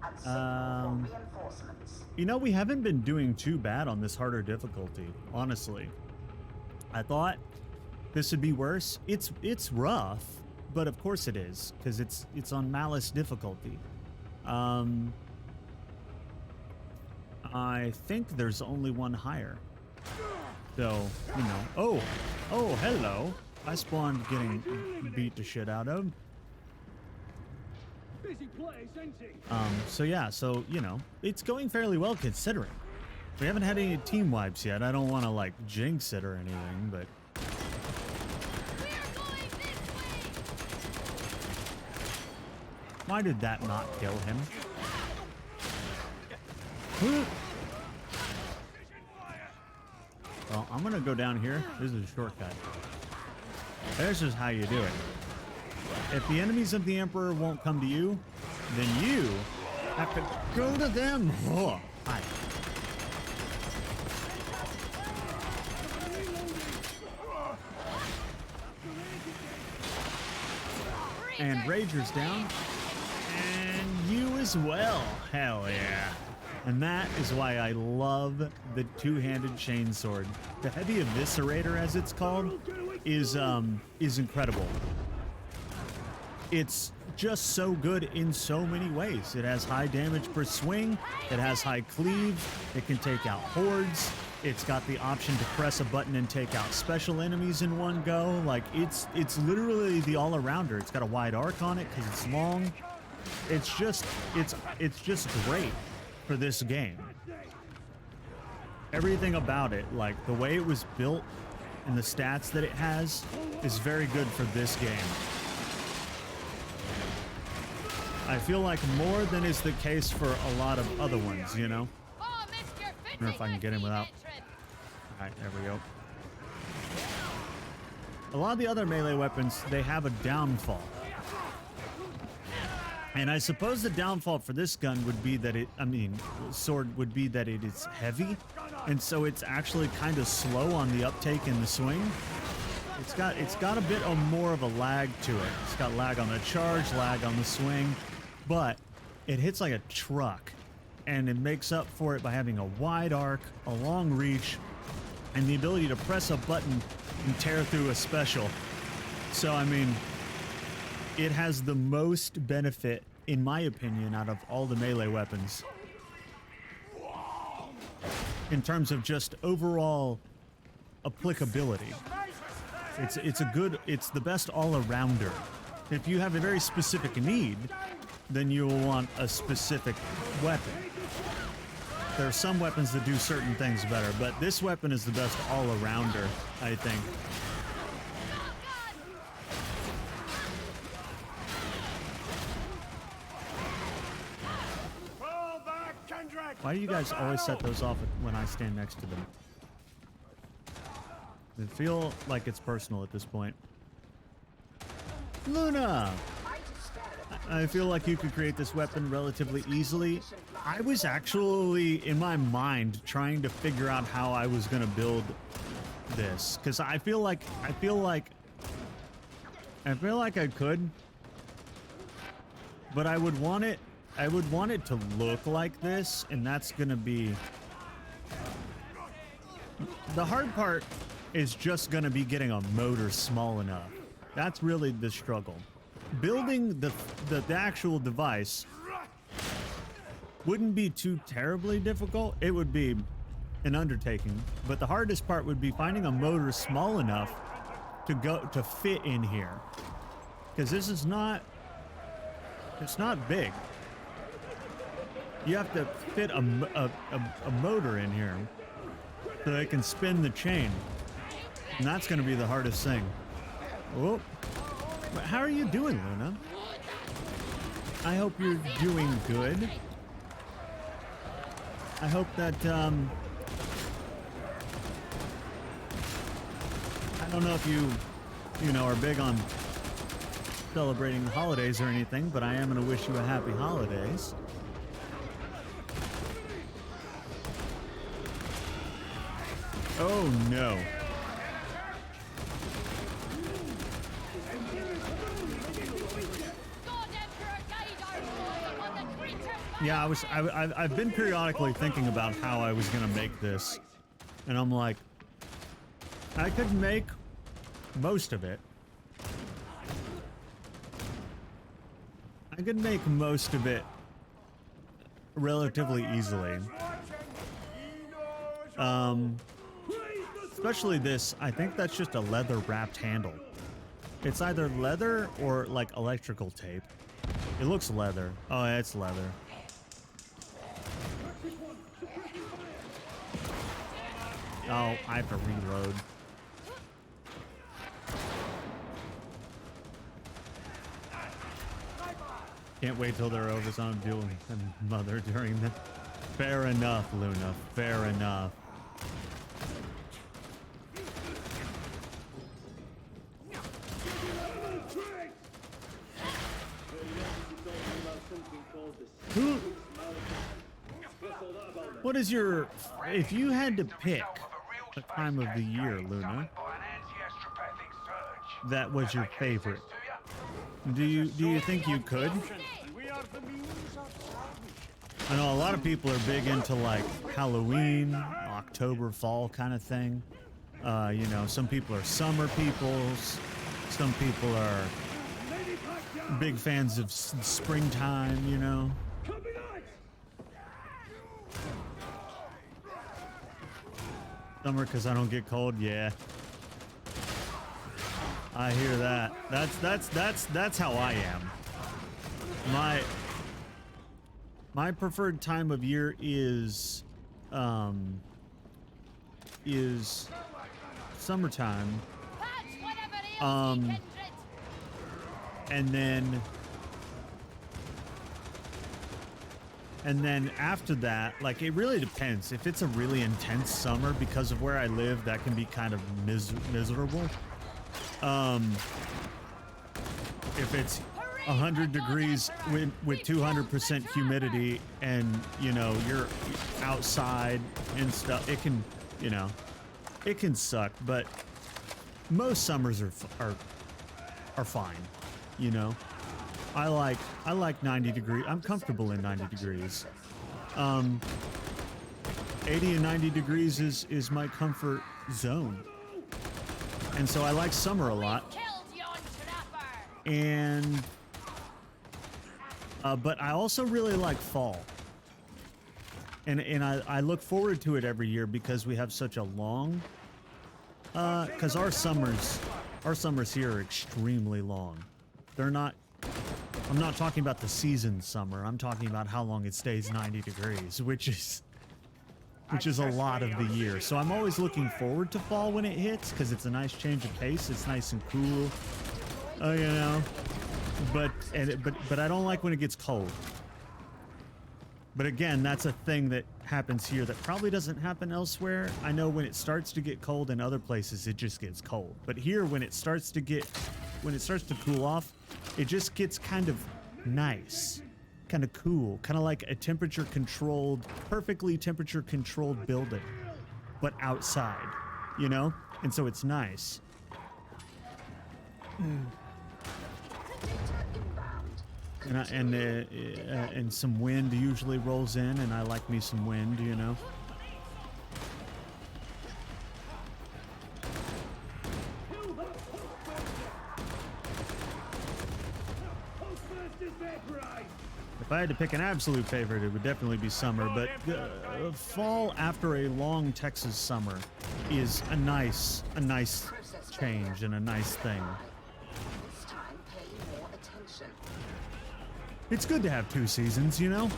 and signal for reinforcements. You know, we haven't been doing too bad on this harder difficulty, honestly. I thought this would be worse. It's rough, but of course it is, because it's on Malice difficulty. I think there's only one higher. So, you know. Oh, hello. I spawned getting beat the shit out of. Busy place, ain't he? So yeah, so, you know, it's going fairly well considering. We haven't had any team wipes yet. I don't want to like jinx it or anything, but why did that not kill him? Well, I'm gonna go down here. This is a shortcut. This is how you do it. If the enemies of the Emperor won't come to you, then you have to go to them. Oh, hi. And Rager's down. And you as well. Hell yeah. And that is why I love the two-handed chainsword. The Heavy Eviscerator, as it's called, is incredible. It's just so good in so many ways. It has high damage per swing. It has high cleave. It can take out hordes. It's got the option to press a button and take out special enemies in one go. Like, it's literally the all-arounder. It's got a wide arc on it because it's long. It's just great for this game. Everything about it, like the way it was built and the stats that it has, is very good for this game. I feel like more than is the case for a lot of other ones, you know? I don't know if I can get him without. Alright, there we go. A lot of the other melee weapons, they have a downfall. And I suppose the downfall for this gun would be that sword would be that it is heavy. And so it's actually kind of slow on the uptake and the swing. It's got a bit of more of a lag to it. It's got lag on the charge, lag on the swing, but it hits like a truck. And it makes up for it by having a wide arc, a long reach, and the ability to press a button and tear through a special. So, I mean, it has the most benefit, in my opinion, out of all the melee weapons. In terms of just overall applicability. It's the best all-arounder. If you have a very specific need, then you will want a specific weapon. There are some weapons that do certain things better, but this weapon is the best all-arounder, I think. Why do you guys always set those off when I stand next to them? I feel like it's personal at this point. Luna! I feel like you could create this weapon relatively easily. I was actually, in my mind, trying to figure out how I was going to build this. Because I feel like I could. But I would want it to look like this, and that's going to be... The hard part is just going to be getting a motor small enough. That's really the struggle. Building the actual device wouldn't be too terribly difficult. It would be an undertaking, but the hardest part would be finding a motor small enough to fit in here, because this is not... It's not big. You have to fit a motor in here so it can spin the chain. And that's going to be the hardest thing. Whoa. How are you doing, Luna? I hope you're doing good. I hope that, I don't know if you know, are big on celebrating the holidays or anything, but I am going to wish you a happy holidays. Oh no. Yeah, I've been periodically thinking about how I was gonna make this, and I'm like, I could make most of it. I could make most of it relatively easily. Especially this, I think that's just a leather wrapped handle. It's either leather or like electrical tape. It looks leather. Oh, yeah, it's leather. Oh, I have to reload. Can't wait till they're over, so I'm doing mother during the. Fair enough, Luna. Fair enough. What is your, if you had to pick the time of the year, Luna, that was your favorite? Do you think you could? I know a lot of people are big into like Halloween, October, fall kind of thing. You know, some people are summer peoples. Some people are big fans of springtime, you know. Summer because I don't get cold, yeah. I hear that. That's how I am. My preferred time of year is summertime. And then after that, like, it really depends. If it's a really intense summer, because of where I live, that can be kind of miserable. If it's 100 degrees with 200% humidity and, you know, you're outside and stuff, it can, you know, it can suck, but most summers are fine, you know. I like 90 degrees. I'm comfortable in 90 degrees. 80 and 90 degrees is my comfort zone. And so I like summer a lot. And but I also really like fall. And I look forward to it every year because we have such a long because our summers here are extremely long. They're not, I'm not talking about the season summer. I'm talking about how long it stays 90 degrees, which is a lot of the year. So I'm always looking forward to fall when it hits because it's a nice change of pace. It's nice and cool, you know. But I don't like when it gets cold. But again, that's a thing that happens here that probably doesn't happen elsewhere. I know when it starts to get cold in other places, it just gets cold. But here, when it starts to cool off, it just gets kind of nice, kind of cool, kind of like a perfectly temperature controlled building, but outside, you know? And so it's nice. And some wind usually rolls in, and I like me some wind, you know. If I had to pick an absolute favorite, it would definitely be summer, but fall after a long Texas summer is a nice change and a nice thing. It's good to have 2 seasons, you know?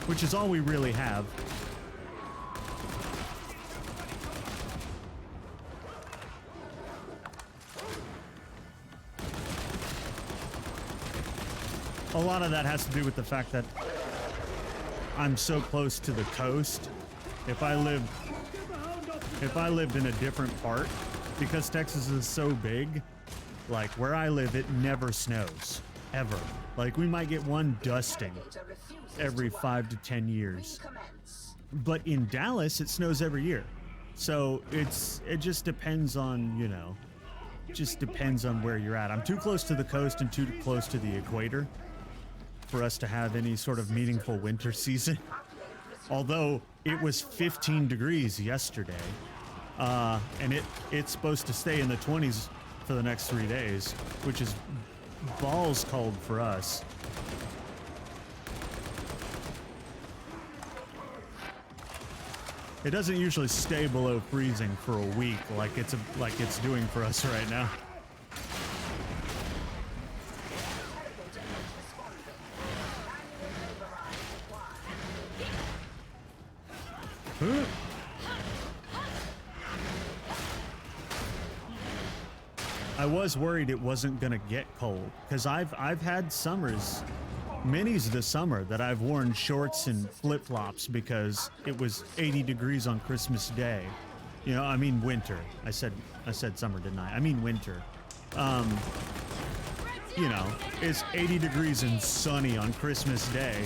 Which is all we really have. A lot of that has to do with the fact that I'm so close to the coast. If I lived in a different part, because Texas is so big, like where I live, it never snows, ever. Like we might get one dusting every 5 to 10 years. But in Dallas, it snows every year. So it just depends on, you know, just depends on where you're at. I'm too close to the coast and too close to the equator for us to have any sort of meaningful winter season. Although it was 15 degrees yesterday, and it's supposed to stay in the 20s for the next 3 days, which is balls cold for us. It doesn't usually stay below freezing for a week like it's doing for us right now. I was worried it wasn't gonna get cold because I've had summers, many's the summer that I've worn shorts and flip-flops because it was 80 degrees on Christmas Day. You know, I mean winter. I said summer, didn't I? I mean winter. You know, it's 80 degrees and sunny on Christmas Day,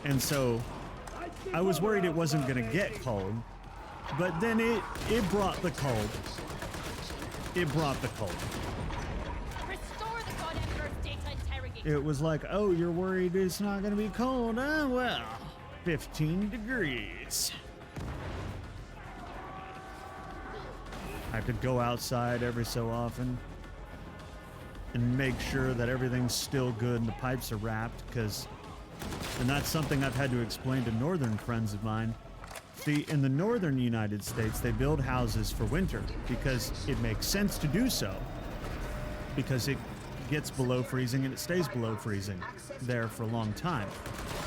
and so I was worried it wasn't gonna get cold, but then it brought the cold. It brought the cold. Restore the God Emperor's data interrogation. It was like, oh, you're worried it's not gonna be cold? Oh, well, 15 degrees. I have to go outside every so often and make sure that everything's still good and the pipes are wrapped, and that's something I've had to explain to northern friends of mine. See, in the northern United States, they build houses for winter because it makes sense to do so, because it gets below freezing and it stays below freezing there for a long time.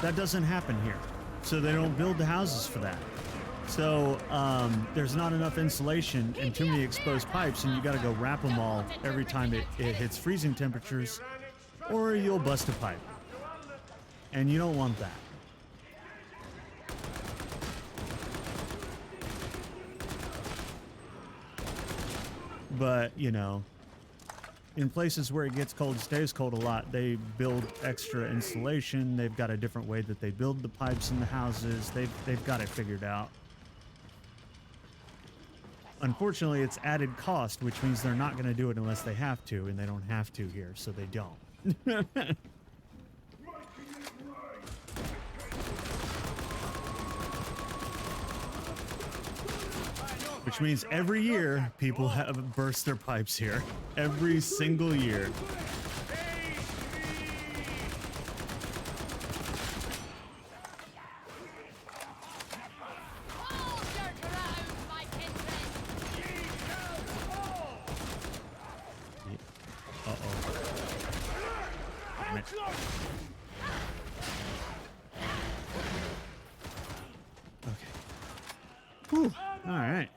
That doesn't happen here, so they don't build the houses for that. So there's not enough insulation and too many exposed pipes, and you got to go wrap them all every time it hits freezing temperatures, or you'll bust a pipe. And you don't want that. But, you know, in places where it gets cold, stays cold a lot, they build extra insulation. They've got a different way that they build the pipes in the houses. They've got it figured out. Unfortunately, it's added cost, which means they're not going to do it unless they have to, and they don't have to here, so they don't. Which means every year, people have burst their pipes here. Every single year. Whew. All right.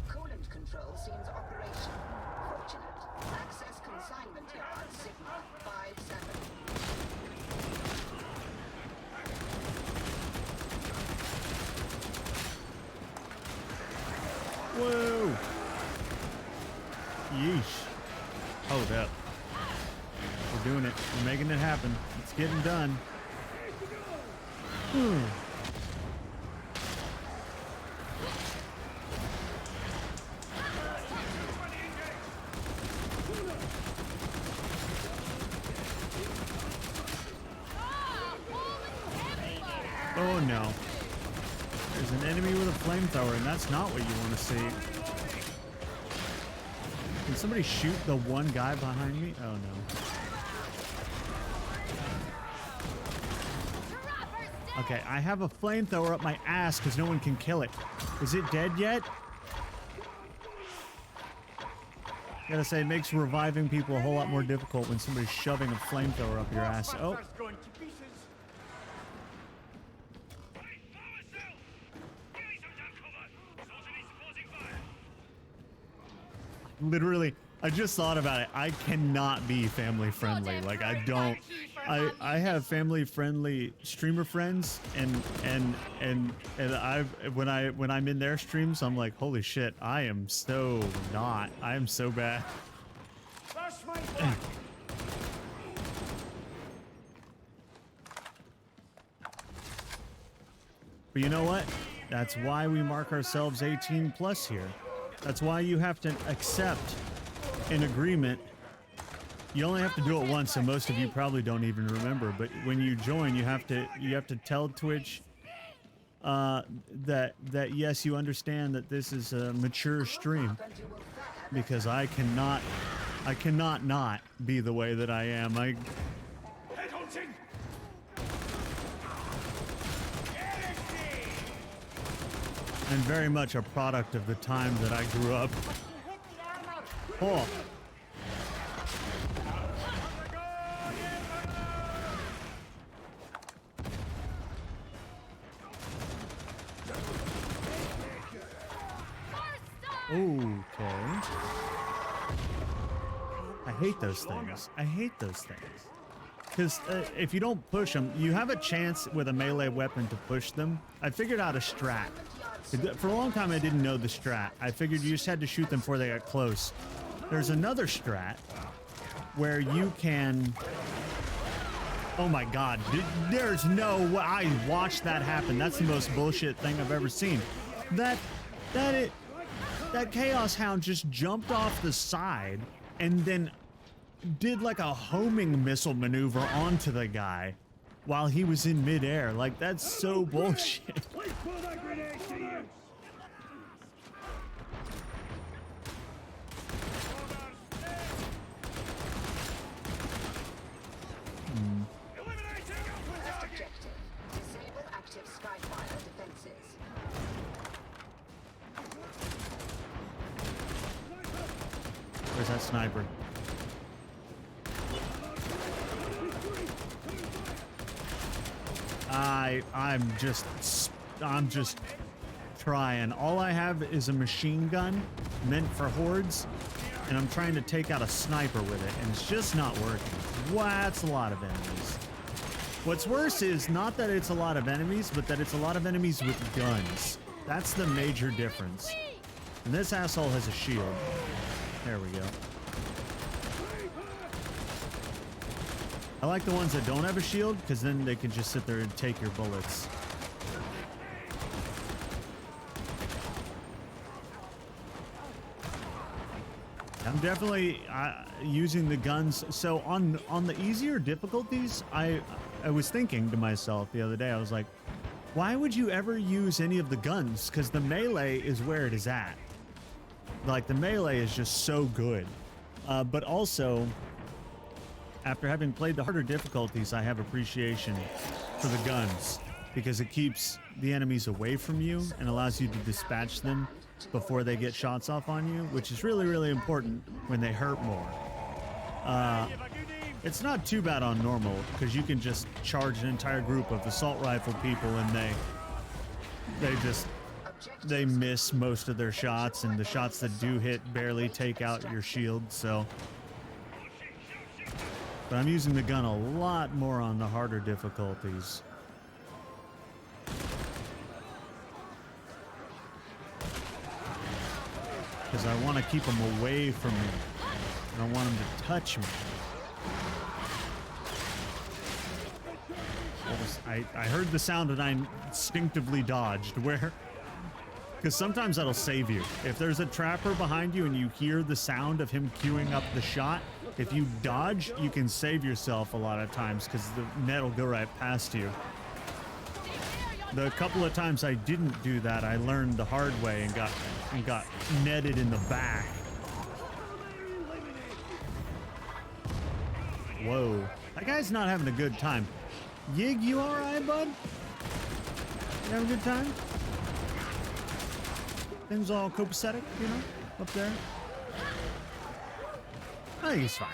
Coolant control seems operational. Fortunate. Access consignment yard Sigma 57. Whoa. Yeesh. Hold up. We're doing it. We're making it happen. It's getting done. Oh no. There's an enemy with a flamethrower, and that's not what you want to see. Can somebody shoot the one guy behind me? Oh no. Okay, I have a flamethrower up my ass because no one can kill it. Is it dead yet? Gotta say, it makes reviving people a whole lot more difficult when somebody's shoving a flamethrower up your ass. Oh. Literally, I just thought about it. I cannot be family friendly. Like, I don't. I have family friendly streamer friends, and when I'm in their streams, I'm like, holy shit, I am so not. I am so bad. But you know what? That's why we mark ourselves 18 plus here. That's why you have to accept an agreement. You only have to do it once, and most of you probably don't even remember. But when you join, you have to tell Twitch that yes, you understand that this is a mature stream, because I cannot not be the way that I am. I'm very much a product of the time that I grew up. Oh. Okay. I hate those things. I hate those things. Because if you don't push them, you have a chance with a melee weapon to push them. I figured out a strat. For a long time, I didn't know the strat. I figured you just had to shoot them before they got close. There's another strat where you can... Oh my God, there's no way. I watched that happen. That's the most bullshit thing I've ever seen. That Chaos Hound just jumped off the side and then did like a homing missile maneuver onto the guy while he was in midair. Like, that's so bullshit. Where's that sniper? I'm just trying. All I have is a machine gun meant for hordes, and I'm trying to take out a sniper with it, and it's just not working. Wow, that's a lot of enemies. What's worse is not that it's a lot of enemies, but that it's a lot of enemies with guns. That's the major difference. And this asshole has a shield. There we go. I like the ones that don't have a shield, because then they can just sit there and take your bullets. I'm definitely using the guns. So on the easier difficulties, I was thinking to myself the other day, I was like, why would you ever use any of the guns? Because the melee is where it is at. Like, the melee is just so good. But also, after having played the harder difficulties, I have appreciation for the guns, because it keeps the enemies away from you and allows you to dispatch them before they get shots off on you, which is really, really important when they hurt more. It's not too bad on normal, because you can just charge an entire group of assault rifle people and they miss most of their shots, and the shots that do hit barely take out your shield. So, but I'm using the gun a lot more on the harder difficulties. Because I want to keep them away from me. I don't want them to touch me. I heard the sound and I instinctively dodged. Where? Because sometimes that'll save you. If there's a trapper behind you and you hear the sound of him queuing up the shot, if you dodge, you can save yourself a lot of times, because the net will go right past you. The couple of times I didn't do that, I learned the hard way and got netted in the back. Whoa. That guy's not having a good time. Yig, you alright, bud? You having a good time? Things all copacetic, you know, up there? I think he's fine.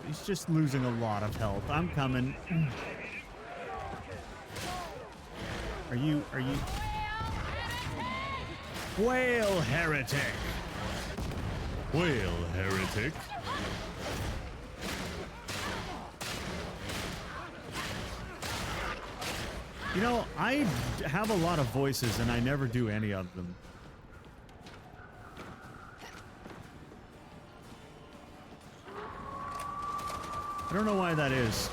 He's just losing a lot of health. I'm coming. Are you... Whale heretic! Whale heretic? You know, I have a lot of voices and I never do any of them. I don't know why that is.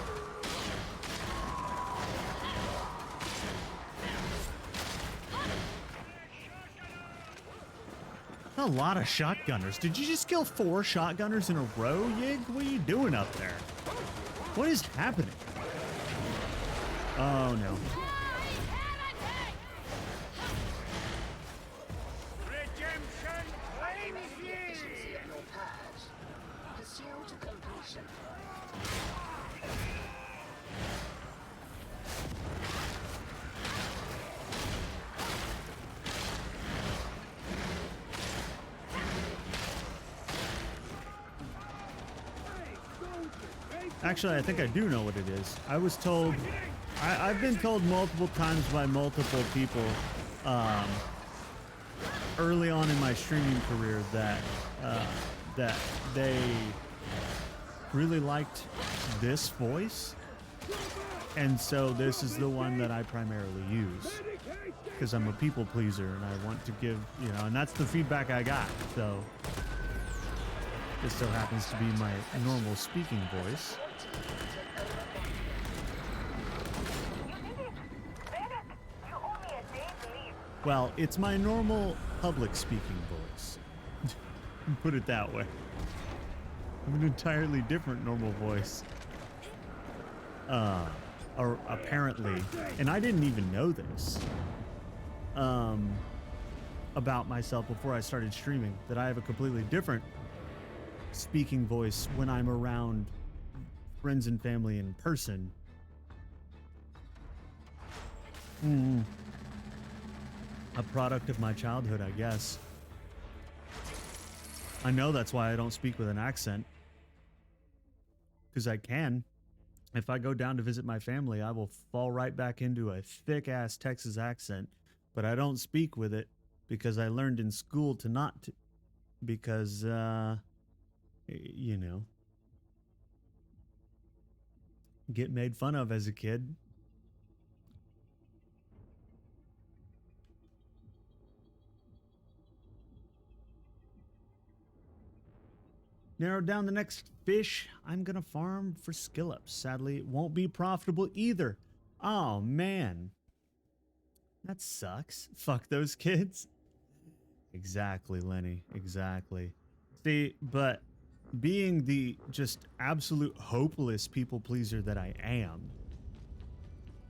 A lot of shotgunners. Did you just kill 4 shotgunners in a row, Yig? What are you doing up there? What is happening? Oh no. Actually, I think I do know what it is. I was told... I've been told multiple times by multiple people early on in my streaming career that that they really liked this voice, and so this is the one that I primarily use because I'm a people pleaser and I want to give, you know, and that's the feedback I got. So this so happens to be my normal speaking voice. Well, it's my normal public speaking voice. Put it that way. I have an entirely different normal voice. Or apparently, and I didn't even know this about myself before I started streaming, that I have a completely different speaking voice when I'm around friends and family in person. A product of my childhood, I guess. I know that's why I don't speak with an accent. Because I can. If I go down to visit my family, I will fall right back into a thick-ass Texas accent. But I don't speak with it because I learned in school to not to. Because, you know, get made fun of as a kid. Narrow down the next fish I'm gonna farm for Skillups. Sadly, it won't be profitable either. Oh, man. That sucks. Fuck those kids. Exactly, Lenny. Exactly. See, but being the just absolute hopeless people pleaser that I am,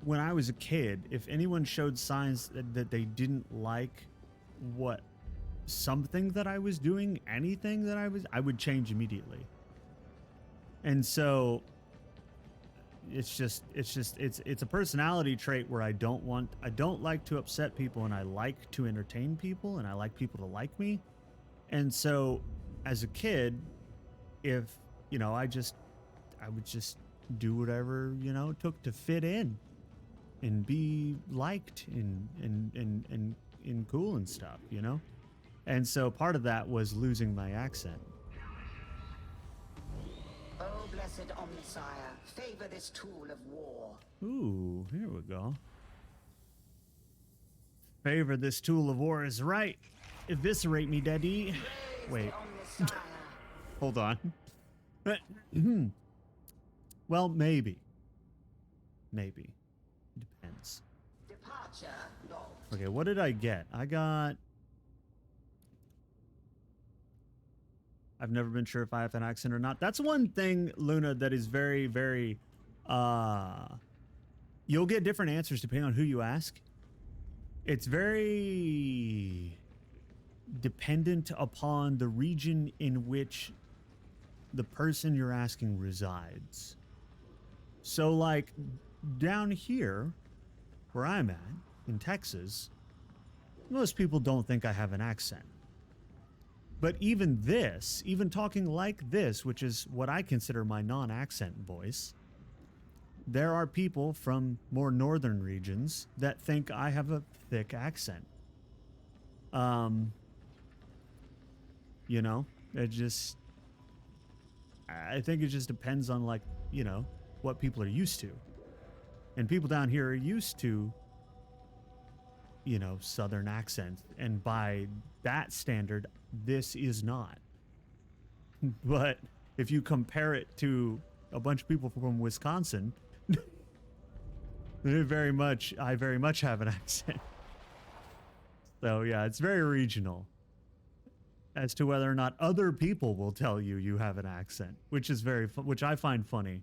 when I was a kid, if anyone showed signs that they didn't like what something that I was doing, anything that I would change immediately. And so it's a personality trait where I don't like to upset people, and I like to entertain people, and I like people to like me. And so as a kid, if, you know, I would just do whatever, you know, it took to fit in and be liked and cool and stuff, you know? And so part of that was losing my accent. Oh, blessed Omnisire, favor this tool of war. Ooh, here we go. Favor this tool of war is right. Eviscerate me, daddy. Wait. Hold on. Well, maybe. Maybe. Depends. Departure logged. Okay, what did I get? I've never been sure if I have an accent or not. That's one thing, Luna, that is very, very, you'll get different answers depending on who you ask. It's very dependent upon the region in which the person you're asking resides. So, like, down here, where I'm at, in Texas, most people don't think I have an accent. But even this, even talking like this, which is what I consider my non-accent voice, there are people from more northern regions that think I have a thick accent. You know, I think it just depends on, like, you know, what people are used to. And people down here are used to, you know, southern accents, and by that standard, this is not. But if you compare it to a bunch of people from Wisconsin, I very much have an accent. So yeah, it's very regional as to whether or not other people will tell you you have an accent, which is which I find funny.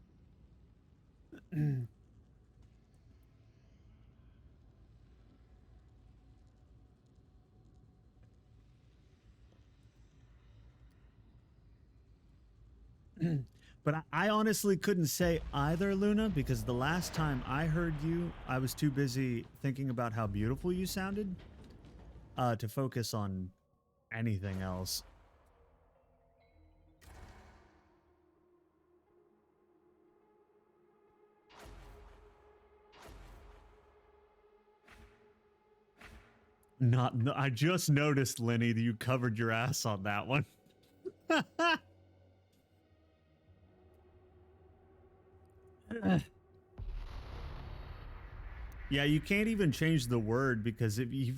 But I honestly couldn't say either, Luna, because the last time I heard you, I was too busy thinking about how beautiful you sounded to focus on anything else. Not. No, I just noticed, Lenny, that you covered your ass on that one. Yeah, you can't even change the word because if you,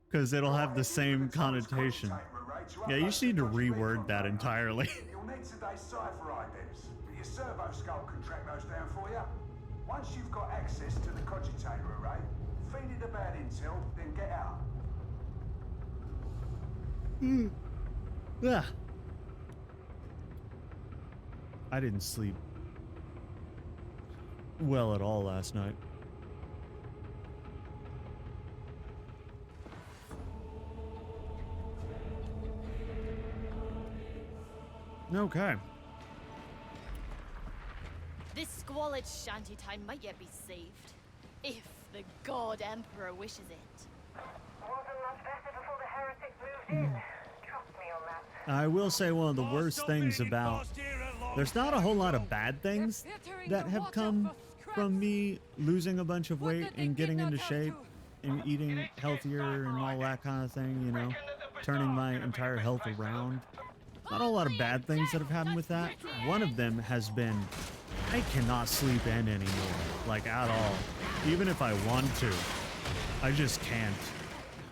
because it'll have the same connotation. Yeah, you just need to reword that entirely. You'll need today's cipher idents, but your servo skull can track those down for you. Once you've got access to the cogitator array, feed it about intel, then get out. Yeah. I didn't sleep well at all last night. Okay. This squalid shantytown might yet be saved, if the God Emperor wishes it. Wasn't much better before the heretic moved in. Trust me on that. I will say one of the worst things about... There's not a whole lot of bad things that have come from me losing a bunch of weight and getting into shape and eating healthier and all that kind of thing, you know, turning my entire health around. Not a lot of bad things that have happened with that. One of them has been, I cannot sleep in anymore, like at all. Even if I want to, I just can't.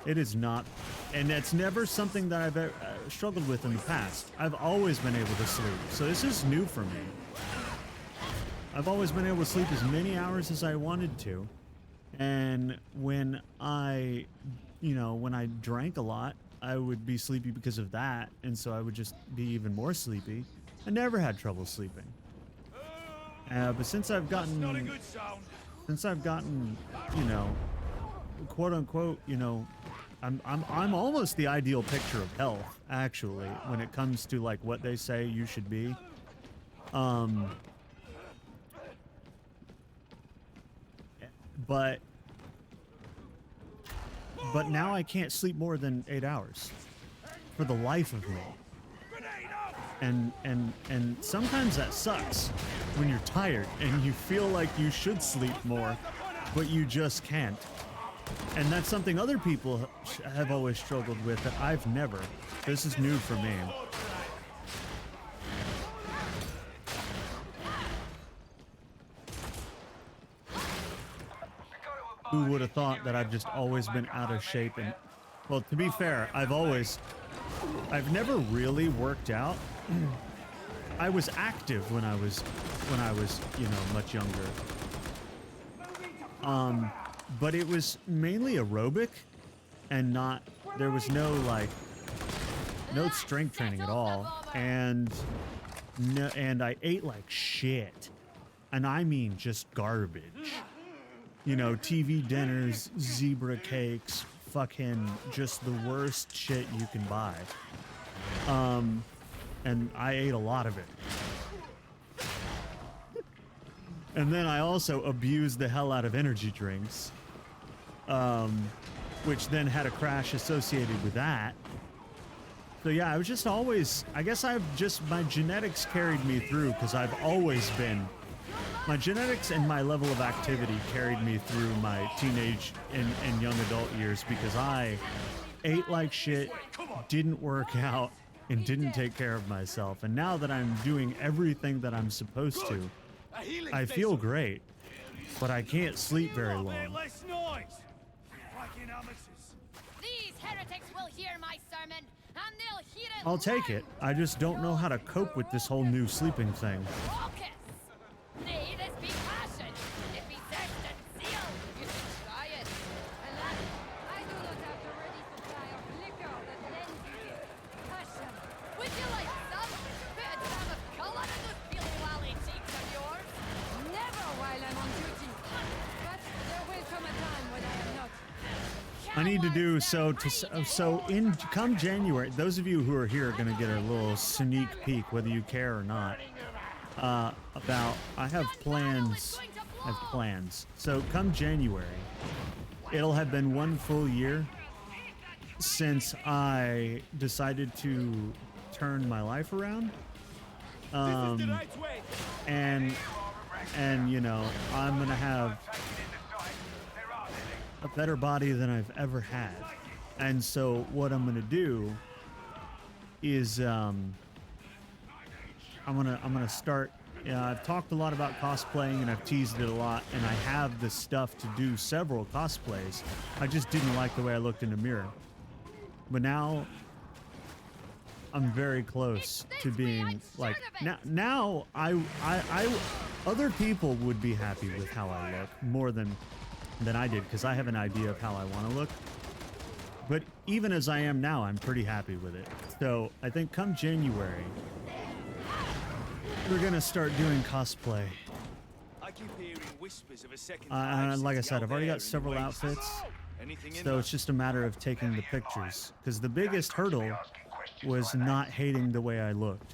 It is not, and that's never something that I've struggled with in the past. I've always been able to sleep, so this is new for me. I've always been able to sleep as many hours as I wanted to, and when I, you know, when I drank a lot, I would be sleepy because of that, and so I would just be even more sleepy. I never had trouble sleeping. But since I've gotten, you know, quote unquote, you know, I'm almost the ideal picture of health, actually, when it comes to like what they say you should be. But now I can't sleep more than 8 hours for the life of me. And sometimes that sucks when you're tired and you feel like you should sleep more, but you just can't. And that's something other people have always struggled with that I've never. This is new for me. Who would have thought that I've just always been out of shape? And well, to be fair, I've never really worked out. I was active when I was, you know, much younger. But it was mainly aerobic and not, there was no like, no strength training at all. And I ate like shit. And I mean just garbage. You know, TV dinners, zebra cakes, fucking just the worst shit you can buy. And I ate a lot of it. And then I also abused the hell out of energy drinks, which then had a crash associated with that. So yeah, I was just always, I guess my genetics carried me through because I've always been, my genetics and my level of activity carried me through my teenage and young adult years because I ate like shit, didn't work out, and didn't take care of myself. And now that I'm doing everything that I'm supposed to, I feel great, but I can't sleep very long. These heretics will hear my sermon, and they'll hear it. I'll take it. I just don't know how to cope with this whole new sleeping thing. Raucous. Nay, this be passion. It be zest and zeal. You should try it. Alas, I do not have the ready supply of liquor that lends you passion. Would you like some? Put a dram of colour in those peely-wally cheeks of yours. Never while I'm on duty. But there will come a time when I am not. I need to do so in come January. Those of you who are here are going to get a little sneak peek, whether you care or not. I have plans. So come January, it'll have been one full year since I decided to turn my life around. And you know, I'm gonna have a better body than I've ever had. And so what I'm gonna do is I'm gonna start. I've talked a lot about cosplaying and I've teased it a lot, and I have the stuff to do several cosplays. I just didn't like the way I looked in the mirror. But now I'm very close to being like now I other people would be happy with how I look more than I did, because I have an idea of how I want to look. But even as I am now, I'm pretty happy with it. So I think come January, we're gonna start doing cosplay. I keep hearing whispers of a second Like I said, I've already got several outfits, so it's just a matter of taking the pictures. Because the biggest hurdle was not hating the way I looked.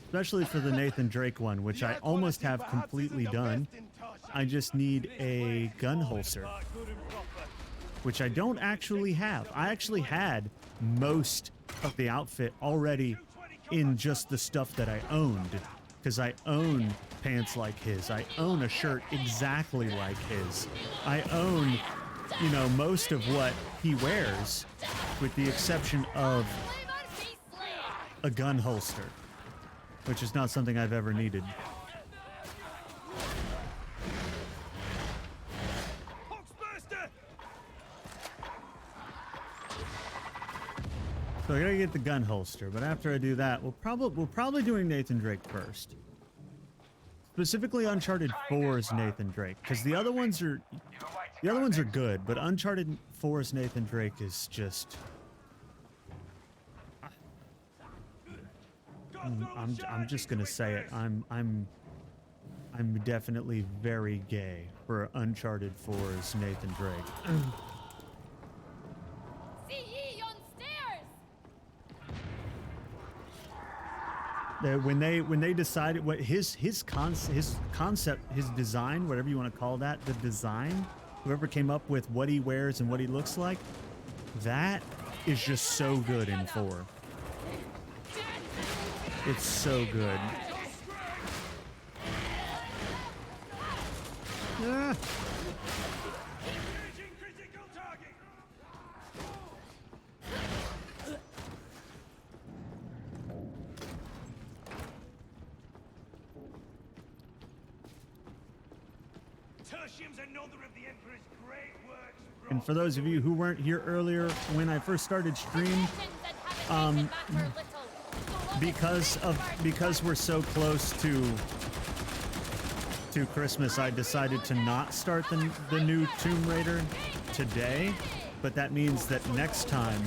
Especially for the Nathan Drake one, which I almost have completely done. I just need a gun holster, which I don't actually have. I actually had most of the outfit already in just the stuff that I owned, because I own pants like his. I own a shirt exactly like his. I own, you know, most of what he wears, with the exception of a gun holster, which is not something I've ever needed. So I gotta get the gun holster, but after I do that, we're probably doing Nathan Drake first. Specifically Uncharted 4's Nathan Drake, because the other ones are good, but Uncharted 4's Nathan Drake is just I'm just gonna say it. I'm definitely very gay for Uncharted 4's Nathan Drake. When they decided what his concept, his design, whatever you want to call that, the design, whoever came up with what he wears and what he looks like, that is just so good in 4. It's so good. Ah. And for those of you who weren't here earlier when I first started stream, because we're so close to Christmas, I decided to not start the new Tomb Raider today, but that means that next time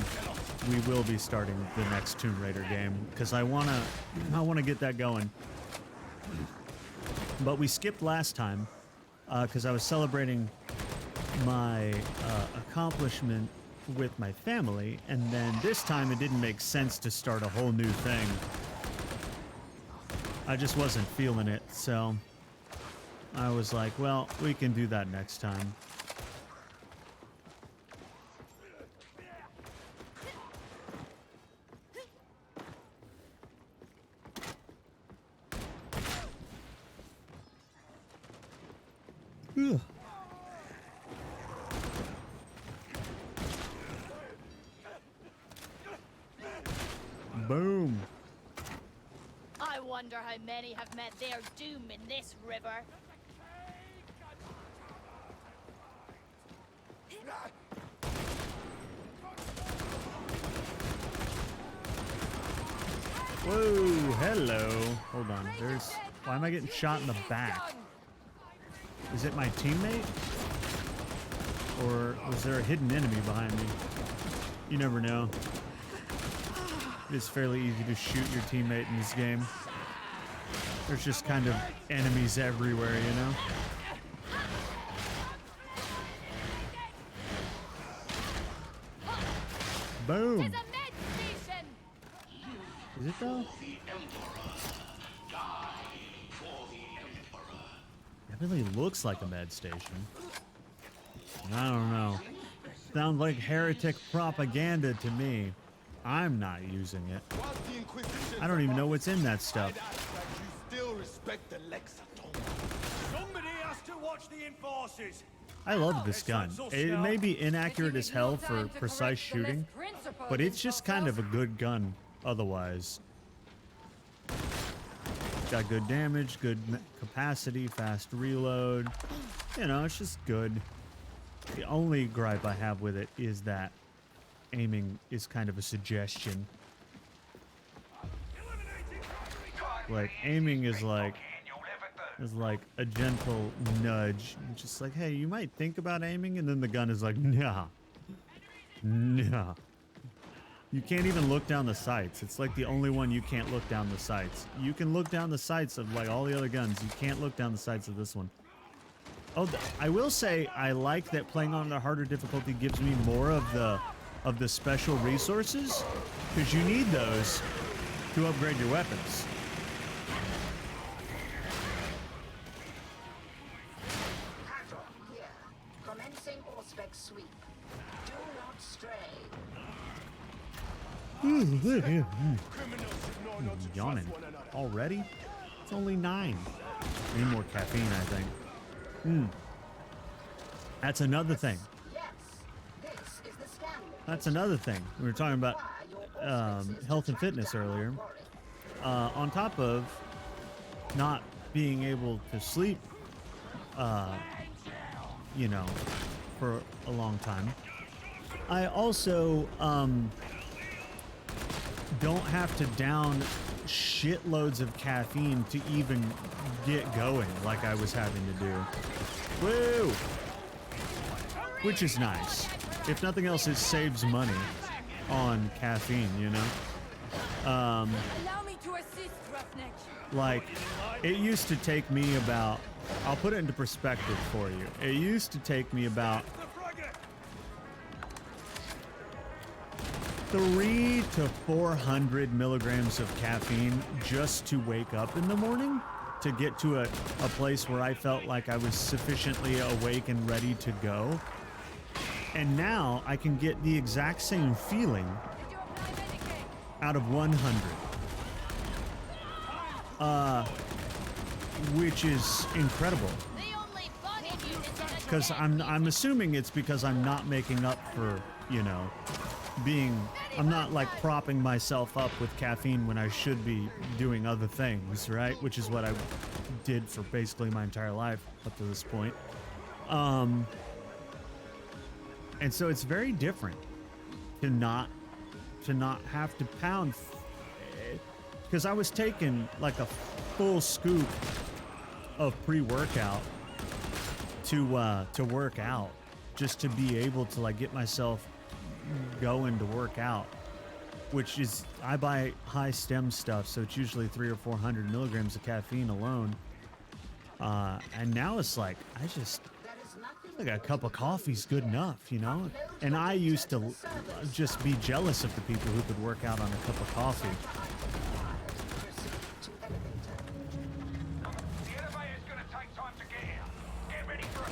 we will be starting the next Tomb Raider game, because I wanna get that going. But we skipped last time because I was celebrating my accomplishment with my family, and then this time it didn't make sense to start a whole new thing. I just wasn't feeling it, so I was like, well, we can do that next time. Ugh. Boom. I wonder how many have met their doom in this river. Whoa, hello. Hold on. Why am I getting shot in the back? Is it my teammate? Or was there a hidden enemy behind me? You never know. It's fairly easy to shoot your teammate in this game. There's just kind of enemies everywhere, you know? Boom! Is it though? It really looks like a med station. I don't know. Sounds like heretic propaganda to me. I'm not using it. I don't even know what's in that stuff. still respect the Lexaton. Somebody has to watch the enforcers. I love this gun. It may be inaccurate as hell for precise shooting, but it's just kind of a good gun otherwise. Got good damage, good capacity, fast reload. You know, it's just good. The only gripe I have with it is that aiming is kind of a suggestion. Like, aiming is like a gentle nudge. It's just like, hey, you might think about aiming, and then the gun is like, nah. Nah. You can't even look down the sights. It's like the only one you can't look down the sights. You can look down the sights of like all the other guns. You can't look down the sights of this one. Oh, I will say I like that playing on the harder difficulty gives me more of the special resources, because you need those to upgrade your weapons. Here, commencing Auspex sweep. Do not stray. Yawning already? It's only 9. Need more caffeine, I think. That's another thing. That's another thing. We were talking about health and fitness earlier. On top of not being able to sleep, you know, for a long time, I also don't have to down shitloads of caffeine to even get going like I was having to do. Woo! Which is nice. If nothing else, it saves money on caffeine, you know? Allow me to assist, Roughneck. Like, it used to take me about, I'll put it into perspective for you. It used to take me about 300 to 400 milligrams of caffeine just to wake up in the morning, to get to a place where I felt like I was sufficiently awake and ready to go. And now I can get the exact same feeling out of 100. Which is incredible. Because I'm assuming it's because I'm not making up for, you know, I'm not like propping myself up with caffeine when I should be doing other things, right? Which is what I did for basically my entire life up to this point. And so it's very different to not have to pound, because I was taking like a full scoop of pre-workout to work out, just to be able to like get myself going to work out, which is, I buy high stem stuff, so it's usually 300 or 400 milligrams of caffeine alone. And now it's like, like a cup of coffee's good enough, you know? And I used to just be jealous of the people who could work out on a cup of coffee.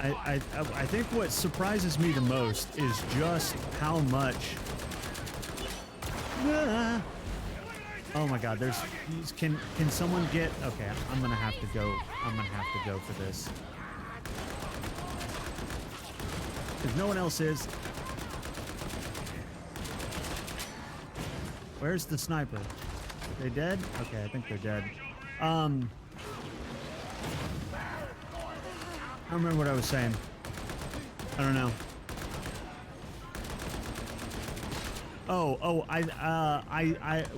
I think what surprises me the most is just how much. Oh my God! Can someone get? Okay, I'm gonna have to go. I'm gonna have to go for this. If no one else is. Where's the sniper? They dead? Okay, I think they're dead. I don't remember what I was saying. I don't know.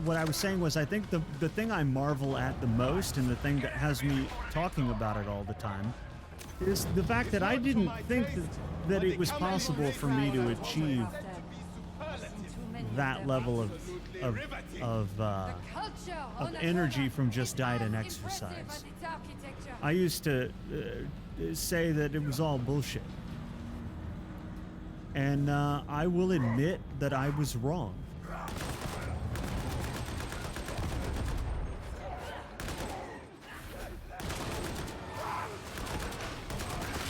What I was saying was, I think the thing I marvel at the most, and the thing that has me talking about it all the time, is the fact that I didn't think that it was possible for me to achieve that level of energy from just diet and exercise. I used to say that it was all bullshit. And I will admit that I was wrong.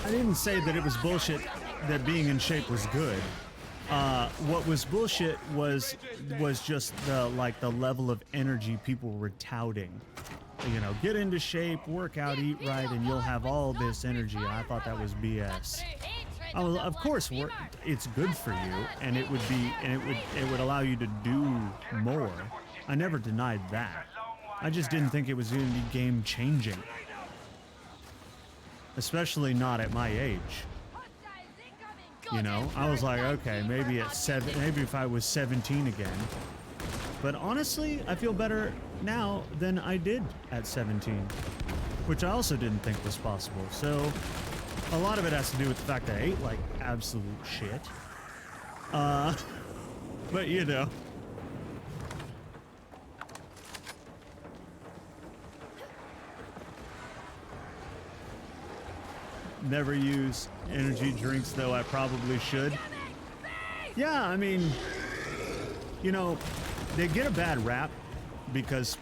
I didn't say that it was bullshit that being in shape was good. What was bullshit was just the level of energy people were touting. you know, get into shape, work out, eat right, and you'll have all this energy. I thought that was BS. Oh, of course, it's good for you, and it would allow you to do more. I never denied that. I just didn't think it was going to be game changing, especially not at my age. You know, I was like, okay, maybe if I was 17 again. But honestly, I feel better now than I did at 17, which I also didn't think was possible. So a lot of it has to do with the fact that I ate like absolute shit. But you know. Never use energy drinks, though I probably should. Yeah, I mean, you know, they get a bad rap because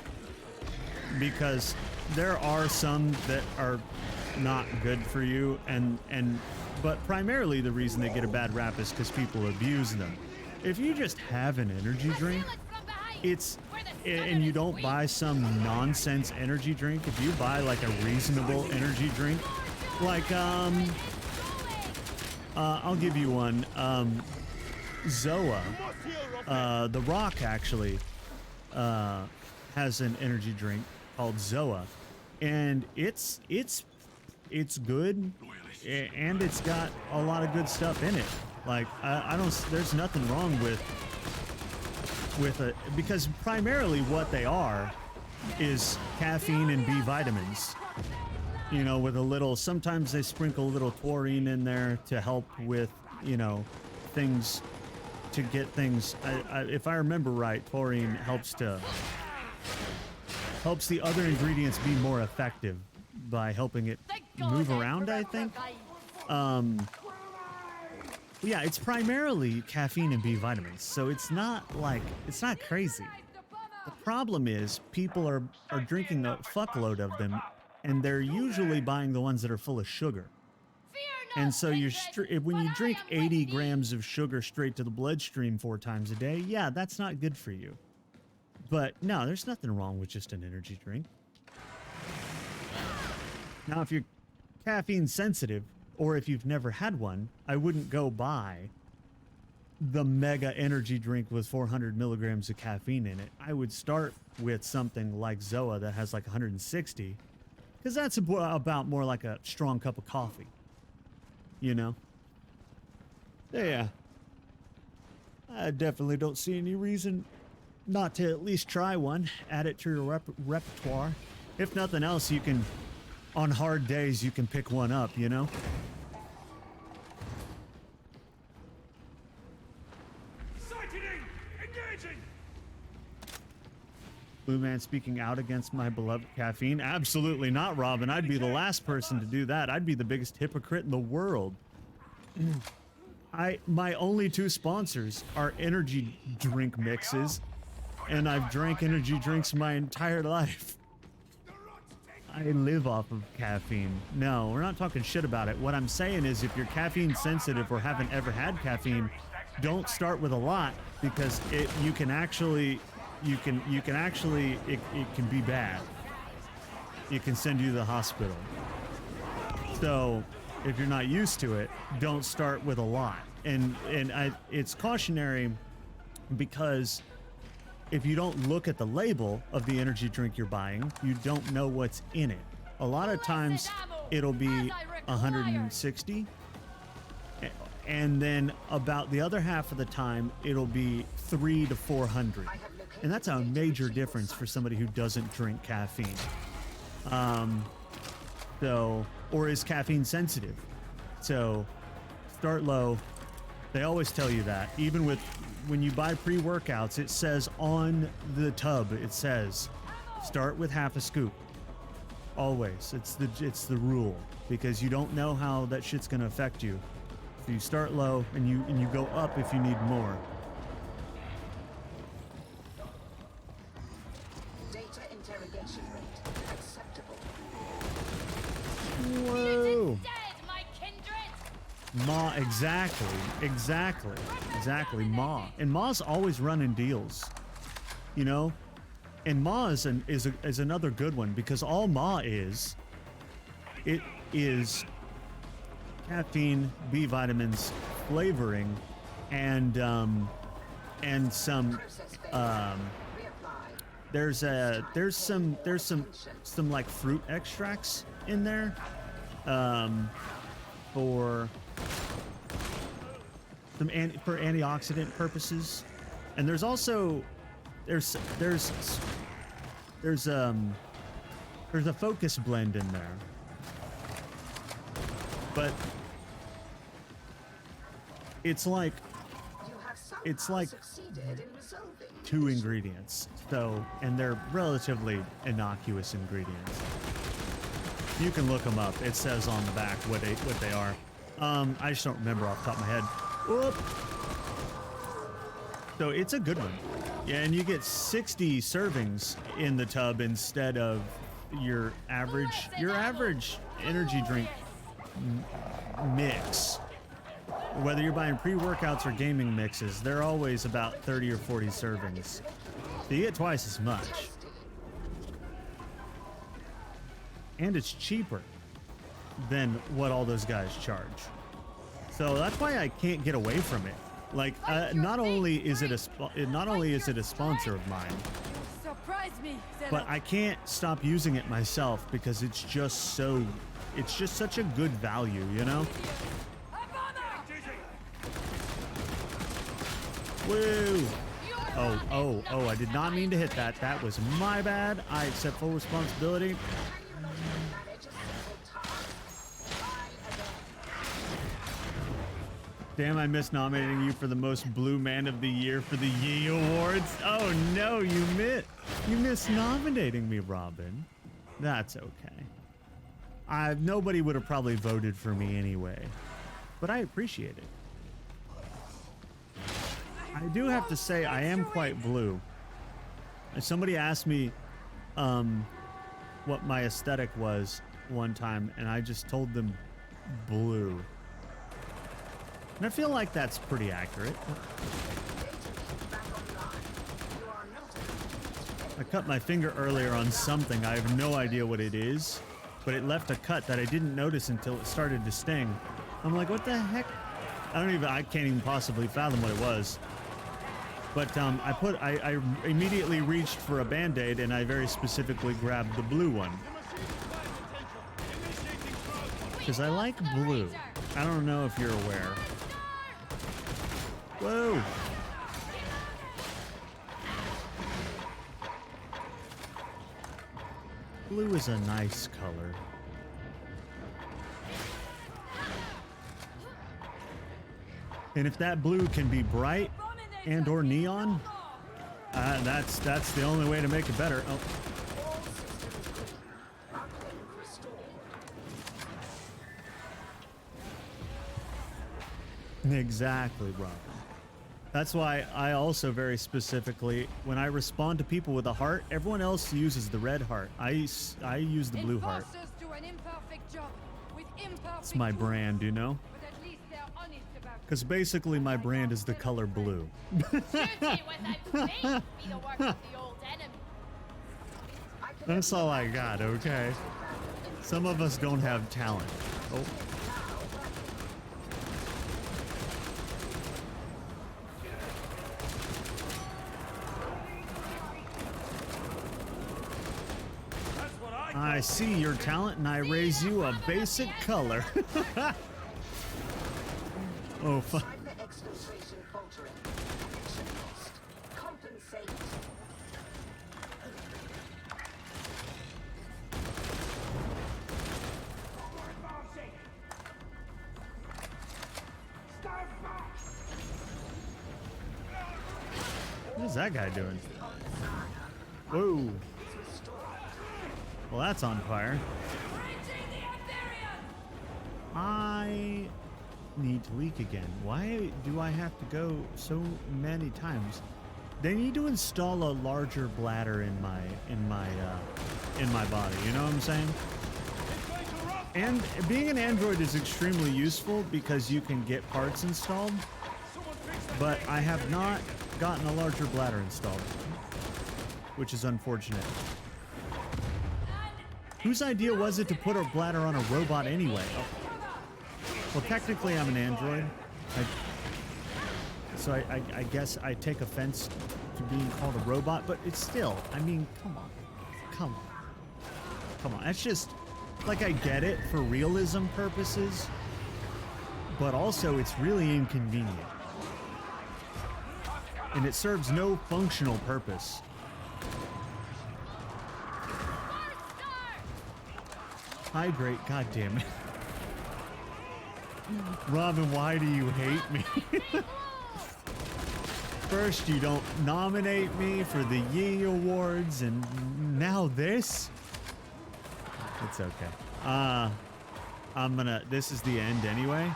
there are some that are not good for you, but primarily the reason they get a bad rap is because people abuse them. If you just have an energy drink, and you don't buy some nonsense energy drink, if you buy like a reasonable energy drink, like I'll give you one, Zoa, The Rock actually has an energy drink called Zoa, and it's good, and it's got a lot of good stuff in it. Like there's nothing wrong with it, because primarily what they are is caffeine and B vitamins. You know, with a little, sometimes they sprinkle a little taurine in there to help with, you know, things, to get things, if I remember right, taurine helps the other ingredients be more effective by helping it move around, I think. Yeah, it's primarily caffeine and B vitamins, so it's not crazy. The problem is people are drinking a fuckload of them, and they're usually buying the ones that are full of sugar. And so when you drink 80 grams of sugar straight to the bloodstream 4 times a day, yeah, that's not good for you. But no, there's nothing wrong with just an energy drink. Now, if you're caffeine sensitive, or if you've never had one, I wouldn't go buy the mega energy drink with 400 milligrams of caffeine in it. I would start with something like Zoa that has like 160, because that's about more like a strong cup of coffee, you know? Yeah. I definitely don't see any reason not to at least try one. Add it to your repertoire. If nothing else, you can, on hard days, you can pick one up, you know? Blue Man speaking out against my beloved caffeine? Absolutely not, Robin. I'd be the last person to do that. I'd be the biggest hypocrite in the world. My only 2 sponsors are energy drink mixes, and I've drank energy drinks my entire life. I live off of caffeine. No, we're not talking shit about it. What I'm saying is, if you're caffeine sensitive or haven't ever had caffeine, don't start with a lot, because it can be bad. It can send you to the hospital. So if you're not used to it, don't start with a lot. And it's cautionary, because if you don't look at the label of the energy drink you're buying, you don't know what's in it. A lot of times it'll be 160, and then about the other half of the time it'll be 300 to 400. And that's a major difference for somebody who doesn't drink caffeine. Or is caffeine sensitive. So start low. They always tell you that. Even when you buy pre-workouts, it says on the tub, it says, start with half a scoop. Always. It's the rule, because you don't know how that shit's gonna affect you. So you start low and you go up if you need more. Whoa. Ma, exactly. Ma. And Ma's always running deals. You know, And Ma is another good one because all Ma is, it is caffeine, B vitamins, flavoring, and some there's some like fruit extracts in there for for antioxidant purposes, and there's also there's a focus blend in there, but it's like 2 ingredients, so, and they're relatively innocuous ingredients. You can look them up. It says on the back what they are. I just don't remember off the top of my head. Whoop. So it's a good one. Yeah, and you get 60 servings in the tub instead of your average energy drink mix. Whether you're buying pre-workouts or gaming mixes, they're always about 30 or 40 servings. So you get twice as much. And it's cheaper than what all those guys charge. So that's why I can't get away from it. Like, not only is it a sponsor of mine, but I can't stop using it myself because it's just such a good value, you know? Woo! Oh, I did not mean to hit that. That was my bad. I accept full responsibility. Damn, I missed nominating you for the most blue man of the year for the Yee Awards. Oh no, you missed nominating me, Robin. That's okay. Nobody would have probably voted for me anyway, but I appreciate it. I do have to say I am quite blue. Somebody asked me what my aesthetic was one time, and I just told them blue. And I feel like that's pretty accurate. I cut my finger earlier on something. I have no idea what it is, but it left a cut that I didn't notice until it started to sting. I'm like, what the heck? I can't even possibly fathom what it was. But I immediately reached for a Band-Aid, and I very specifically grabbed the blue one. Because I like blue. I don't know if you're aware. Whoa! Blue is a nice color. And if that blue can be bright and or neon, that's the only way to make it better. Oh. Exactly, Robin. That's why I also very specifically, when I respond to people with a heart, everyone else uses the red heart. I use the blue heart. It's my brand, you know? Because basically my brand is the color blue. That's all I got, okay? Some of us don't have talent. Oh. I see your talent and I raise you a basic color. Oh, fuck. What is that guy doing? Whoa. Well, that's on fire. I need to leak again. Why do I have to go so many times? They need to install a larger bladder in my body. You know what I'm saying? And being an Android is extremely useful because you can get parts installed, but I have not gotten a larger bladder installed. which is unfortunate. Whose idea was it to put a bladder on a robot anyway? Oh. Well, technically I'm an android. So I guess I take offense to being called a robot, but it's still, I mean, come on. Come on. Come on. That's just, like, I get it for realism purposes, but also it's really inconvenient. And it serves no functional purpose. Hydrate, god damn it. Robin, why do you hate me? First, you don't nominate me for the Yee Awards, and now this? It's okay. This is the end anyway.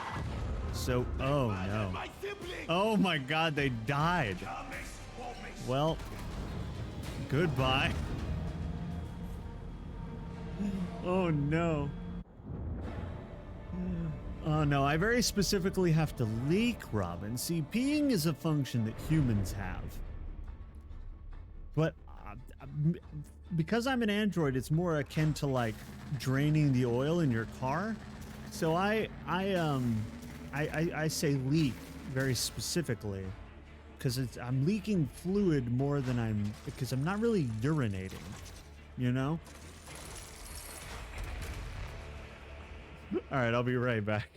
So, oh no. Oh my god, they died. Well, goodbye. Oh no. Oh no, I very specifically have to leak Robin. See, peeing is a function that humans have. But because I'm an android, it's more akin to like draining the oil in your car. So I say leak very specifically because I'm leaking fluid more than because I'm not really urinating, you know? All right, I'll be right back.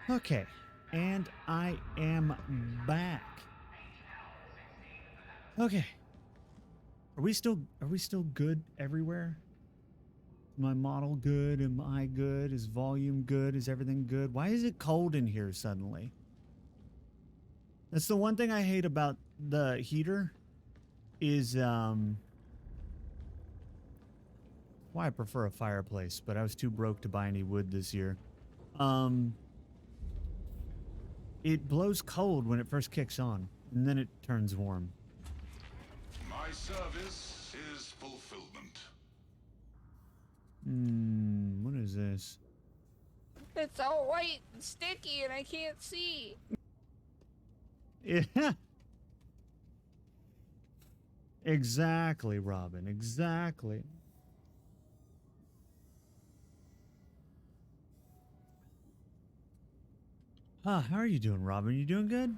Okay, and I am back. Okay. Are we still good everywhere? Is my model good? Am I good? Is volume good? Is everything good? Why is it cold in here suddenly? That's the one thing I hate about the heater is why I prefer a fireplace, but I was too broke to buy any wood this year. It blows cold when it first kicks on, and then it turns warm. My service is fulfillment. What is this? It's all white and sticky and I can't see. Yeah. Exactly, Robin. Exactly. How are you doing, Robin? You doing good?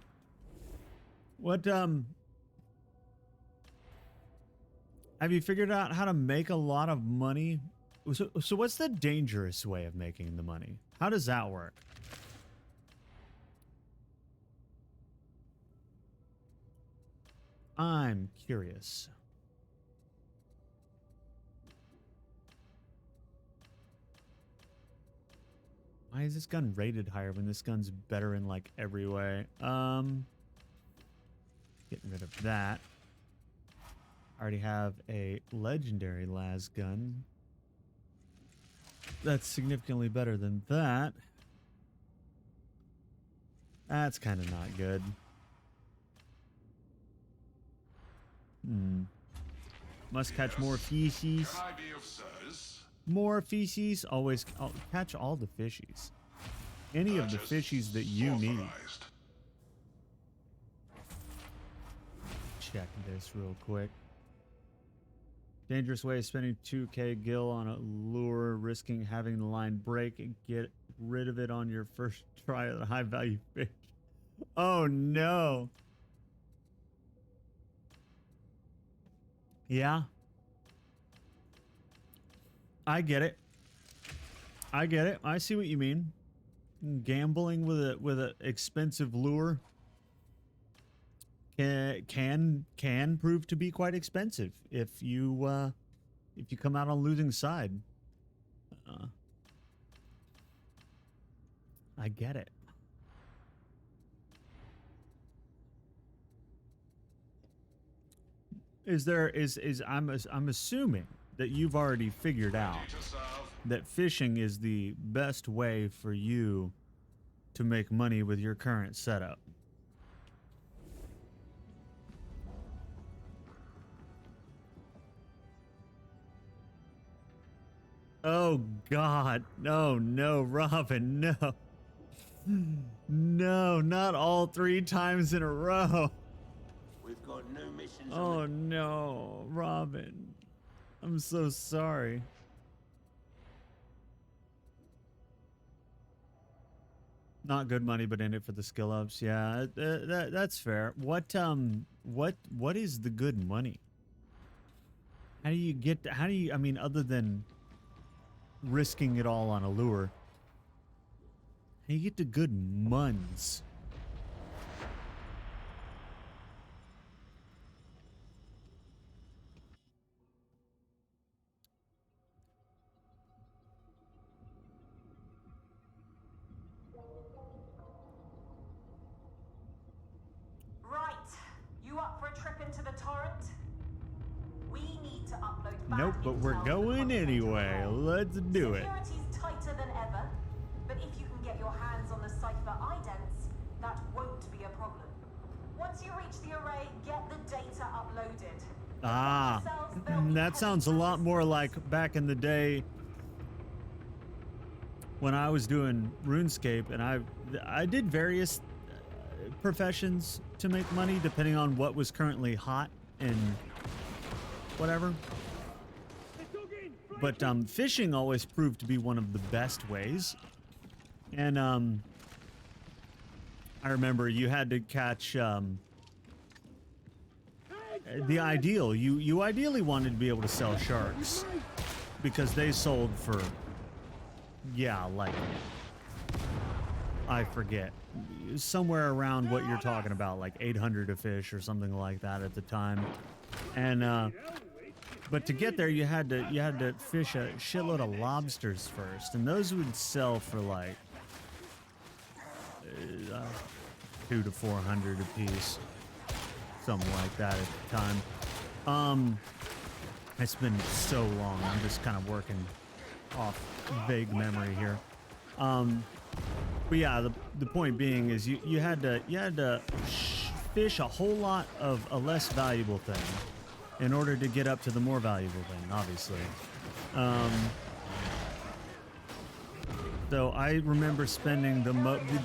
What, have you figured out how to make a lot of money? So what's the dangerous way of making the money? How does that work? I'm curious. Why is this gun rated higher when this gun's better in like every way? Getting rid of that. I already have a legendary las gun. That's significantly better than that. That's kind of not good. Must catch more feces. Can I be of service? More feces. Always catch all the fishies. Any of the fishies that you need. Check this real quick. Dangerous way of spending 2k gil on a lure, risking having the line break and get rid of it on your first try at a high value fish. Oh no. Yeah. I get it. I get it. I see what you mean. Gambling with a expensive lure can prove to be quite expensive if you come out on losing side. I get it. I'm assuming that you've already figured out that fishing is the best way for you to make money with your current setup. Oh God, no, Robin, no. No, not all 3 times in a row. We've got new missions. Oh no, Robin. I'm so sorry. Not good money, but in it for the skill ups. Yeah, that's fair. What is the good money? How do you, I mean, other than risking it all on a lure, how do you get the good muns? Right. You up for a trip into the torrent? We need to upload back Nope, but we're intel going to the anyway. Let's do it. Security's tighter than ever, but if you can get your hands on the cipher idents, that won't be a problem. Once you reach the array, get the data uploaded. Ah, that sounds a lot more like back in the day when I was doing RuneScape, and I did various professions to make money depending on what was currently hot and whatever. But fishing always proved to be one of the best ways. And I remember you had to catch the ideal. You ideally wanted to be able to sell sharks because they sold for, yeah, like I forget. Somewhere around what you're talking about, like 800 a fish or something like that at the time. And but to get there, you had to fish a shitload of lobsters first, and those would sell for like 200 to 400 a piece, something like that at the time. It's been so long. I'm just kind of working off vague memory here. But yeah, the point being is you had to fish a whole lot of a less valuable thing in order to get up to the more valuable thing, obviously. So I remember spending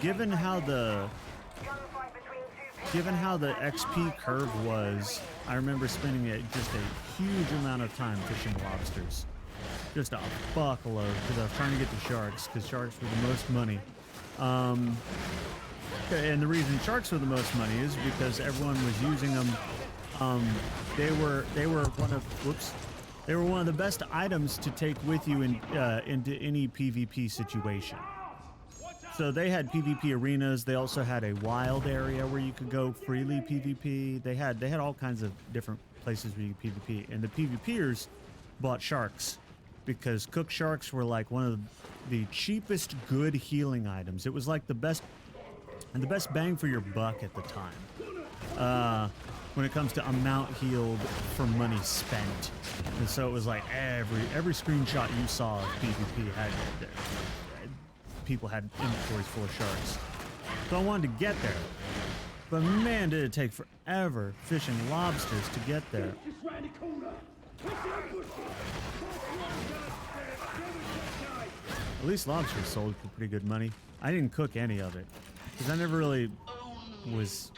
given how the XP curve was, I remember spending just a huge amount of time fishing lobsters. Just a fuckload, because I was trying to get the sharks, because sharks were the most money. And the reason sharks were the most money is because everyone was using them. They were one of the best items to take with you into any PvP situation. So they had PvP arenas. They also had a wild area where you could go freely PvP. They had all kinds of different places where you could PvP. And the PvPers bought sharks because cooked sharks were like one of the cheapest good healing items. It was like the best bang for your buck at the time. When it comes to amount healed for money spent. And so it was like every screenshot you saw of PvP had people had inventories full of sharks. So I wanted to get there. But man, did it take forever fishing lobsters to get there. At least lobsters sold for pretty good money. I didn't cook any of it because I never really was.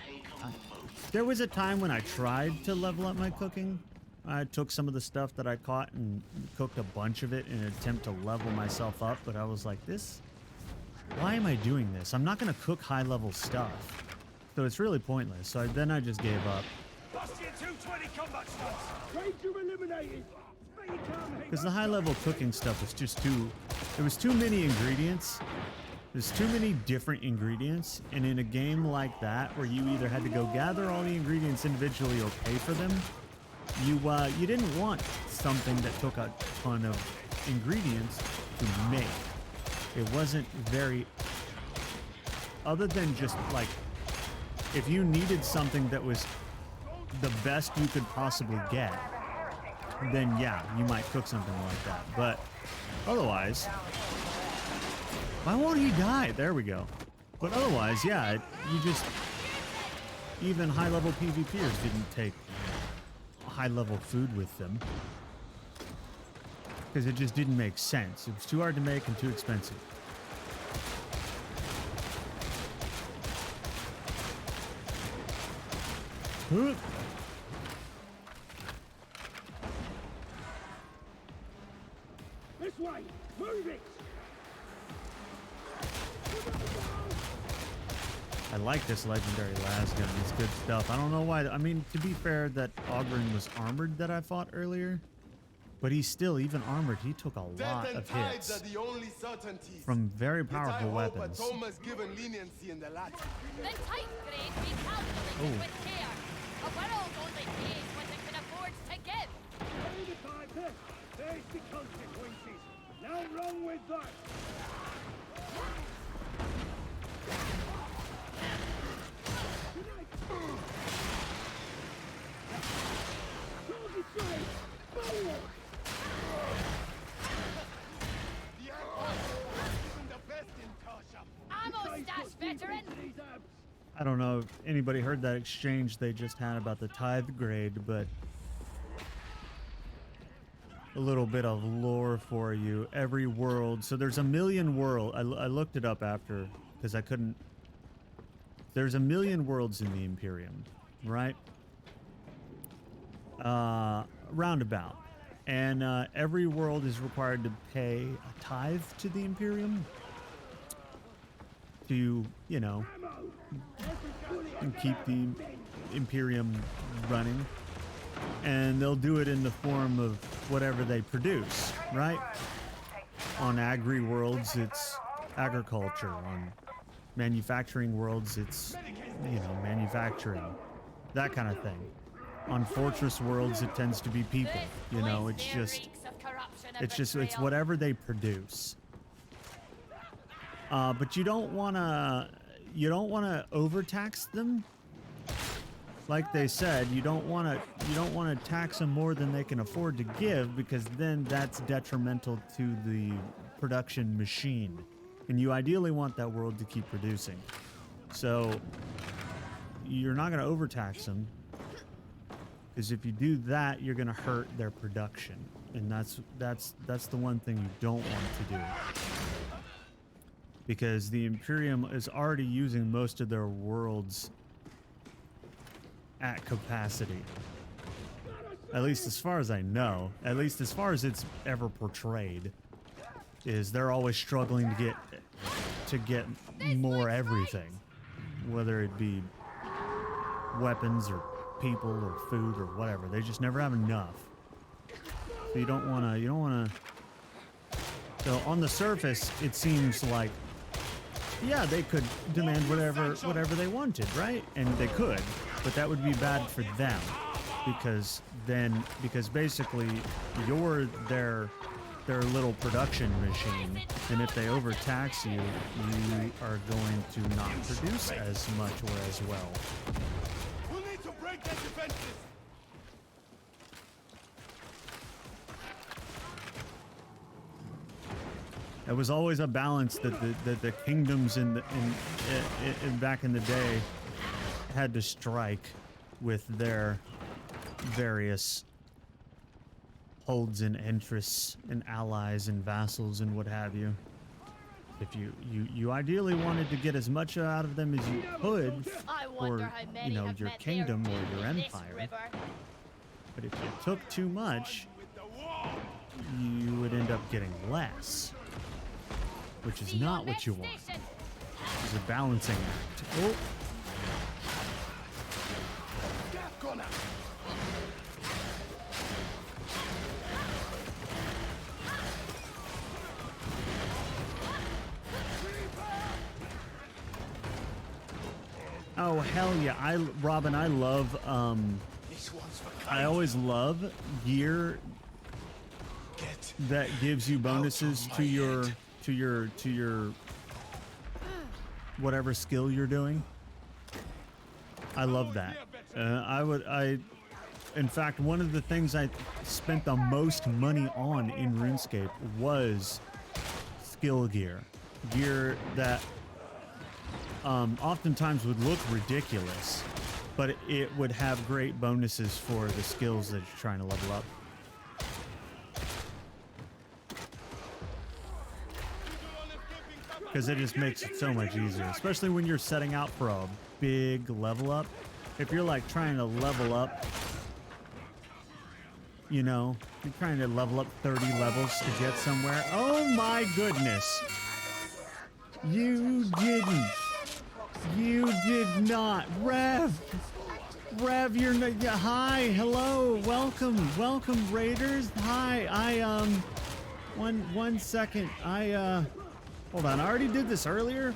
There was a time when I tried to level up my cooking. I took some of the stuff that I caught and cooked a bunch of it in an attempt to level myself up, but I was like, why am I doing this? I'm not going to cook high-level stuff. So it's really pointless. So then I just gave up. Because the high-level cooking stuff was just it was too many ingredients. There's too many different ingredients, and in a game like that, where you either had to go gather all the ingredients individually or pay for them, you didn't want something that took a ton of ingredients to make. It wasn't very, other than just like, if you needed something that was the best you could possibly get, then yeah, you might cook something like that. But otherwise, why won't he die? There we go. But otherwise, yeah, even high-level PvPers didn't take high-level food with them. Because it just didn't make sense. It was too hard to make and too expensive. This way! Move it! I like this legendary lasgun. It's good stuff. I don't know why. I mean, to be fair, that Oghren was armored that I fought earlier. But he's still, even armored, he took a lot of hits from very powerful weapons. Given leniency in the latter. The type grade we calculated with care. A world only pays what it can afford to give. Pay the piper, there's the consequences. No wrong with that. Target straight! Forward! I don't know if anybody heard that exchange they just had about the tithe grade, but a little bit of lore for you. Every world, so there's a million world. I looked it up after because I couldn't. There's a million worlds in the Imperium, right? Roundabout, and every world is required to pay a tithe to the Imperium to, you know, and keep the Imperium running. And they'll do it in the form of whatever they produce, right? On agri worlds, it's agriculture. On manufacturing worlds, it's, you know, manufacturing, that kind of thing. On fortress worlds, it tends to be people. You know, it's it's whatever they produce. But you don't wanna overtax them. Like they said, you don't wanna tax them more than they can afford to give, because then that's detrimental to the production machine. And you ideally want that world to keep producing. So you're not gonna overtax them, because if you do that, you're gonna hurt their production. And that's the one thing you don't want to do. Because the Imperium is already using most of their worlds at capacity. At least as far as I know. At least as far as it's ever portrayed. Is they're always struggling to get more everything. Whether it be weapons or people or food or whatever. They just never have enough. So you don't wanna so on the surface it seems like, yeah, they could demand whatever they wanted, right? And they could, but that would be bad for them, because basically you're their little production machine, and if they overtax you, you are going to not produce as much or as well. We'll need to break their defenses. It was always a balance that the kingdoms in back in the day had to strike with their various holds and interests and allies and vassals and what have you. If you ideally wanted to get as much out of them as you could for, you know, your kingdom or your empire. But if you took too much, you would end up getting less. Which is not what you want. It's a balancing act. Oh. Oh hell yeah! Robin, I love I always love gear that gives you bonuses to your whatever skill you're doing. I love that. In fact, one of the things I spent the most money on in RuneScape was skill gear. Gear that oftentimes would look ridiculous, but it would have great bonuses for the skills that you're trying to level up. Because it just makes it so much easier, especially when you're setting out for a big level up. If you're like trying to level up, you know, you're trying to level up 30 levels to get somewhere. Oh my goodness. You didn't. You did not. Rev, you're not. Hi, hello, welcome Raiders. Hi, one second. Hold on, I already did this earlier.